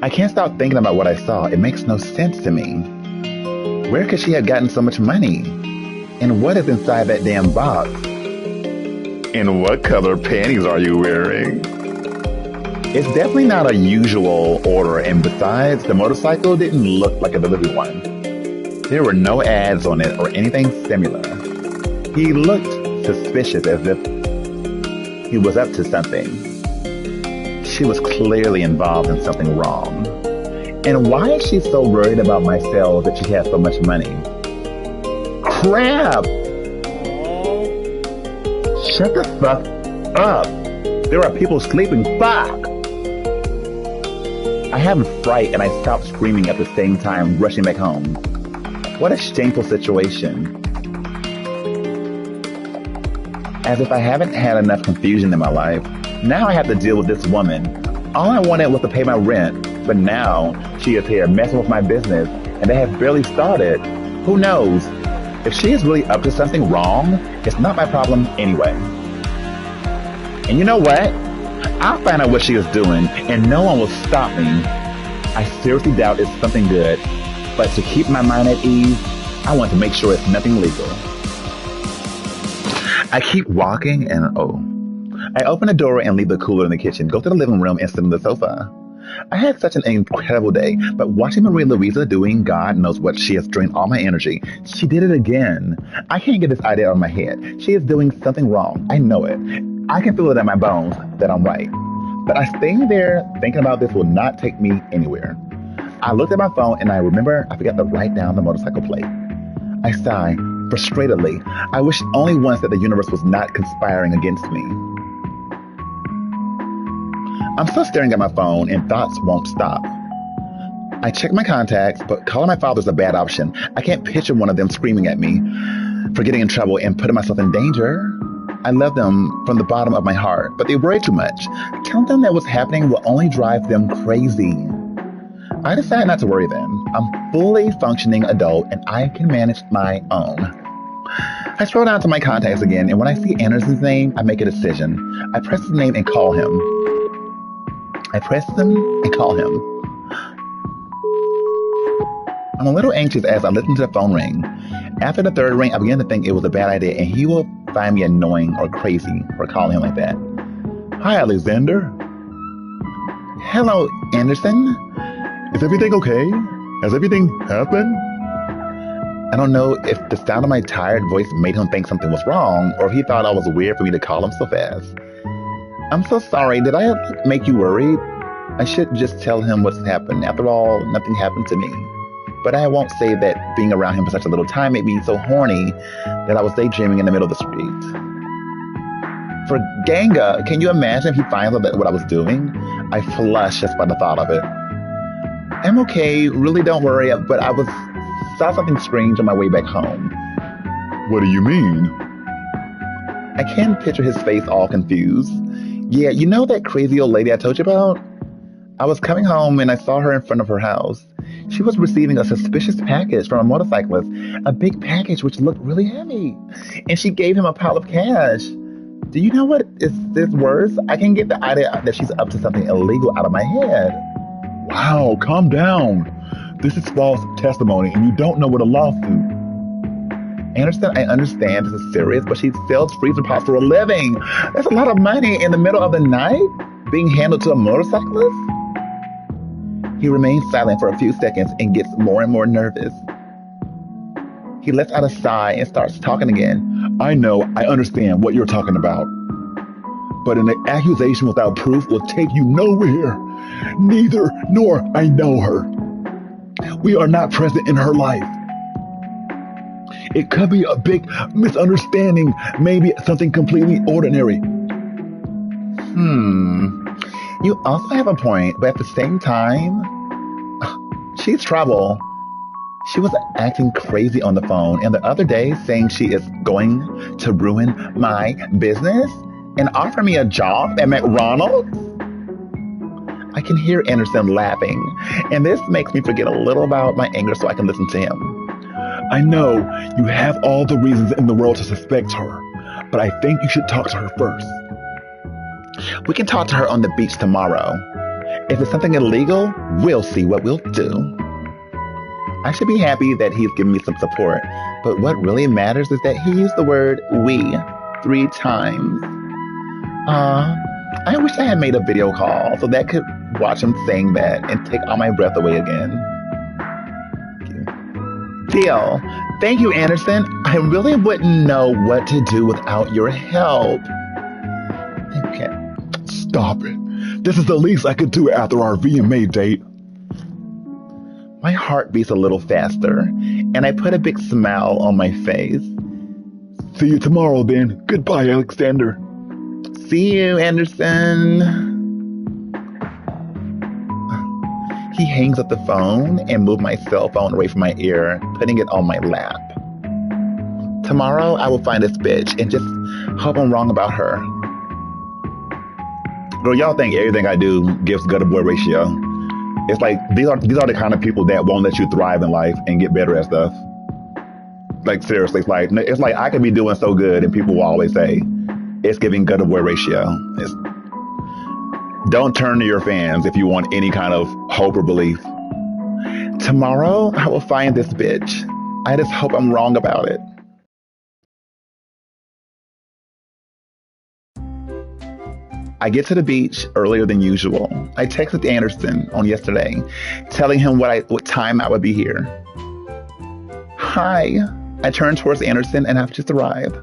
S2: I can't stop thinking about what I saw. It makes no sense to me. Where could she have gotten so much money? And what is inside that damn box? And what color panties are you wearing? It's definitely not a usual order, and besides, the motorcycle didn't look like a delivery one. There were no ads on it or anything similar. He looked suspicious, as if he was up to something. She was clearly involved in something wrong. And why is she so worried about my sales that she has so much money? Crap! Shut the fuck up! There are people sleeping. Fuck! I have a fright and I stop screaming at the same time, rushing back home. What a shameful situation. As if I haven't had enough confusion in my life, now I have to deal with this woman. All I wanted was to pay my rent, but now she is here messing with my business, and they have barely started. Who knows? If she is really up to something wrong, it's not my problem anyway. And you know what? I'll find out what she is doing, and no one will stop me. I seriously doubt it's something good, but to keep my mind at ease, I want to make sure it's nothing legal. I keep walking and I open the door and leave the cooler in the kitchen, go to the living room and sit on the sofa. I had such an incredible day, but watching Maria Luisa doing God knows what, she has drained all my energy. She did it again. I can't get this idea out of my head. She is doing something wrong. I know it. I can feel it in my bones that I'm right. But staying there thinking about this will not take me anywhere. I looked at my phone and I remember I forgot to write down the motorcycle plate. I sigh frustratedly. I wish only once that the universe was not conspiring against me. I'm still staring at my phone and thoughts won't stop. I check my contacts, but calling my father's a bad option. I can't picture one of them screaming at me for getting in trouble and putting myself in danger. I love them from the bottom of my heart, but they worry too much. Telling them that what's happening will only drive them crazy. I decide not to worry then. I'm fully functioning adult and I can manage my own. I scroll down to my contacts again, and when I see Anderson's name, I make a decision. I press his name and call him. I'm a little anxious as I listen to the phone ring. After the third ring, I begin to think it was a bad idea and he will find me annoying or crazy for calling him like that. Hi, Alexander. Hello, Anderson.
S6: Is everything okay? Has everything happened?
S2: I don't know if the sound of my tired voice made him think something was wrong or if he thought I was weird for me to call him so fast. I'm so sorry. Did I make you worried? I should just tell him what's happened. After all, nothing happened to me. But I won't say that being around him for such a little time made me so horny that I was daydreaming in the middle of the street. For Ganga, can you imagine if he finds out what I was doing? I flush just by the thought of it. I'm okay, really don't worry, but I saw something strange on my way back home.
S6: What do you mean?
S2: I can't picture his face all confused. Yeah, you know that crazy old lady I told you about? I was coming home and I saw her in front of her house. She was receiving a suspicious package from a motorcyclist, a big package which looked really heavy. And she gave him a pile of cash. Do you know what is this worse? I can get the idea that she's up to something illegal out of my head.
S6: Wow, calm down. This is false testimony and you don't know what a lawsuit.
S2: Anderson, I understand this is serious, but she sells freezer pops for a living. That's a lot of money in the middle of the night being handled to a motorcyclist. He remains silent for a few seconds and gets more and more nervous. He lets out a sigh and starts talking again.
S6: I know, I understand what you're talking about. But an accusation without proof will take you nowhere. Neither nor I know her. We are not present in her life. It could be a big misunderstanding, maybe something completely ordinary.
S2: You also have a point, but at the same time, she's trouble. She was acting crazy on the phone, and the other day saying she is going to ruin my business and offer me a job at McDonald's. I can hear Anderson laughing, and this makes me forget a little about my anger so I can listen to him.
S6: I know you have all the reasons in the world to suspect her, but I think you should talk to her first.
S2: We can talk to her on the beach tomorrow. If it's something illegal, we'll see what we'll do. I should be happy that he's giving me some support, but what really matters is that he used the word we 3 times. I wish I had made a video call so that I could watch him saying that and take all my breath away again. Deal. Thank you, Anderson. I really wouldn't know what to do without your help. Okay.
S6: Stop it. This is the least I could do after our VMA date.
S2: My heart beats a little faster, and I put a big smile on my face.
S6: See you tomorrow, then. Goodbye, Alexander.
S2: See you, Anderson. He hangs up the phone and moves my cell phone away from my ear, putting it on my lap. Tomorrow, I will find this bitch and just hope I'm wrong about her.
S1: Girl, y'all think everything I do gives gut to boy ratio. It's like these are the kind of people that won't let you thrive in life and get better at stuff. Like seriously, it's like I could be doing so good and people will always say it's giving gut to boy ratio. Don't turn to your fans if you want any kind of hope or belief.
S2: Tomorrow, I will find this bitch. I just hope I'm wrong about it. I get to the beach earlier than usual. I texted Anderson on yesterday, telling him what time I would be here. Hi. I turn towards Anderson and I've just arrived.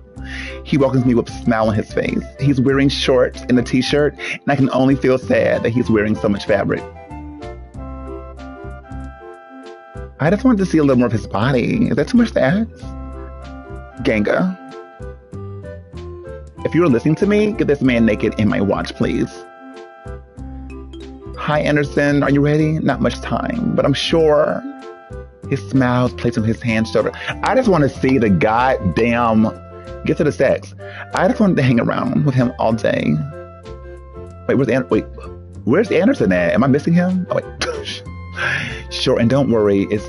S2: He welcomes me with a smile on his face. He's wearing shorts and a t-shirt, and I can only feel sad that he's wearing so much fabric. I just wanted to see a little more of his body. Is that too much to ask? Ganga. If you're listening to me, get this man naked in my watch, please. Hi, Anderson. Are you ready? Not much time, but I'm sure. His smile plays on his hand shoulder. I just want to see the goddamn... Get to the sex. I just wanted to hang around with him all day. Where's Anderson at? Am I missing him? Oh, wait. Sure, and don't worry. It's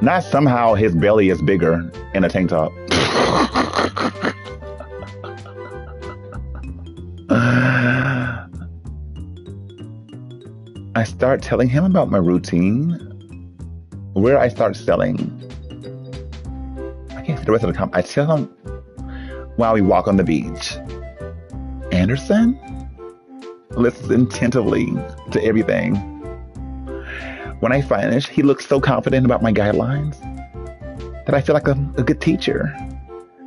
S1: Not somehow his belly is bigger in a tank top.
S2: I start telling him about my routine, where I start selling. I can't see the rest of the comment. I tell him while we walk on the beach. Anderson listens attentively to everything. When I finish, he looks so confident about my guidelines that I feel like a good teacher.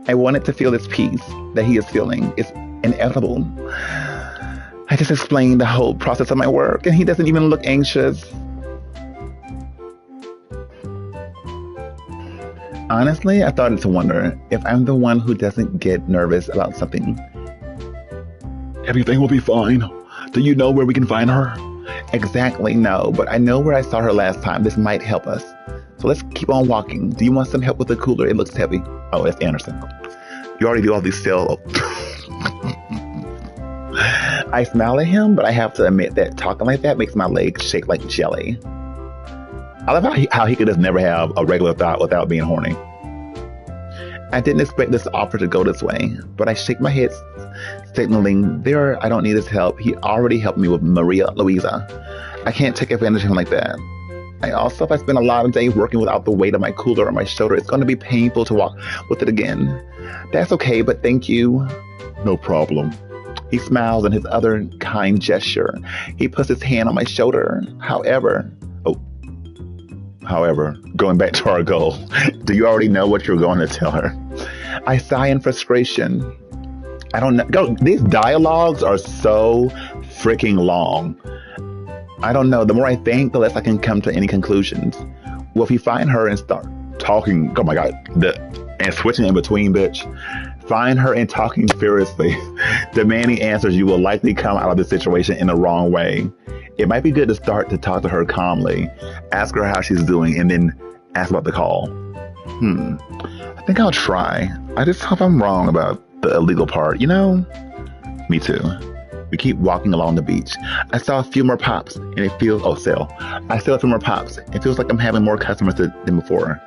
S2: I wanted to feel this peace that he is feeling. It's inevitable. I just explained the whole process of my work, and he doesn't even look anxious. Honestly, I started to wonder if I'm the one who doesn't get nervous about something.
S6: Everything will be fine. Do you know where we can find her?
S2: Exactly, no, but I know where I saw her last time. This might help us. So let's keep on walking. Do you want some help with the cooler? It looks heavy. Oh, it's Anderson. You already do all these sales. I smile at him, but I have to admit that talking like that makes my legs shake like jelly.
S1: I love how he could just never have a regular thought without being horny.
S2: I didn't expect this offer to go this way, but I shake my head, signaling I don't need his help. He already helped me with Maria Luisa. I can't take advantage of him like that. if I spend a lot of days working without the weight of my cooler on my shoulder, it's going to be painful to walk with it again. That's okay, but thank you.
S6: No problem.
S2: He smiles in his other kind gesture. He puts his hand on my shoulder. However, going back to our goal, do you already know what you're going to tell her? I sigh in frustration. I don't know. These dialogues are so freaking long. I don't know. The more I think, the less I can come to any conclusions. Well, if you find her and start talking, oh my God, and switching in between, bitch. Find her and talking furiously, demanding answers, you will likely come out of the situation in the wrong way. It might be good to start to talk to her calmly, ask her how she's doing, and then ask about the call. I think I'll try. I just hope I'm wrong about the illegal part, you know? Me too. We keep walking along the beach. I saw a few more pops, and it feels, I still have a few more pops. It feels like I'm having more customers than before.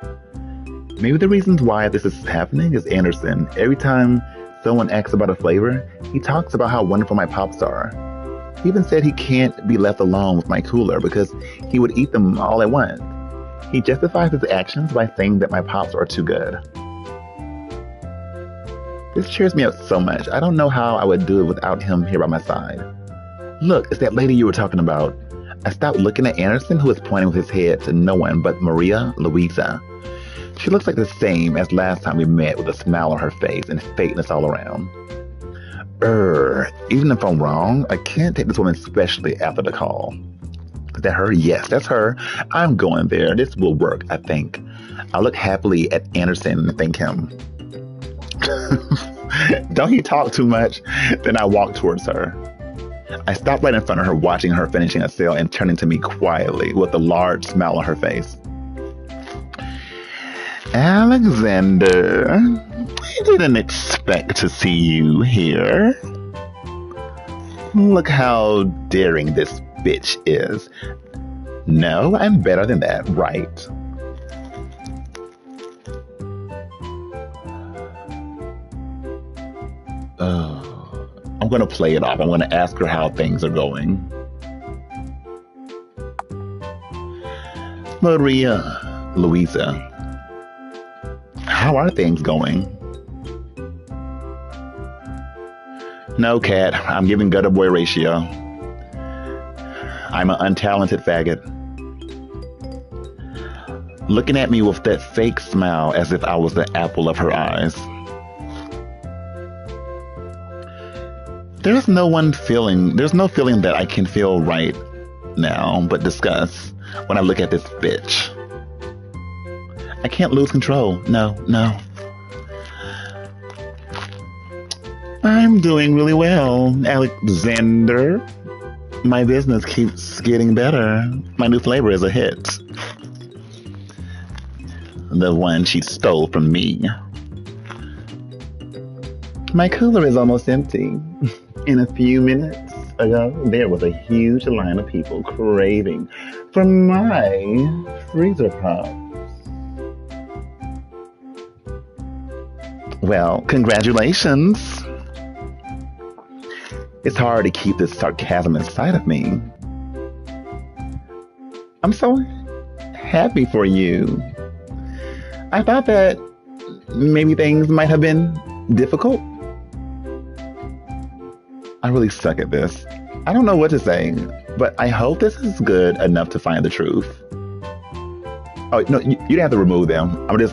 S2: Maybe the reasons why this is happening is Anderson. Every time someone asks about a flavor, he talks about how wonderful my pops are. He even said he can't be left alone with my cooler because he would eat them all at once. He justifies his actions by saying that my pops are too good. This cheers me up so much. I don't know how I would do it without him here by my side. Look, it's that lady you were talking about. I stopped looking at Anderson, who was pointing with his head to no one but Maria Luisa. She looks like the same as last time we met, with a smile on her face and fakeness all around. Even if I'm wrong, I can't take this woman especially after the call. Is that her? Yes, that's her. I'm going there. This will work, I think. I look happily at Anderson and thank him. Don't he talk too much? Then I walk towards her. I stop right in front of her, watching her finishing a sale and turning to me quietly with a large smile on her face. Alexander, I didn't expect to see you here. Look how daring this bitch is. No, I'm better than that, right? I'm going to play it off. I'm going to ask her how things are going. Maria Luisa, how are things going? No, Cat. I'm giving gutter boy ratio. I'm an untalented faggot. Looking at me with that fake smile as if I was the apple of her eyes. There's no feeling that I can feel right now but disgust when I look at this bitch. I can't lose control. No. I'm doing really well, Alexander. My business keeps getting better. My new flavor is a hit. The one she stole from me. My cooler is almost empty. In a few minutes ago, there was a huge line of people craving for my freezer pop. Well, congratulations. It's hard to keep this sarcasm inside of me. I'm so happy for you. I thought that maybe things might have been difficult. I really suck at this. I don't know what to say, but I hope this is good enough to find the truth. Oh, no, you didn't have to remove them. I'm just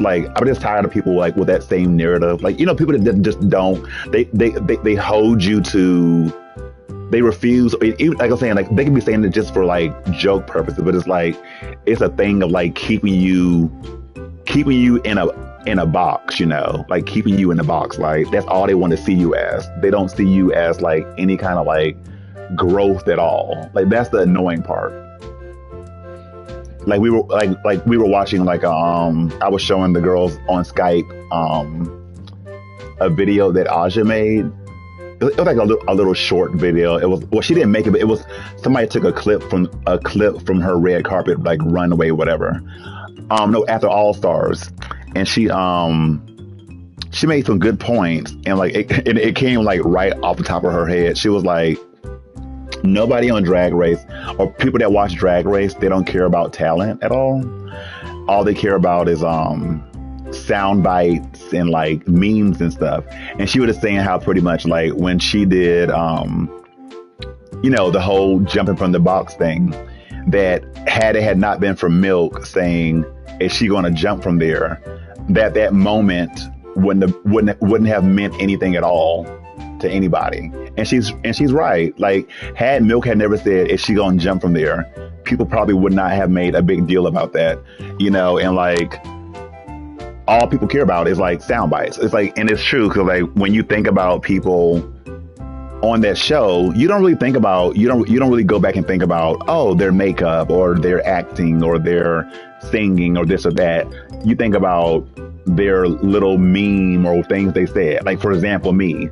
S2: tired of people like with that same narrative. Like, you know, people that just don't, they hold you to, they refuse, even, like I'm saying, like they can be saying it just for like joke purposes, but it's like, it's a thing of like keeping you in a box, you know, like keeping you in a box. Like that's all they want to see you as. They don't see you as like any kind of like growth at all. Like that's the annoying part. Like we were watching like I was showing the girls on Skype a video that Aja made. It was like a little short video. It was, well, she didn't make it, but it was somebody took a clip from her red carpet like runway whatever. No, after All Stars, and she made some good points, and like it came like right off the top of her head. She was like, Nobody on Drag Race or people that watch Drag Race, they don't care about talent at all. All they care about is sound bites and like memes and stuff. And she was just saying how pretty much like when she did the whole jumping from the box thing, that had it had not been for Milk saying, is she gonna jump from there, that moment wouldn't have meant anything at all to anybody. And she's right. Like, had Milk had never said, is she gonna jump from there, people probably would not have made a big deal about that, and like all people care about is like sound bites. It's like, and it's true, because like when you think about people on that show, you don't really go back and think about, their makeup or their acting or their singing or this or that. You think about their little meme or things they said. Like, for example, me,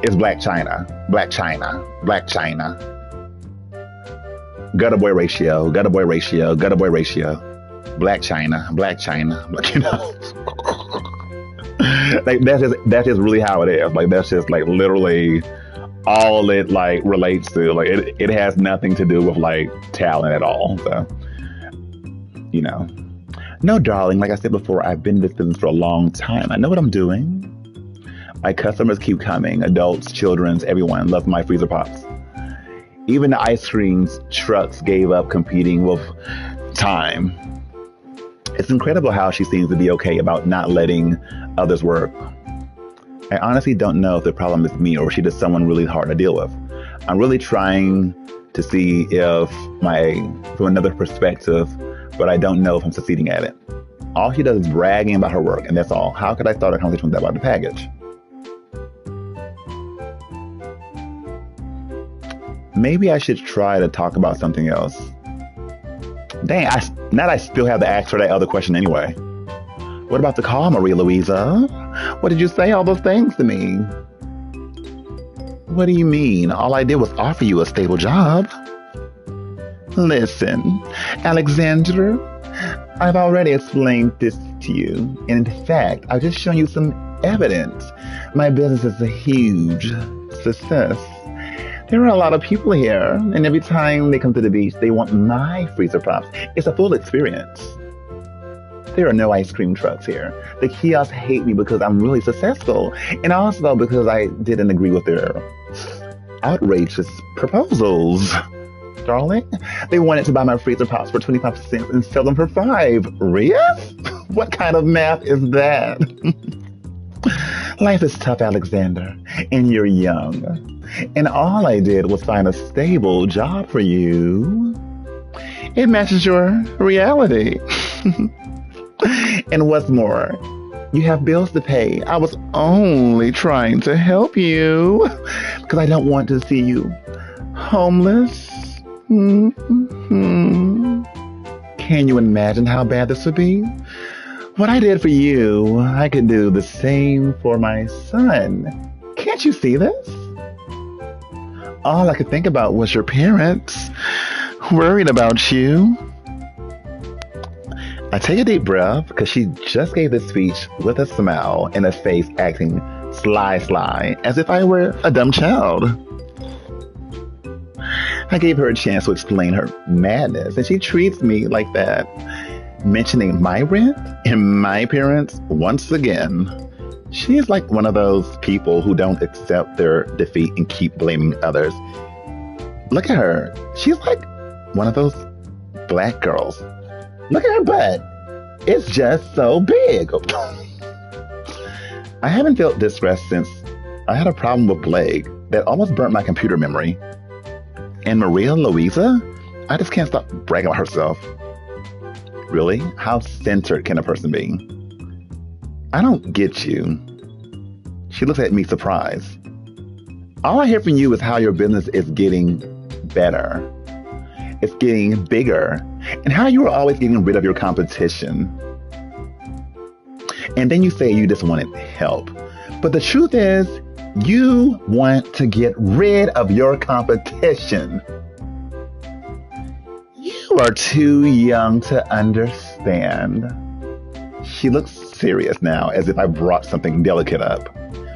S2: it's Black China. Gutter boy ratio. Black China. Like, that's just really how it is. Like, that's just like literally all it like relates to. Like, it has nothing to do with like talent at all. So, no, darling, like I said before, I've been in this business for a long time. I know what I'm doing. My customers keep coming. Adults, children, everyone loves my freezer pops. Even the ice cream trucks gave up competing with time. It's incredible how she seems to be okay about not letting others work. I honestly don't know if the problem is me or she just someone really hard to deal with. I'm really trying to see from another perspective, but I don't know if I'm succeeding at it. All she does is bragging about her work, and that's all. How could I start a conversation with that about the package? Maybe I should try to talk about something else. Dang, now I still have to ask her that other question anyway. What about the call, Maria Louisa? What did you say all those things to me? What do you mean? All I did was offer you a stable job. Listen, Alexandra, I've already explained this to you. And in fact, I've just shown you some evidence. My business is a huge success. There are a lot of people here, and every time they come to the beach, they want my freezer pops. It's a full experience. There are no ice cream trucks here. The kiosks hate me because I'm really successful, and also because I didn't agree with their outrageous proposals. Darling, they wanted to buy my freezer pops for 25 cents and sell them for $5. Really? What kind of math is that? Life is tough, Alexander, and you're young. And all I did was find a stable job for you. It matches your reality. And what's more, you have bills to pay. I was only trying to help you because I don't want to see you homeless. Mm-hmm. Can you imagine how bad this would be? What I did for you, I could do the same for my son. Can't you see this? All I could think about was your parents worried about you. I take a deep breath because she just gave this speech with a smile and a face acting sly, as if I were a dumb child. I gave her a chance to explain her madness, and she treats me like that, mentioning my rent and my parents once again. She is like one of those people who don't accept their defeat and keep blaming others. Look at her. She's like one of those black girls. Look at her butt. It's just so big. I haven't felt this stress since I had a problem with plague that almost burnt my computer memory. And Maria Louisa, I just can't stop bragging about herself. Really? How centered can a person be? I don't get you. She looks at me surprised. All I hear from you is how your business is getting better. It's getting bigger. And how you are always getting rid of your competition. And then you say you just wanted help. But the truth is, you want to get rid of your competition. You are too young to understand. She looks serious now, as if I brought something delicate up.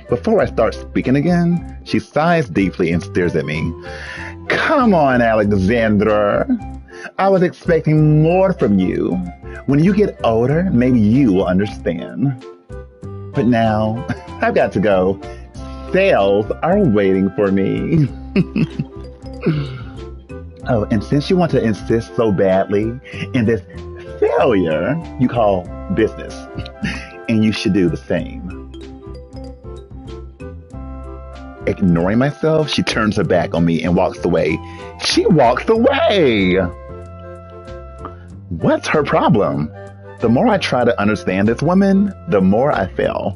S2: Before I start speaking again, she sighs deeply and stares at me. Come on, Alexandra. I was expecting more from you. When you get older, maybe you will understand. But now, I've got to go. Sales are waiting for me. Oh, and since you want to insist so badly in this failure you call business, and you should do the same. Ignoring myself, she turns her back on me and walks away. She walks away! What's her problem? The more I try to understand this woman, the more I fail.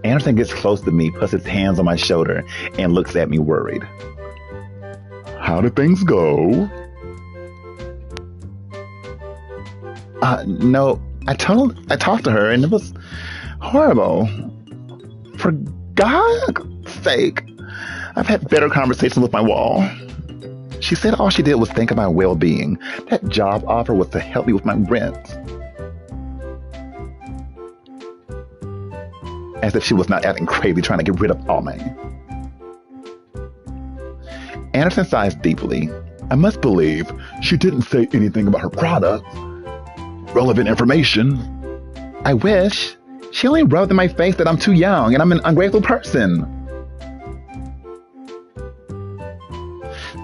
S2: Anderson gets close to me, puts his hands on my shoulder, and looks at me worried.
S6: How did things go?
S2: No, I talked to her and it was horrible. For God's sake, I've had better conversations with my wall. She said all she did was think of my well-being. That job offer was to help me with my rent. As if she was not acting crazy trying to get rid of all my... Anderson sighs deeply.
S6: I must believe she didn't say anything about her product. Relevant information.
S2: I wish. She only rubbed in my face that I'm too young and I'm an ungrateful person.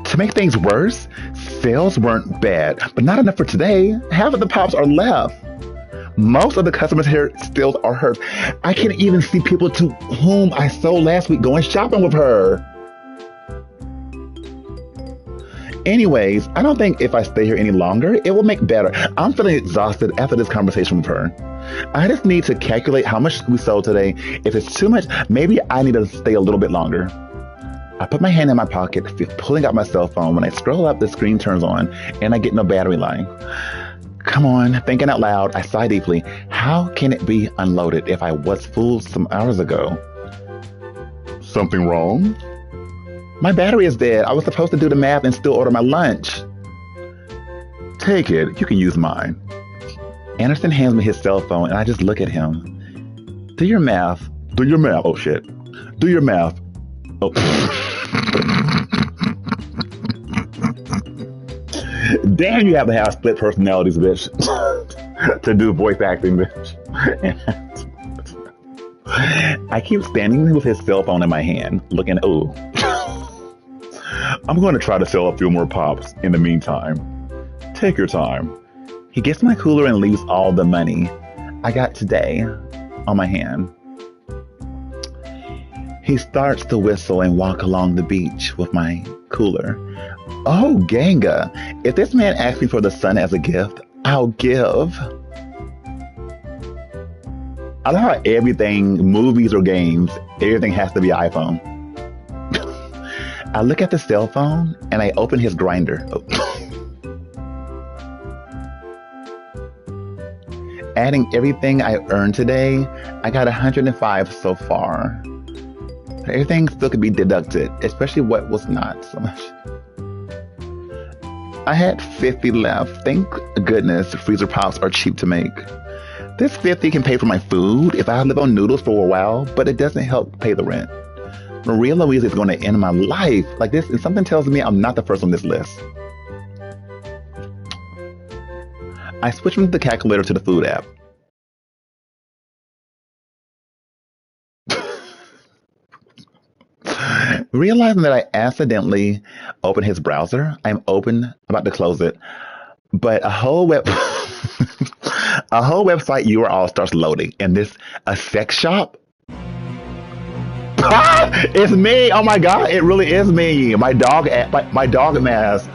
S2: To make things worse, sales weren't bad, but not enough for today. Half of the pops are left. Most of the customers here still are hers. I can't even see people to whom I sold last week going shopping with her. Anyways, I don't think if I stay here any longer, it will make better. I'm feeling exhausted after this conversation with her. I just need to calculate how much we sold today. If it's too much, maybe I need to stay a little bit longer. I put my hand in my pocket, pulling out my cell phone. When I scroll up, the screen turns on, and I get no battery line. Come on, thinking out loud, I sigh deeply. How can it be unloaded if I was full some hours ago?
S6: Something wrong?
S2: My battery is dead. I was supposed to do the math and still order my lunch.
S6: Take it. You can use mine.
S2: Anderson hands me his cell phone, and I just look at him. Do your math.
S6: Do your math. Oh, shit. Do your math.
S2: Oh. Damn, you have to have split personalities, bitch. To do voice acting, bitch. I keep standing with his cell phone in my hand, looking, ooh.
S6: I'm going to try to sell a few more pops in the meantime. Take your time.
S2: He gets my cooler and leaves all the money I got today on my hand. He starts to whistle and walk along the beach with my cooler. Oh, ganga. If this man asks me for the sun as a gift, I'll give. I love how everything, movies or games, everything has to be iPhone. I look at the cell phone and I open his grinder. Adding everything I earned today, I got 105 so far. Everything still could be deducted, especially what was not so much. I had 50 left. Thank goodness freezer pops are cheap to make. This 50 can pay for my food if I live on noodles for a while, but it doesn't help pay the rent. Maria Louise is going to end my life like this, and something tells me I'm not the first on this list. I switch from the calculator to the food app. Realizing that I accidentally opened his browser, I'm about to close it, but a whole website URL starts loading, and a sex shop. It's me! Oh my god, it really is me! My dog mask.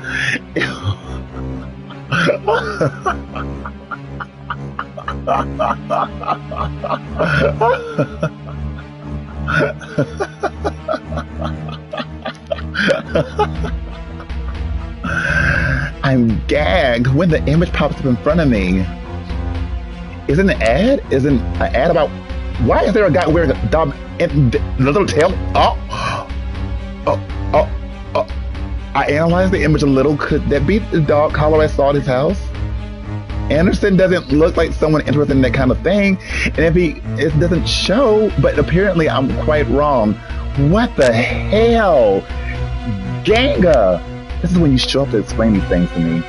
S2: I'm gagged when the image pops up in front of me. Isn't an ad? Isn't an ad about... Why is there a guy wearing a dog and the little tail? I analyzed the image a little. Could that be the dog collar I saw at his house? Anderson doesn't look like someone interested in that kind of thing. And if it doesn't show, but apparently I'm quite wrong. What the hell? Ganga! This is when you show up to explain these things to me.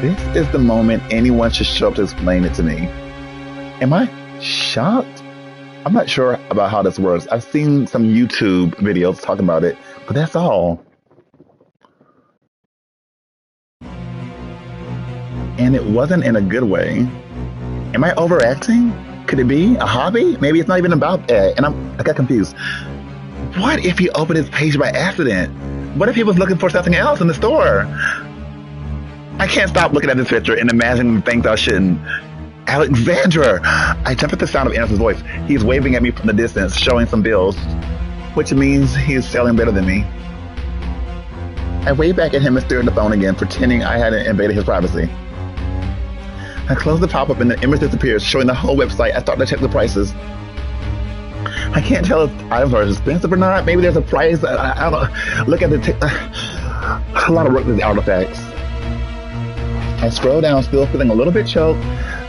S2: This is the moment anyone should show up to explain it to me. Am I shocked? I'm not sure about how this works. I've seen some YouTube videos talking about it, but that's all. And it wasn't in a good way. Am I overacting? Could it be a hobby? Maybe it's not even about that. And I got confused. What if he opened his page by accident? What if he was looking for something else in the store? I can't stop looking at this picture and imagining things I shouldn't. Alexandra! I jump at the sound of Anderson's voice. He's waving at me from the distance, showing some bills, which means he's selling better than me. I wave back at him and stare at the phone again, pretending I hadn't invaded his privacy. I close the pop-up and the image disappears, showing the whole website. I start to check the prices. I can't tell if items are expensive or not. Maybe there's a price. I don't look at the a lot of work with the artifacts. I scroll down, still feeling a little bit choked,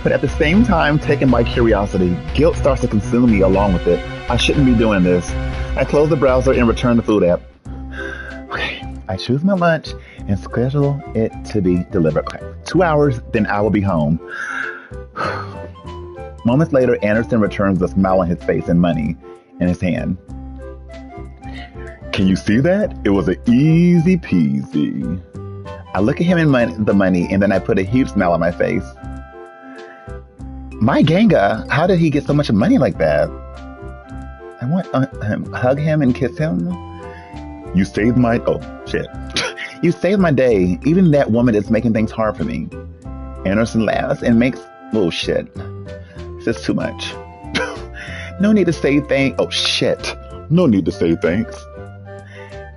S2: but at the same time taken by curiosity. Guilt starts to consume me along with it. I shouldn't be doing this. I close the browser and return the food app. Okay, I choose my lunch and schedule it to be delivered. Okay, 2 hours, then I will be home. Moments later, Anderson returns the smile on his face and money in his hand. Can you see that? It was an easy peasy. I look at him and the money, and then I put a huge smile on my face. My Ganga, how did he get so much money like that? I want to hug him and kiss him. You saved my... Oh, shit. You saved my day. Even that woman is making things hard for me. Anderson laughs and makes... Oh, shit. This is too much. No need to say thanks. Oh, shit. No need to say thanks.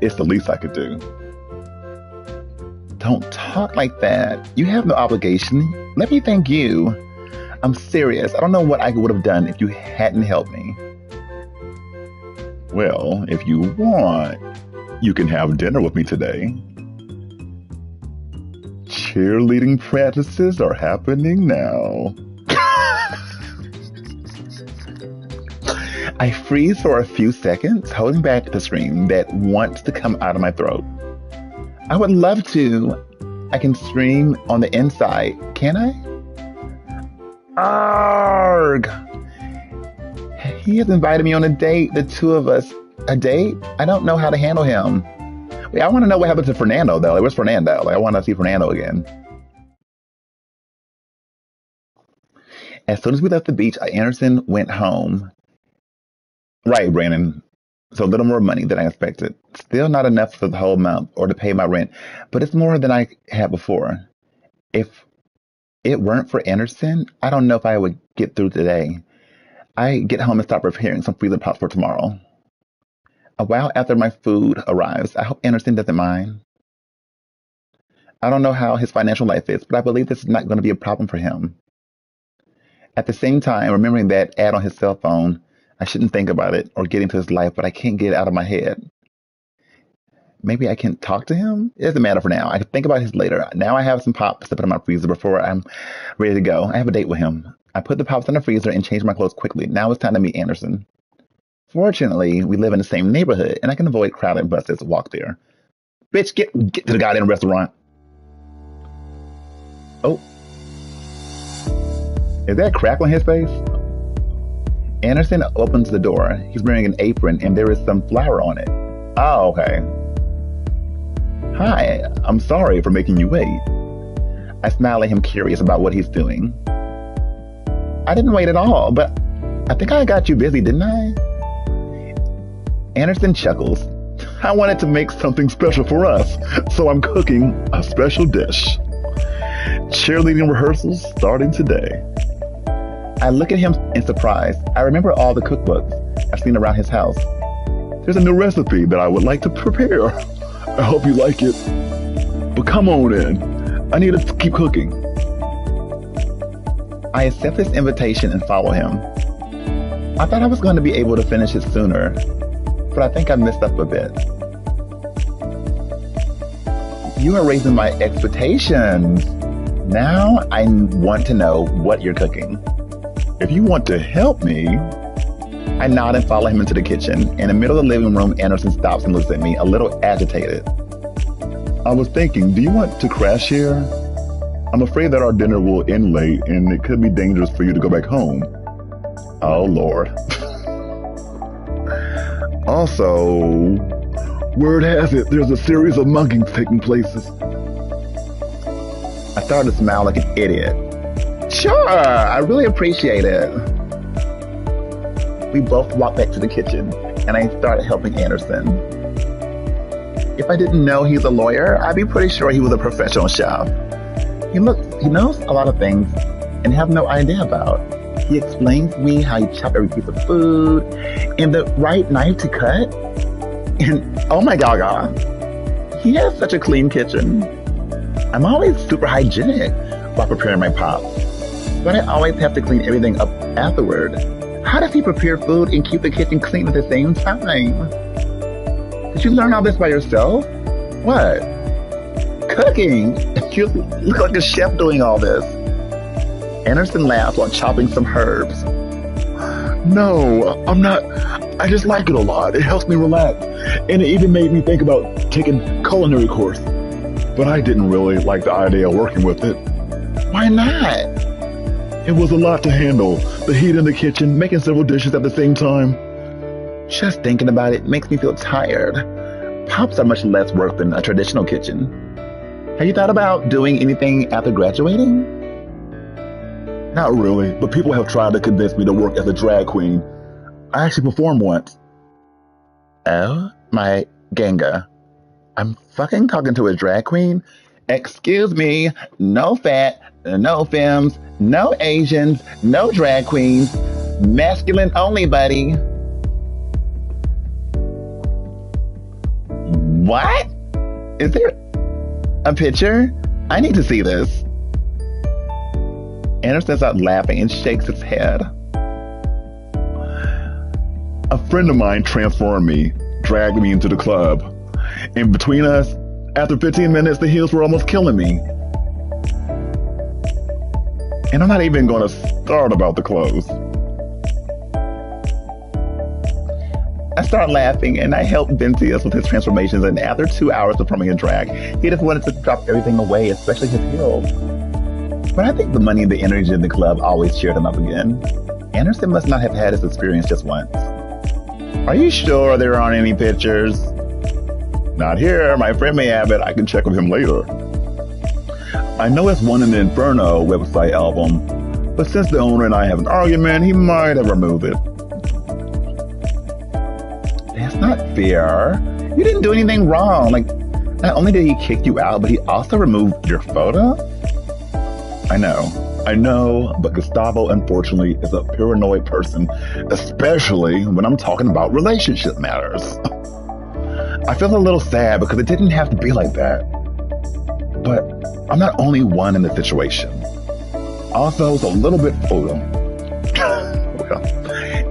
S2: It's the least I could do. Don't talk like that. You have no obligation. Let me thank you. I'm serious. I don't know what I would have done if you hadn't helped me. Well, if you want, you can have dinner with me today. Cheerleading practices are happening now. I freeze for a few seconds, holding back the scream that wants to come out of my throat. I would love to. I can scream on the inside. Can I? Arg! He has invited me on a date, the two of us. A date? I don't know how to handle him. Wait, I want to know what happened to Fernando, though. Where's Fernando? I want to see Fernando again. As soon as we left the beach, Anderson went home. Right, Brandon. So a little more money than I expected. Still not enough for the whole month or to pay my rent, but it's more than I had before. If it weren't for Anderson, I don't know if I would get through today. I get home and start preparing some freezer pops for tomorrow. A while after my food arrives, I hope Anderson doesn't mind. I don't know how his financial life is, but I believe this is not going to be a problem for him. At the same time, remembering that ad on his cell phone, I shouldn't think about it or get into his life, but I can't get it out of my head. Maybe I can talk to him? It doesn't matter for now. I can think about his later. Now I have some pops to put in my freezer before I'm ready to go. I have a date with him. I put the pops in the freezer and change my clothes quickly. Now it's time to meet Anderson. Fortunately, we live in the same neighborhood, and I can avoid crowded buses to walk there. Bitch, get to the goddamn restaurant. Oh. Is that a crack on his face? Anderson opens the door. He's wearing an apron, and there is some flour on it. Oh, okay. Hi, I'm sorry for making you wait. I smile at him, curious about what he's doing. I didn't wait at all, but I think I got you busy, didn't I? Anderson chuckles. I wanted to make something special for us, so I'm cooking a special dish. Cheerleading rehearsals starting today. I look at him in surprise. I remember all the cookbooks I've seen around his house. There's a new recipe that I would like to prepare. I hope you like it. But come on in. I need to keep cooking. I accept his invitation and follow him. I thought I was going to be able to finish it sooner, but I think I messed up a bit. You are raising my expectations. Now I want to know what you're cooking. If you want to help me... I nod and follow him into the kitchen. In the middle of the living room, Anderson stops and looks at me, a little agitated.
S6: I was thinking, do you want to crash here? I'm afraid that our dinner will end late and it could be dangerous for you to go back home. Oh, Lord. Also, word has it, there's a series of muggings taking places.
S2: I started to smile like an idiot. Sure, I really appreciate it. We both walked back to the kitchen, and I started helping Anderson. If I didn't know he's a lawyer, I'd be pretty sure he was a professional chef. He knows a lot of things and have no idea about. He explains to me how he chopped every piece of food and the right knife to cut. And oh my god, he has such a clean kitchen. I'm always super hygienic while preparing my pops, but I always have to clean everything up afterward. How does he prepare food and keep the kitchen clean at the same time? Did you learn all this by yourself? What? Cooking? You look like a chef doing all this. Anderson laughed while chopping some herbs.
S6: No, I'm not. I just like it a lot. It helps me relax. And it even made me think about taking culinary course. But I didn't really like the idea of working with it.
S2: Why not?
S6: It was a lot to handle. The heat in the kitchen, making several dishes at the same time.
S2: Just thinking about it makes me feel tired. Pops are much less work than a traditional kitchen. Have you thought about doing anything after graduating?
S6: Not really, but people have tried to convince me to work as a drag queen. I actually performed once.
S2: Oh my Ganga. I'm fucking talking to a drag queen? Excuse me, no fat, no femmes, no Asians, no drag queens. Masculine only, buddy. What? Is there a picture? I need to see this. Anderson starts laughing and shakes his head.
S6: A friend of mine transformed me, dragged me into the club. And between us, after 15 minutes, the heels were almost killing me. And I'm not even going to start about the clothes.
S2: I start laughing and I help Vincius with his transformations, and after 2 hours of performing a drag, he just wanted to drop everything away, especially his heels. But I think the money and the energy in the club always cheered him up again. Anderson must not have had this experience just once. Are you sure there aren't any pictures?
S6: Not here. My friend may have it. I can check with him later. I know it's one in the Inferno website album, but since the owner and I have an argument, he might have removed it.
S2: That's not fair. You didn't do anything wrong. Like, not only did he kick you out, but he also removed your photo?
S6: I know, but Gustavo, unfortunately, is a paranoid person, especially when I'm talking about relationship matters. I feel a little sad because it didn't have to be like that. But I'm not only one in the situation. Also, it's a little bit photo.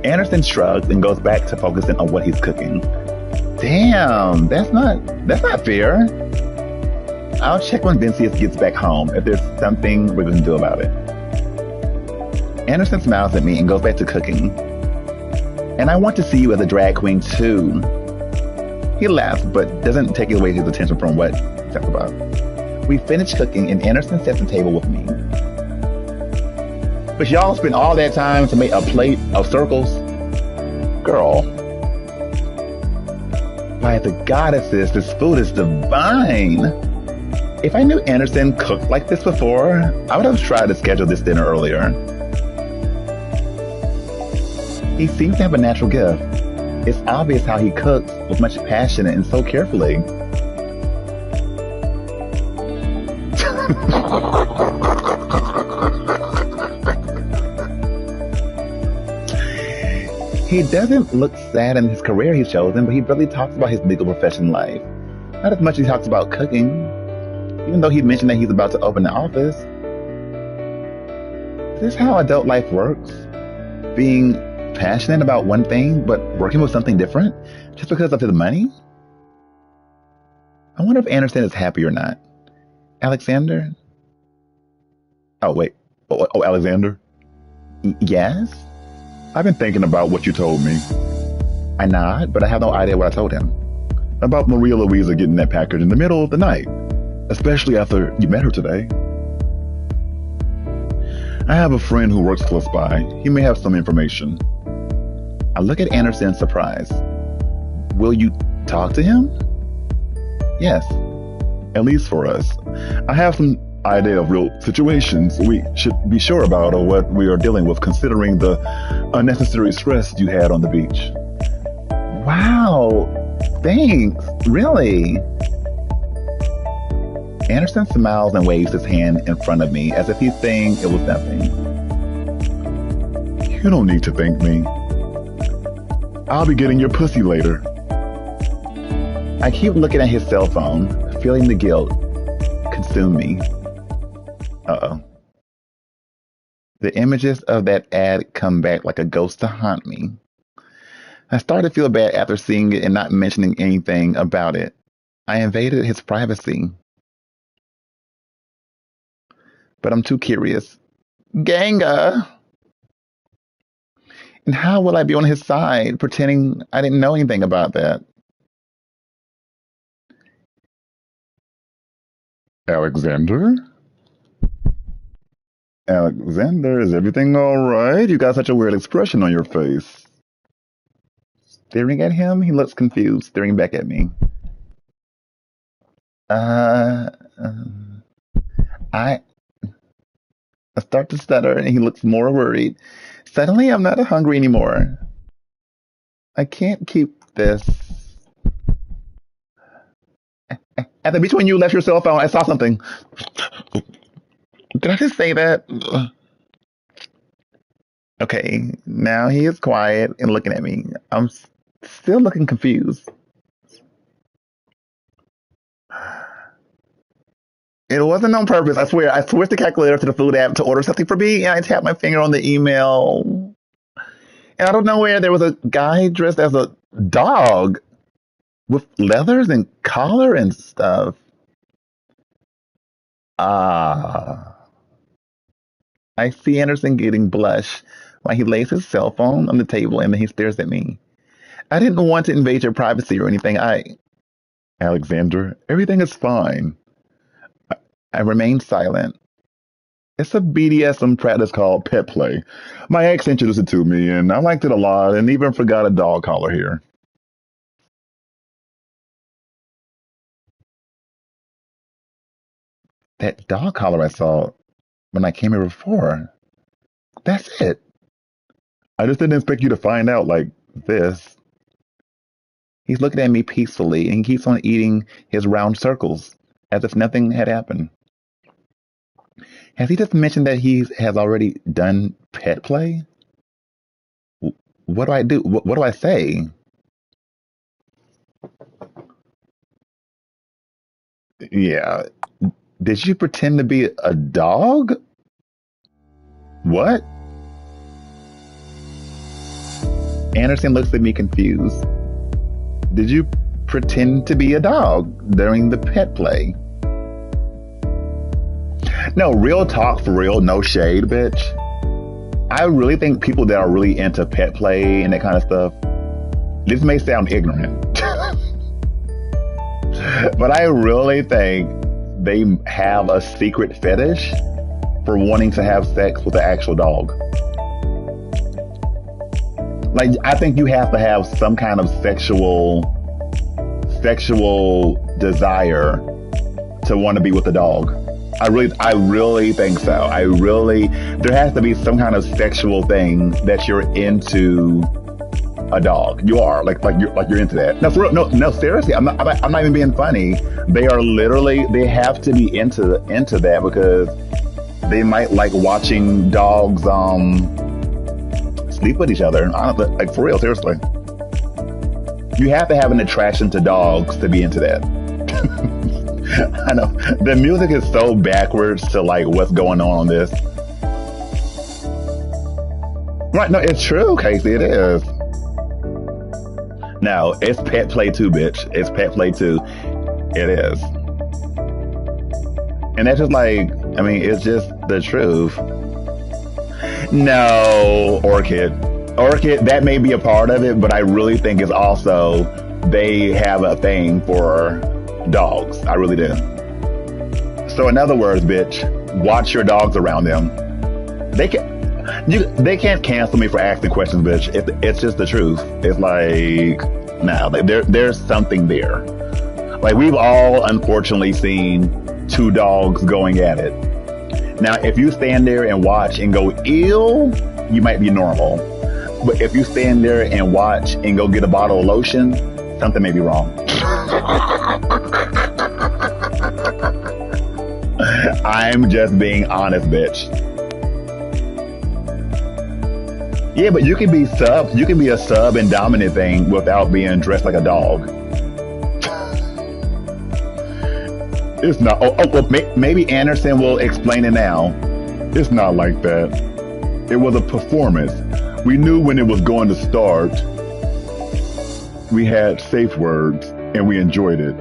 S2: Anderson shrugs and goes back to focusing on what he's cooking. Damn, that's not fair. I'll check when Vincius gets back home if there's something we're going to do about it. Anderson smiles at me and goes back to cooking. And I want to see you as a drag queen too. He laughs, but doesn't take away his attention from what he talks about. We finish cooking and Anderson sets the table with me. But y'all spent all that time to make a plate of circles? Girl. By the goddesses, this food is divine. If I knew Anderson cooked like this before, I would have tried to schedule this dinner earlier. He seems to have a natural gift. It's obvious how he cooks with much passion and so carefully. He doesn't look sad in his career he's chosen, but he really talks about his legal profession life. Not as much as he talks about cooking, even though he mentioned that he's about to open an office. Is this how adult life works? Being passionate about one thing, but working with something different just because of his money? I wonder if Anderson is happy or not. Alexander?
S6: Oh, wait. Oh, Alexander?
S2: Yes?
S6: I've been thinking about what you told me.
S2: I nod, but I have no idea what I told him.
S6: About Maria Louisa getting that package in the middle of the night. especially after you met her today. I have a friend who works close by. He may have some information.
S2: I look at Anderson in surprise. Will you talk to him?
S6: Yes, at least for us. I have some idea of real situations we should be sure about or what we are dealing with, considering the unnecessary stress you had on the beach.
S2: Wow, thanks, really? Anderson smiles and waves his hand in front of me as if he's saying it was nothing.
S6: You don't need to thank me. I'll be getting your pussy later.
S2: I keep looking at his cell phone, feeling the guilt consume me. Uh-oh. The images of that ad come back like a ghost to haunt me. I started to feel bad after seeing it and not mentioning anything about it. I invaded his privacy. But I'm too curious. Ganga! And how will I be on his side, pretending I didn't know anything about that?
S6: Alexander? Alexander, is everything all right? You got such a weird expression on your face.
S2: Staring at him, he looks confused, staring back at me. I start to stutter, and he looks more worried. Suddenly, I'm not hungry anymore. I can't keep this. At the beach when you left your cell phone, I saw something. Did I just say that? Okay, now he is quiet and looking at me. I'm still looking confused. It wasn't on purpose, I swear. I switched the calculator to the food app to order something for me, and I tapped my finger on the email. And out of nowhere, there was a guy dressed as a dog with leathers and collar and stuff. I see Anderson getting blush while he lays his cell phone on the table and then he stares at me. I didn't want to invade your privacy or anything.
S6: Alexander, everything is fine.
S2: I remained silent.
S6: It's a BDSM practice called pet play. My ex introduced it to me, and I liked it a lot, and even forgot a dog collar here.
S2: That dog collar I saw when I came here before. That's it.
S6: I just didn't expect you to find out like this.
S2: He's looking at me peacefully, and he keeps on eating his round circles as if nothing had happened. Has he just mentioned that he has already done pet play? What do I do? What do I say?
S6: Yeah.
S2: Did you pretend to be a dog?
S6: What?
S2: Anderson looks at me confused. Did you pretend to be a dog during the pet play? No, real talk for real, no shade, bitch. I really think people that are really into pet play and that kind of stuff, this may sound ignorant, but I really think they have a secret fetish for wanting to have sex with an actual dog. Like, I think you have to have some kind of sexual desire to want to be with a dog. I really think so. There has to be some kind of sexual thing that you're into a dog. You are like you're into that. No, for real, no, seriously. I'm not even being funny. They have to be into that because they might like watching dogs sleep with each other. I don't know, like for real, seriously. You have to have an attraction to dogs to be into that. I know the music is so backwards to like what's going on this. Right? No, it's true, Casey. It is. No, it's pet play too, bitch. It's pet play too. It is. And that's just like, I mean, it's just the truth. No, Orchid, that may be a part of it, but I really think it's also they have a thing for dogs. I really do. So in other words, bitch, watch your dogs around them. They can't cancel me for asking questions, bitch. It's just the truth. It's like, nah, there's something there. Like, we've all unfortunately seen two dogs going at it. Now, if you stand there and watch and go, ew, you might be normal. But if you stand there and watch and go get a bottle of lotion, something may be wrong. I'm just being honest, bitch. Yeah, but you can be a sub and dominant thing without being dressed like a dog. It's not. Well, maybe Anderson will explain it now. It's not like that. It was a performance. We knew when it was going to start. We had safe words, and we enjoyed it.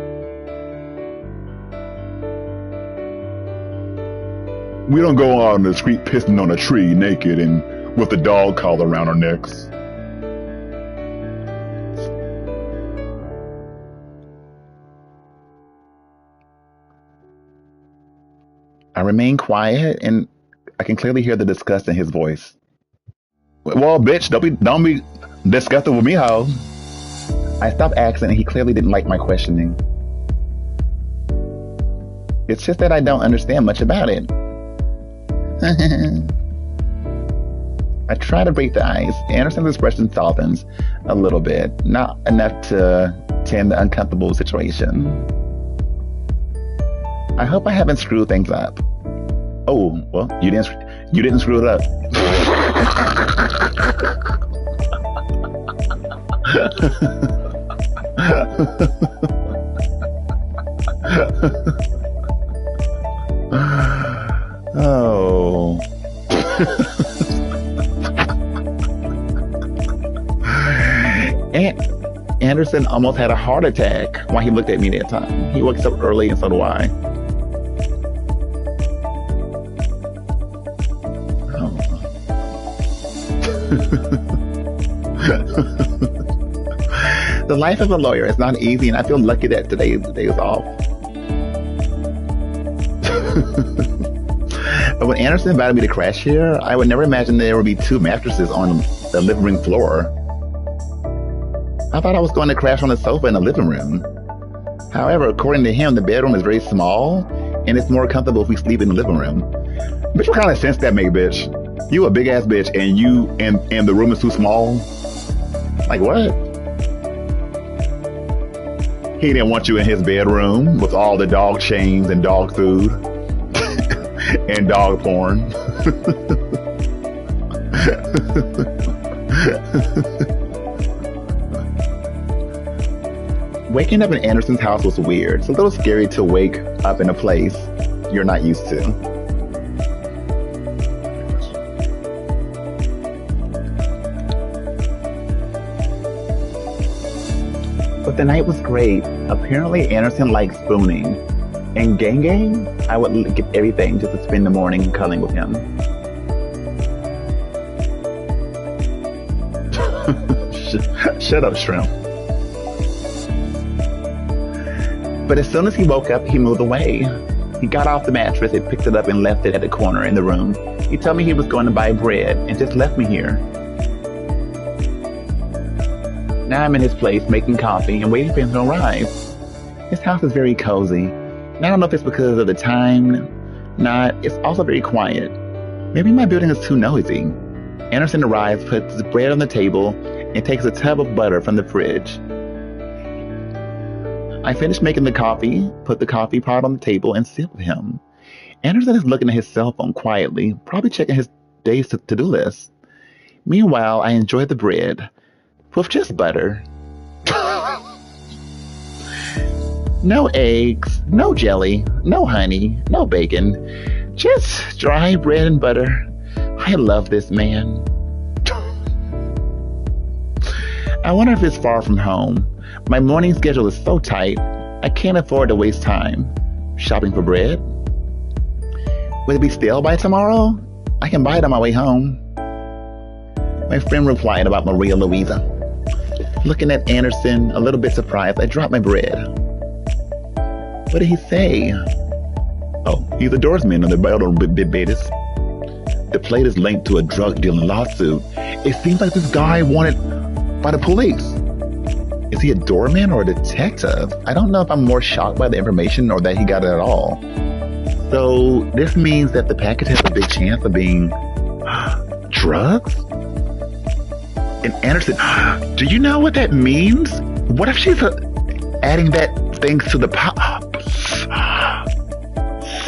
S2: We don't go out on the street pissing on a tree naked and with a dog collar around our necks.
S1: I remain quiet, and I can clearly hear the disgust in his voice.
S2: Well, bitch, don't be disgusted with me, ho.
S1: I stopped asking, and he clearly didn't like my questioning. It's just that I don't understand much about it. I try to break the ice. Anderson's expression softens a little bit, not enough to tend the uncomfortable situation. I hope I haven't screwed things up.
S2: Oh, well, you didn't screw it up.
S1: Oh. Anderson almost had a heart attack while he looked at me that time. He wakes up early, and so do I. Oh. The life of a lawyer is not easy, and I feel lucky that today is off. But when Anderson invited me to crash here, I would never imagine there would be two mattresses on the living room floor. I thought I was going to crash on the sofa in the living room. However, according to him, the bedroom is very small, and it's more comfortable if we sleep in the living room.
S2: Bitch, what kind of sense that make, bitch? You a big ass bitch, and the room is too small?
S1: Like what?
S2: He didn't want you in his bedroom with all the dog chains and dog food and dog porn.
S1: Waking up in Anderson's house was weird. It's a little scary to wake up in a place you're not used to. But the night was great. Apparently Anderson likes spooning. And gang, I would give everything just to spend the morning cuddling with him.
S2: Shut up, shrimp.
S1: But as soon as he woke up, he moved away. He got off the mattress and picked it up and left it at the corner in the room. He told me he was going to buy bread and just left me here. Now I'm in his place making coffee and waiting for him to arrive. His house is very cozy. And I don't know if it's because of the time. It's also very quiet. Maybe my building is too noisy. Anderson arrives, puts the bread on the table, and takes a tub of butter from the fridge. I finish making the coffee, put the coffee pot on the table, and sit with him. Anderson is looking at his cell phone quietly, probably checking his day's to-do list. Meanwhile, I enjoy the bread, with just butter. No eggs, no jelly, no honey, no bacon. Just dry bread and butter. I love this man. I wonder if it's far from home. My morning schedule is so tight, I can't afford to waste time shopping for bread. Will it be stale by tomorrow? I can buy it on my way home. My friend replied about Maria Louisa. Looking at Anderson, a little bit surprised, I dropped my bread. What did he say?
S2: Oh, he's a doorsman on the Barbados. The plate is linked to a drug dealing lawsuit. It seems like this guy wanted by the police. Is he a doorman or a detective? I don't know if I'm more shocked by the information or that he got it at all. So this means that the package has a big chance of being drugs? And Anderson, do you know what that means? What if she's adding that things to the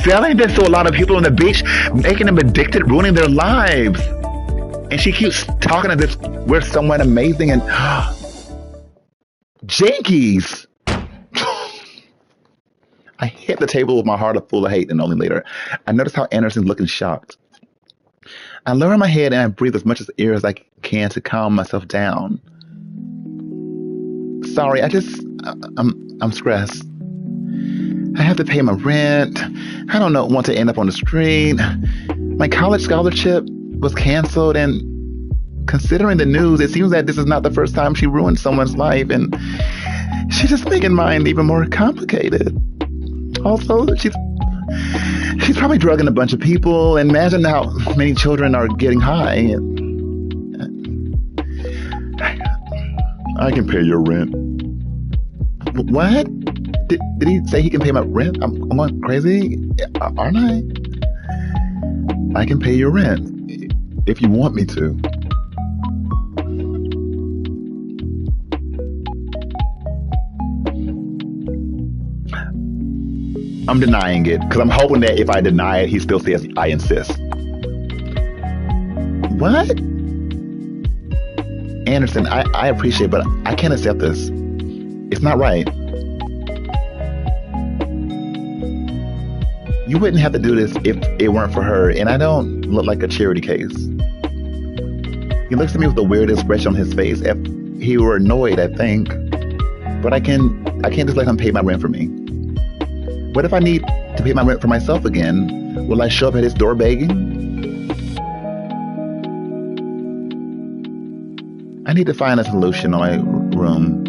S2: selling this to a lot of people on the beach, making them addicted, ruining their lives. And she keeps talking as if we're someone amazing and Jinkies. I hit the table with my heart full of hate, and only later I noticed how Anderson's looking shocked. I lower my head and I breathe as much air as I can to calm myself down. Sorry, I'm stressed. I have to pay my rent. I don't want to end up on the street. My college scholarship was canceled, and considering the news, it seems that this is not the first time she ruined someone's life, and she's just making mine even more complicated. Also, she's probably drugging a bunch of people, and imagine how many children are getting high. I can pay your rent. What? Did he say he can pay my rent? I'm going crazy? Aren't I? I can pay your rent if you want me to. I'm denying it because I'm hoping that if I deny it, he still says I insist. What? Anderson, I appreciate it, but I can't accept this. It's not right. You wouldn't have to do this if it weren't for her, and I don't look like a charity case. He looks at me with a weird expression on his face, if he were annoyed, I think. But I can't just let him pay my rent for me. What if I need to pay my rent for myself again? Will I show up at his door begging? I need to find a solution on my room.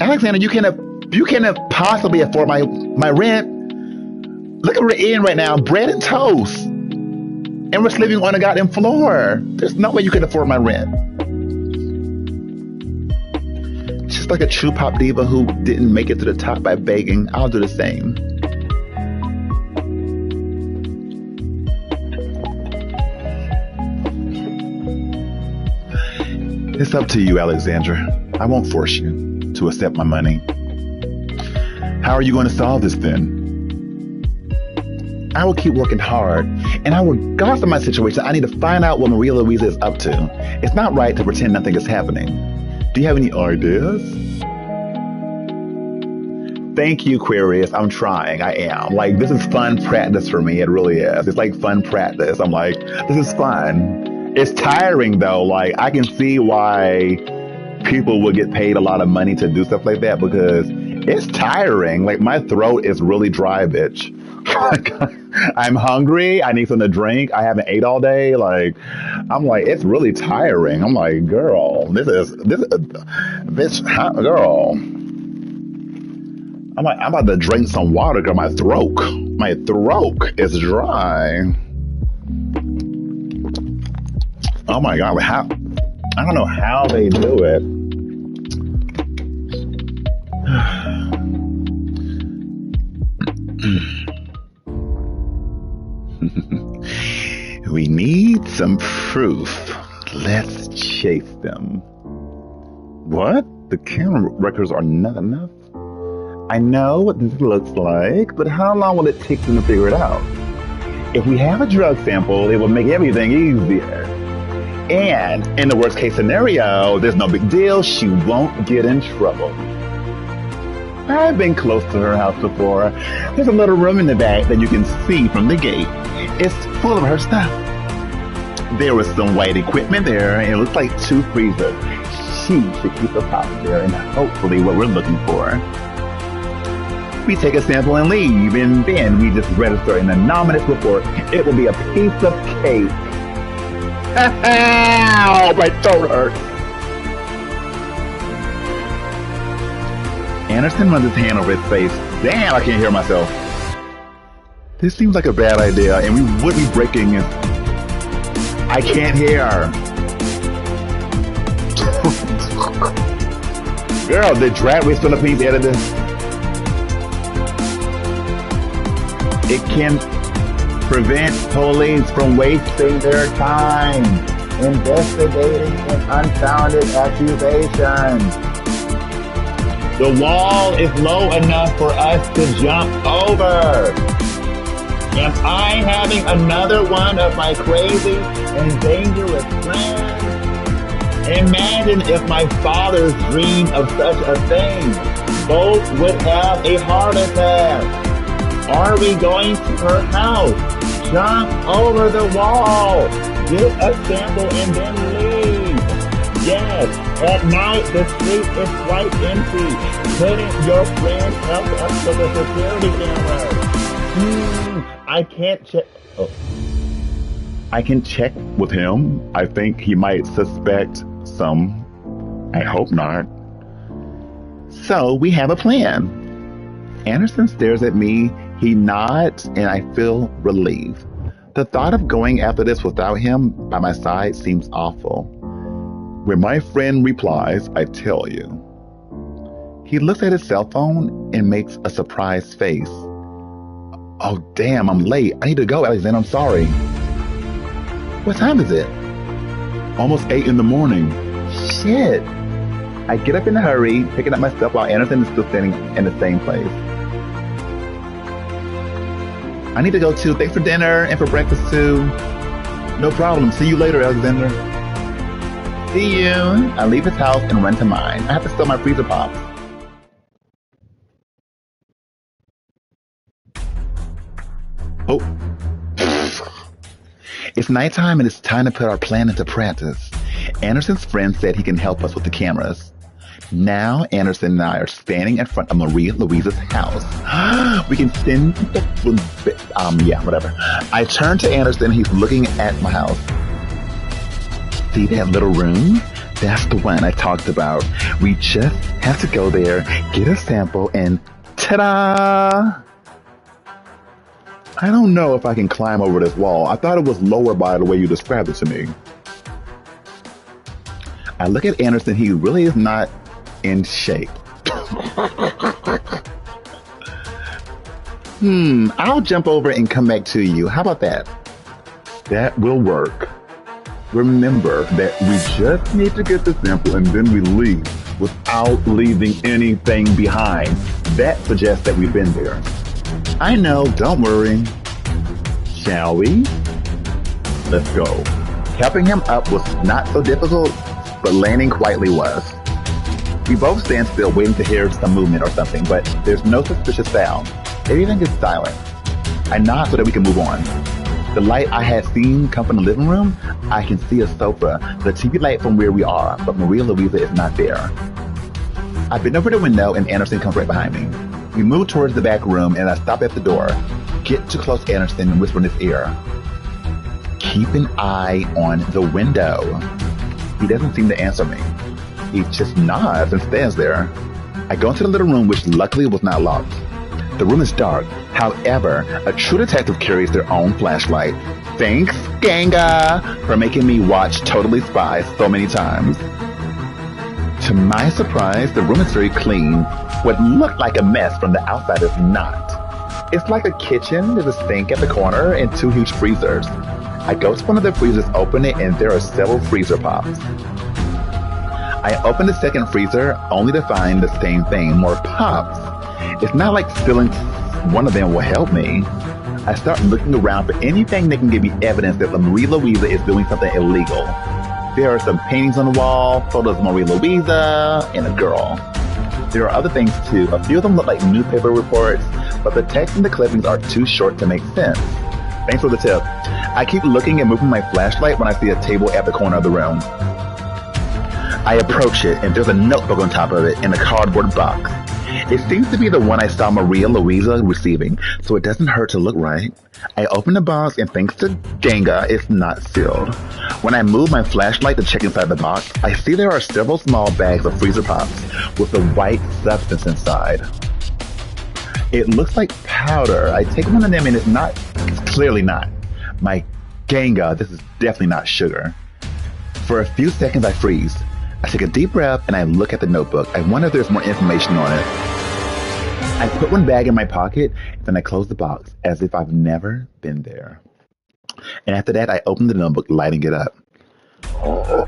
S2: Alexander, you cannot possibly afford my rent. Look at what we're in right now, bread and toast. And we're sleeping on a goddamn floor. There's no way you can afford my rent. Just like a true pop diva who didn't make it to the top by begging, I'll do the same. It's up to you, Alexandra. I won't force you to accept my money. How are you going to solve this then? I will keep working hard, and regardless of my situation, I need to find out what Maria Louisa is up to. It's not right to pretend nothing is happening. Do you have any ideas? Thank you, Aquarius. I'm trying. I am. Like, this is fun practice for me. It really is. It's like fun practice. I'm like, this is fun. It's tiring, though. Like, I can see why people would get paid a lot of money to do stuff like that because it's tiring. Like, my throat is really dry, bitch. I'm hungry. I need something to drink. I haven't ate all day. Like, I'm like, it's really tiring. I'm like, girl, this is bitch, girl. I'm like, I'm about to drink some water because my throat is dry. Oh my God, I don't know how they do it. We need some proof. Let's chase them. What? The camera records are not enough? I know what this looks like, but how long will it take them to figure it out? If we have a drug sample, it will make everything easier. And in the worst case scenario, there's no big deal. She won't get in trouble. I've been close to her house before. There's a little room in the back that you can see from the gate. It's full of her stuff. There was some white equipment there, and it looks like 2 freezers. She should keep the pop there, and hopefully what we're looking for. We take a sample and leave, and then we just register an anonymous report. It will be a piece of cake. Ow! My throat hurts. Anderson runs his hand over his face. Damn, I can't hear myself. This seems like a bad idea, and we would be breaking. I can't hear. Girl, the Drag Race Philippines editor. It can prevent police from wasting their time investigating an unfounded accusation. The wall is low enough for us to jump over. Am I having another one of my crazy and dangerous plans? Imagine if my father's dreamed of such a thing. Both would have a heart attack. Are we going to her house? Jump over the wall. Get a sample and then leave. Yes, at night the street is quite empty. Couldn't your friend help us to the security cameras? I can't check. Oh. I can check with him. I think he might suspect some. I hope not. So we have a plan. Anderson stares at me. He nods, and I feel relieved. The thought of going after this without him by my side seems awful. When my friend replies, I tell you. He looks at his cell phone and makes a surprised face. Oh, damn, I'm late. I need to go, Alexander. I'm sorry. What time is it? Almost 8 in the morning. Shit. I get up in a hurry, picking up my stuff while Anderson is still standing in the same place. I need to go too. Thanks for dinner and for breakfast too. No problem. See you later, Alexander. See you. I leave his house and run to mine. I have to steal my freezer pops. Oh. It's nighttime and it's time to put our plan into practice. Anderson's friend said he can help us with the cameras. Now Anderson and I are standing in front of Maria Louisa's house. We can send whatever. I turn to Anderson. He's looking at my house. See that little room? That's the one I talked about. We just have to go there, get a sample, and ta-da! I don't know if I can climb over this wall. I thought it was lower by the way you described it to me. I look at Anderson. He really is not in shape. I'll jump over and come back to you. How about that? That will work. Remember that we just need to get the sample and then we leave without leaving anything behind. That suggests that we've been there. I know, don't worry. Shall we? Let's go. Helping him up was not so difficult, but landing quietly was. We both stand still waiting to hear some movement or something, but there's no suspicious sound. Everything is silent. I nod so that we can move on. The light I had seen come from the living room, I can see a sofa, the TV light from where we are, but Maria Louisa is not there. I bend over the window and Anderson comes right behind me. We move towards the back room and I stop at the door, get too close to Anderson and whisper in his ear. Keep an eye on the window. He doesn't seem to answer me. He just nods and stands there. I go into the little room, which luckily was not locked. The room is dark. However, a true detective carries their own flashlight. Thanks, Ganga, for making me watch Totally Spies so many times. To my surprise, the room is very clean. What looked like a mess from the outside is not. It's like a kitchen. There's a sink at the corner and 2 huge freezers. I go to one of the freezers, open it, and there are several freezer pops. I open the second freezer only to find the same thing, more pops. It's not like stealing one of them will help me. I start looking around for anything that can give me evidence that Maria Louisa is doing something illegal. There are some paintings on the wall, photos of Maria Louisa, and a girl. There are other things too. A few of them look like newspaper reports, but the text and the clippings are too short to make sense. Thanks for the tip. I keep looking and moving my flashlight when I see a table at the corner of the room. I approach it, and there's a notebook on top of it in a cardboard box. It seems to be the one I saw Maria Louisa receiving, so it doesn't hurt to look right. I open the box, and thanks to Ganga, it's not sealed. When I move my flashlight to check inside the box, I see there are several small bags of freezer pops with a white substance inside. It looks like powder. I take one of them and it's clearly not. My ganga, this is definitely not sugar. For a few seconds, I freeze. I take a deep breath and I look at the notebook. I wonder if there's more information on it. I put one bag in my pocket, then I close the box as if I've never been there. And after that, I open the notebook, lighting it up. Oh.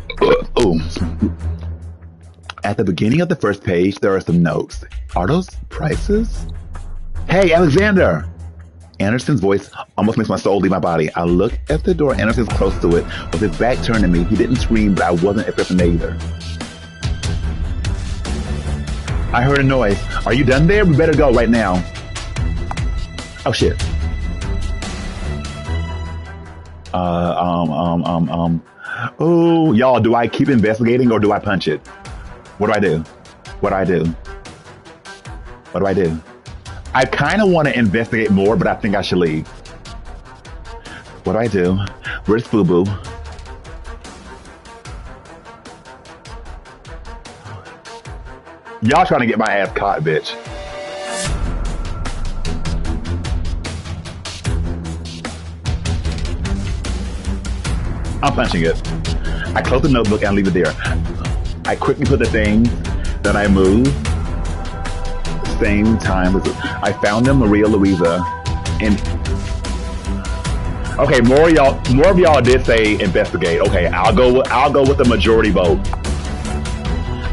S2: At the beginning of the first page, there are some notes. Are those prices? Hey, Alexander! Anderson's voice almost makes my soul leave my body. I look at the door. Anderson's close to it. With his back turned to me, he didn't scream, but I wasn't expecting either. I heard a noise. Are you done there? We better go right now. Oh, shit. Oh, y'all, do I keep investigating or do I punch it? What do I do? What do I do? What do I do? I kind of want to investigate more, but I think I should leave. What do I do? Where's Fubu? Y'all trying to get my ass caught, bitch. I'm punching it. I close the notebook and leave it there. I quickly put the things that I moved. Same time as I found them, Maria Luisa, and okay, more of y'all did say investigate. Okay, I'll go with the majority vote.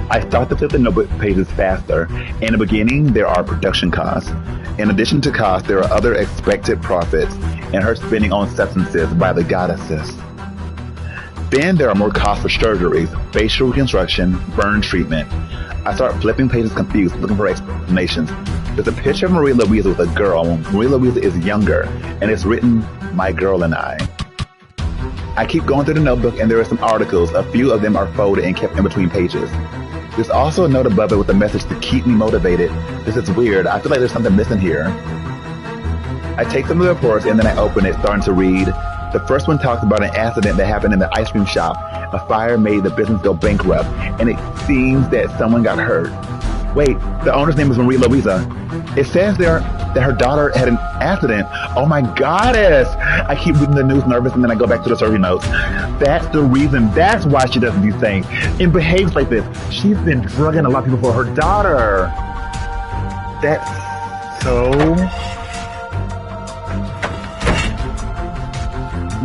S2: I start to flip the notebook pages faster. In the beginning, there are production costs. In addition to costs, there are other expected profits and her spending on substances by the goddesses. Then there are more costs for surgeries, facial reconstruction, burn treatment. I start flipping pages confused, looking for explanations. There's a picture of Maria Luisa with a girl. Maria Luisa is younger, and it's written, "My girl and I." I keep going through the notebook, and there are some articles. A few of them are folded and kept in between pages. There's also a note above it with a message to keep me motivated. This is weird. I feel like there's something missing here. I take some of the reports, and then I open it, starting to read. The first one talks about an accident that happened in the ice cream shop. A fire made the business go bankrupt, and it seems that someone got hurt. Wait, the owner's name is Maria Luisa. It says there that her daughter had an accident. Oh my goddess! I keep reading the news nervous, and then I go back to the survey notes. That's the reason. That's why she does these things and behaves like this. She's been drugging a lot of people for her daughter. That's so...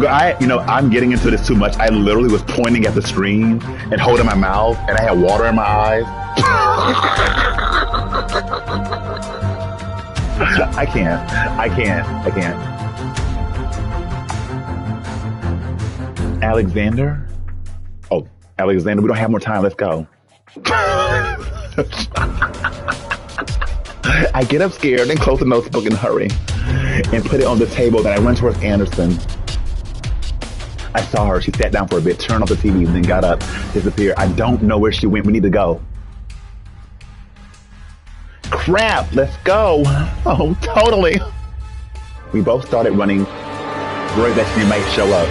S2: I'm getting into this too much. I literally was pointing at the screen and holding my mouth, and I had water in my eyes. I can't. Alexander? Oh, Alexander, we don't have more time. Let's go. I get up scared and close the notebook in a hurry and put it on the table. Then I run towards Anderson. I saw her. She sat down for a bit, turned off the TV, and then got up, disappeared. I don't know where she went. We need to go. Crap, let's go. Oh, totally. We both started running, worried that she might show up.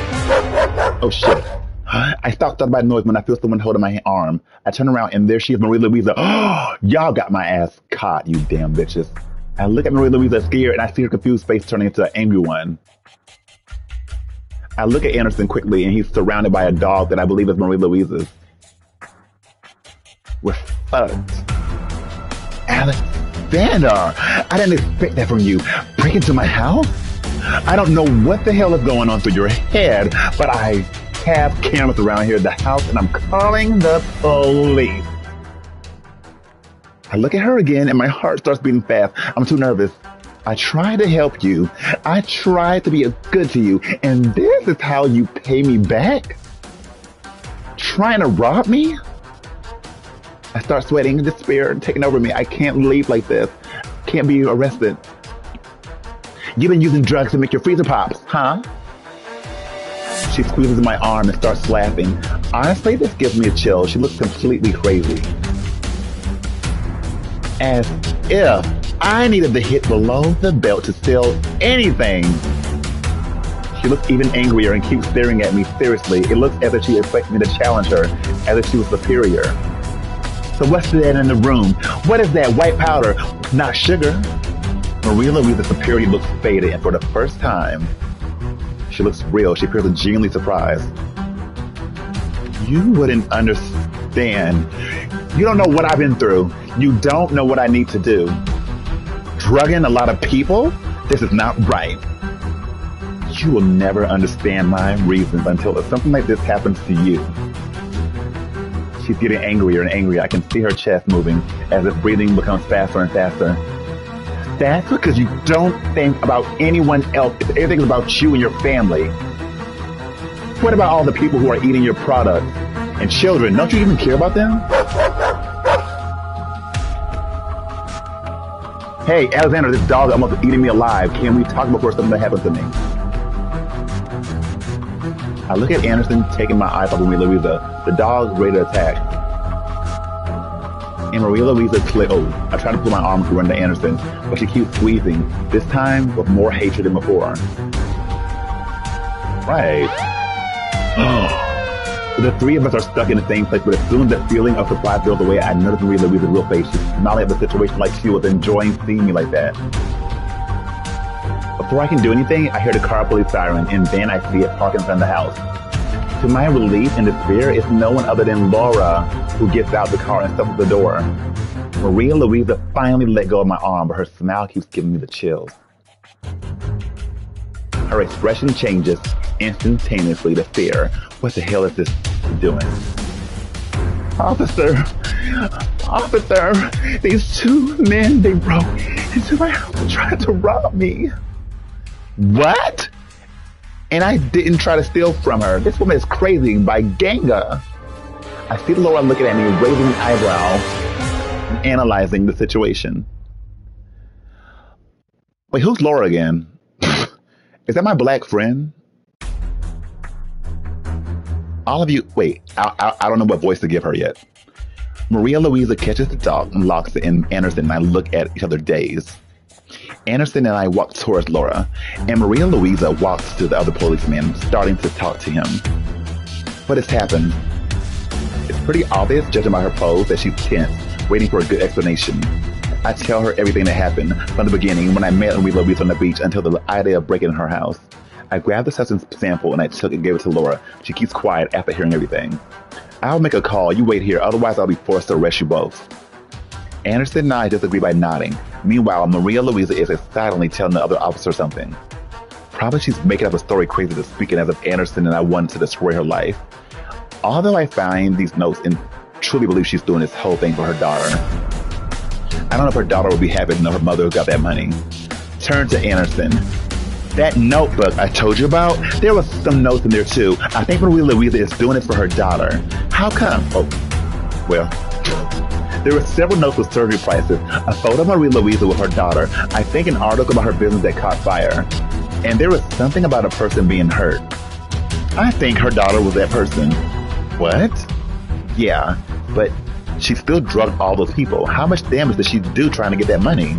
S2: Oh, shit. I stopped out by noise when I feel someone holding my arm. I turn around, and there she is, Maria Luisa. Oh, y'all got my ass caught, you damn bitches. I look at Maria Luisa scared, and I see her confused face turning into an angry one. I look at Anderson quickly, and he's surrounded by a dog that I believe is Maria Luisa's. We're fucked. Alexander, I didn't expect that from you. Break into my house? I don't know what the hell is going on through your head, but I have cameras around here at the house, and I'm calling the police. I look at her again, and my heart starts beating fast. I'm too nervous. I tried to help you. I tried to be good to you, and this is how you pay me back? Trying to rob me? I start sweating, despair taking over me. I can't leave like this. Can't be arrested. You've been using drugs to make your freezer pops, huh? She squeezes my arm and starts laughing. Honestly, this gives me a chill. She looks completely crazy. As if I needed the hit below the belt to steal anything. She looks even angrier and keeps staring at me seriously. It looks as if she expects me to challenge her, as if she was superior. So what's that in the room? What is that white powder? Not sugar. Maria Louisa's superiority looks faded, and for the first time, she looks real. She appears genuinely surprised. You wouldn't understand. You don't know what I've been through. You don't know what I need to do. Drugging a lot of people? This is not right. You will never understand my reasons until something like this happens to you. She's getting angrier and angrier. I can see her chest moving as if breathing becomes faster and faster. That's because you don't think about anyone else. Everything's about you and your family. What about all the people who are eating your product? And children, don't you even care about them? Hey, Alexander, this dog is almost eating me alive. Can we talk before something happens to me? I look at Anderson taking my eyes off of Maria Louisa. The dog's ready to attack. And Maria Louisa I try to pull my arm through into Anderson, but she keeps squeezing, this time with more hatred than before. Right. The three of us are stuck in the same place, but as soon as the feeling of surprise goes away, I notice Maria Louisa's real face. She's smiling at the situation like she was enjoying seeing me like that. Before I can do anything, I hear the car police siren, and then I see it parked in front of the house. To my relief and despair, it's no one other than Laura who gets out the car and steps at the door. Maria Louisa finally let go of my arm, but her smile keeps giving me the chills. Her expression changes instantaneously to fear. What the hell is this doing? Officer, these two men, they broke into my house and tried to rob me. What? And I didn't try to steal from her. This woman is crazy by Ganga. I see Laura looking at me, raising an eyebrow, and analyzing the situation. Wait, who's Laura again? Is that my black friend? All of you, wait, I don't know what voice to give her yet. Maria Louisa catches the dog and locks it in Anderson, and I look at each other dazed. Anderson and I walk towards Laura, and Maria Louisa walks to the other policeman, starting to talk to him. What has happened? It's pretty obvious, judging by her pose, that she's tense, waiting for a good explanation. I tell her everything that happened from the beginning, when I met Maria Louisa on the beach, until the idea of breaking in her house. I grabbed the substance sample and I took and gave it to Laura. She keeps quiet after hearing everything. I'll make a call. You wait here, otherwise I'll be forced to arrest you both. Anderson and I disagree by nodding. Meanwhile, Maria Louisa is silently telling the other officer something. Probably she's making up a story crazy to speaking as if Anderson and I wanted to destroy her life. Although I find these notes and truly believe she's doing this whole thing for her daughter. I don't know if her daughter would be happy to know her mother got that money. Turn to Anderson. That notebook I told you about, there was some notes in there too. I think Maria Louisa is doing it for her daughter. How come? Oh, well, there were several notes with surgery prices, a photo of Maria Louisa with her daughter, I think an article about her business that caught fire, and there was something about a person being hurt. I think her daughter was that person. What? Yeah, but she still drugged all those people. How much damage did she do trying to get that money?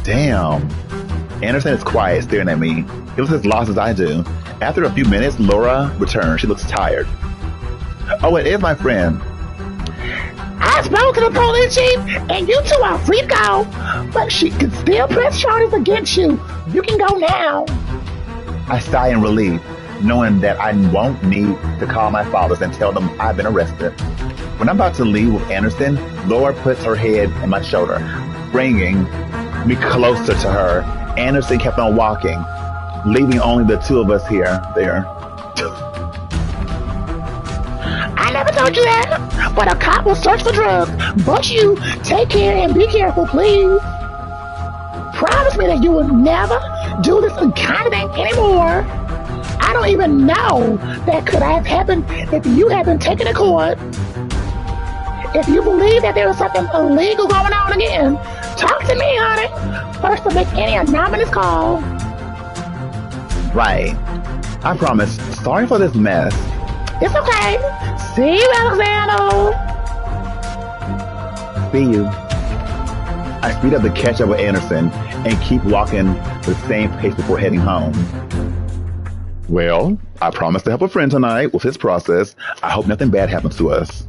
S2: Damn. Anderson is quiet, staring at me. He looks as lost as I do. After a few minutes, Laura returns. She looks tired. Oh, it is my friend.
S7: I spoke to the police chief, and you two are free to go, but she can still press charges against you. You can go now.
S2: I sigh in relief, knowing that I won't need to call my fathers and tell them I've been arrested. When I'm about to leave with Anderson, Laura puts her head in my shoulder, bringing me closer to her. Anderson kept on walking, leaving only the two of us there.
S7: I never told you that, but a cop will search for drugs. But you, take care and be careful, please. Promise me that you will never do this kind of thing anymore. I don't even know that could have happened if you had been taken to court. If you believe that there is something illegal going on again, talk to me, honey. First to make any anonymous call.
S2: Right. I promise. Sorry for this mess.
S7: It's okay. See you, Alexander.
S2: See you. I speed up to catch up with Anderson and keep walking the same pace before heading home. Well, I promised to help a friend tonight with his process. I hope nothing bad happens to us.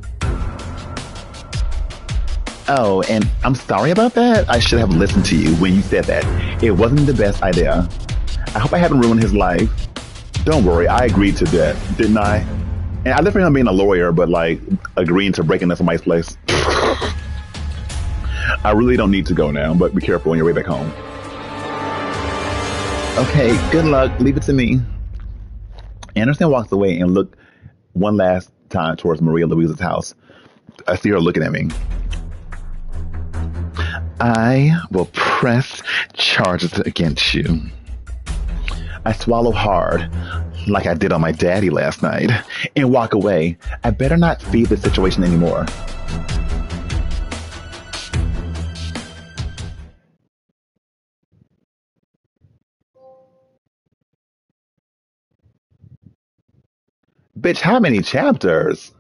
S2: Oh, and I'm sorry about that. I should have listened to you when you said that. It wasn't the best idea. I hope I haven't ruined his life. Don't worry, I agreed to that, didn't I? And I live for him being a lawyer, but like agreeing to break into somebody's place. I really don't need to go now, but be careful on your way back home. Okay, good luck. Leave it to me. Anderson walks away and looked one last time towards Maria Louisa's house. I see her looking at me. I will press charges against you. I swallow hard, like I did on my daddy last night, and walk away. I better not feed the situation anymore. Bitch, how many chapters?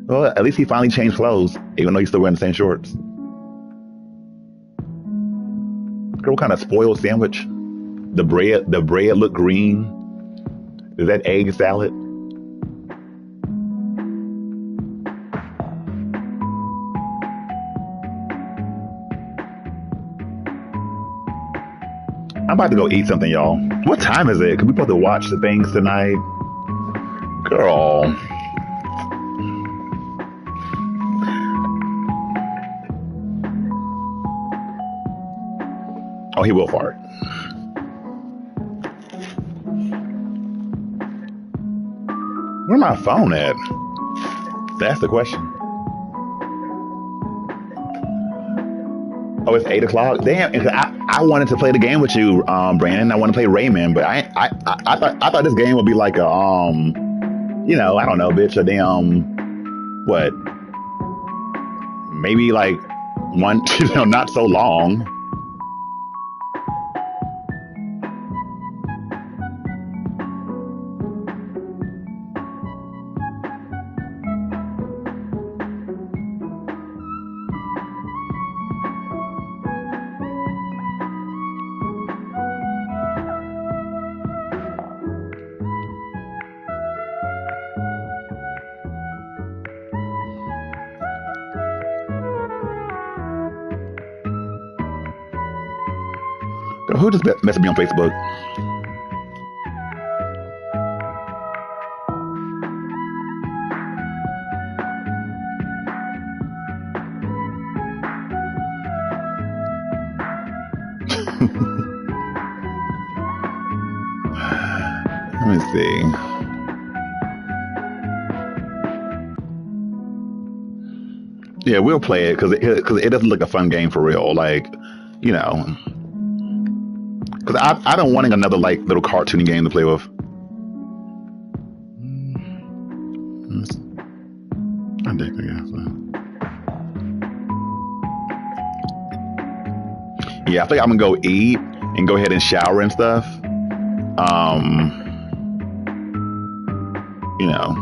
S2: Well, at least he finally changed clothes, even though he's still wearing the same shorts. Girl, what kind of spoiled sandwich? The bread looked green. Is that egg salad? I'm about to go eat something, y'all. What time is it? Cause we supposed to watch the things tonight. Girl. Oh, he will fart. Where's my phone at? That's the question. Oh, it's 8 o'clock. Damn! I wanted to play the game with you, Brandon. I want to play Rayman, but I thought this game would be like a you know, I don't know, bitch, a damn what? Maybe like one, you know, not so long. Who just messaged me on Facebook? Let me see. Yeah, we'll play it because it doesn't look a fun game for real. Like, you know. Because I've been wanting another like little cartoony game to play with. Yeah, I think I'm gonna go eat and go ahead and shower and stuff. You know,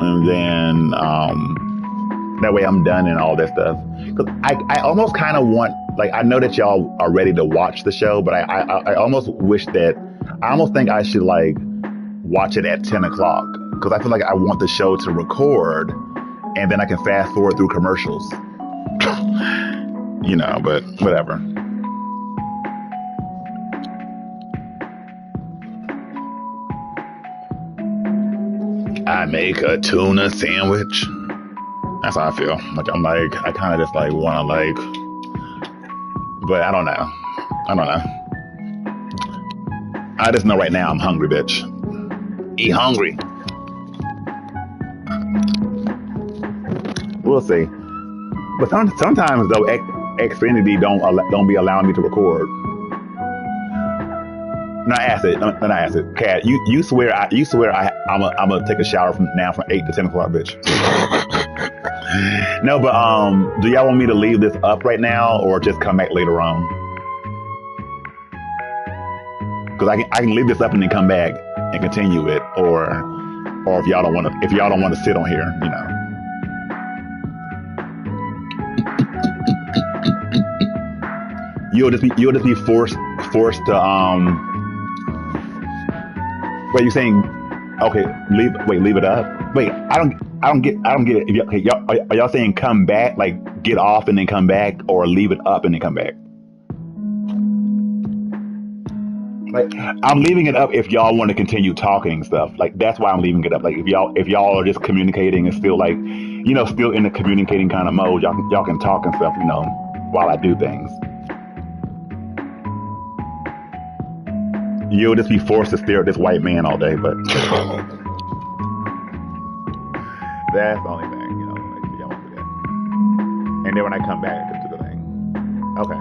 S2: and then that way I'm done and all that stuff. Because I almost kind of want. Like, I know that y'all are ready to watch the show, but I almost wish that, I almost think I should like watch it at 10 o'clock because I feel like I want the show to record and then I can fast forward through commercials. You know, but whatever. I make a tuna sandwich. That's how I feel. Like, I kind of just like want to like, but I don't know. I just know right now I'm hungry, bitch. Eat hungry. We'll see. But sometimes though, Xfinity don't be allowing me to record. Not acid. Cat, you swear I'm gonna take a shower from 8 to 10 o'clock, bitch. No, but do y'all want me to leave this up right now or just come back later on? Because I can leave this up and then come back and continue it, or if y'all don't want to sit on here, you know. You'll just be forced to Wait, you saying okay? Leave it up. Wait, I don't get it. Okay, are y'all saying come back, like get off and then come back, or leave it up and then come back? Like I'm leaving it up if y'all want to continue talking and stuff. Like that's why I'm leaving it up. Like if y'all are just communicating and still like, still in the communicating kind of mode, y'all can talk and stuff, while I do things. You'll just be forced to stare at this white man all day, but that's the only thing, like, y'all want to do that. And then when I come back, I can do the thing. Okay.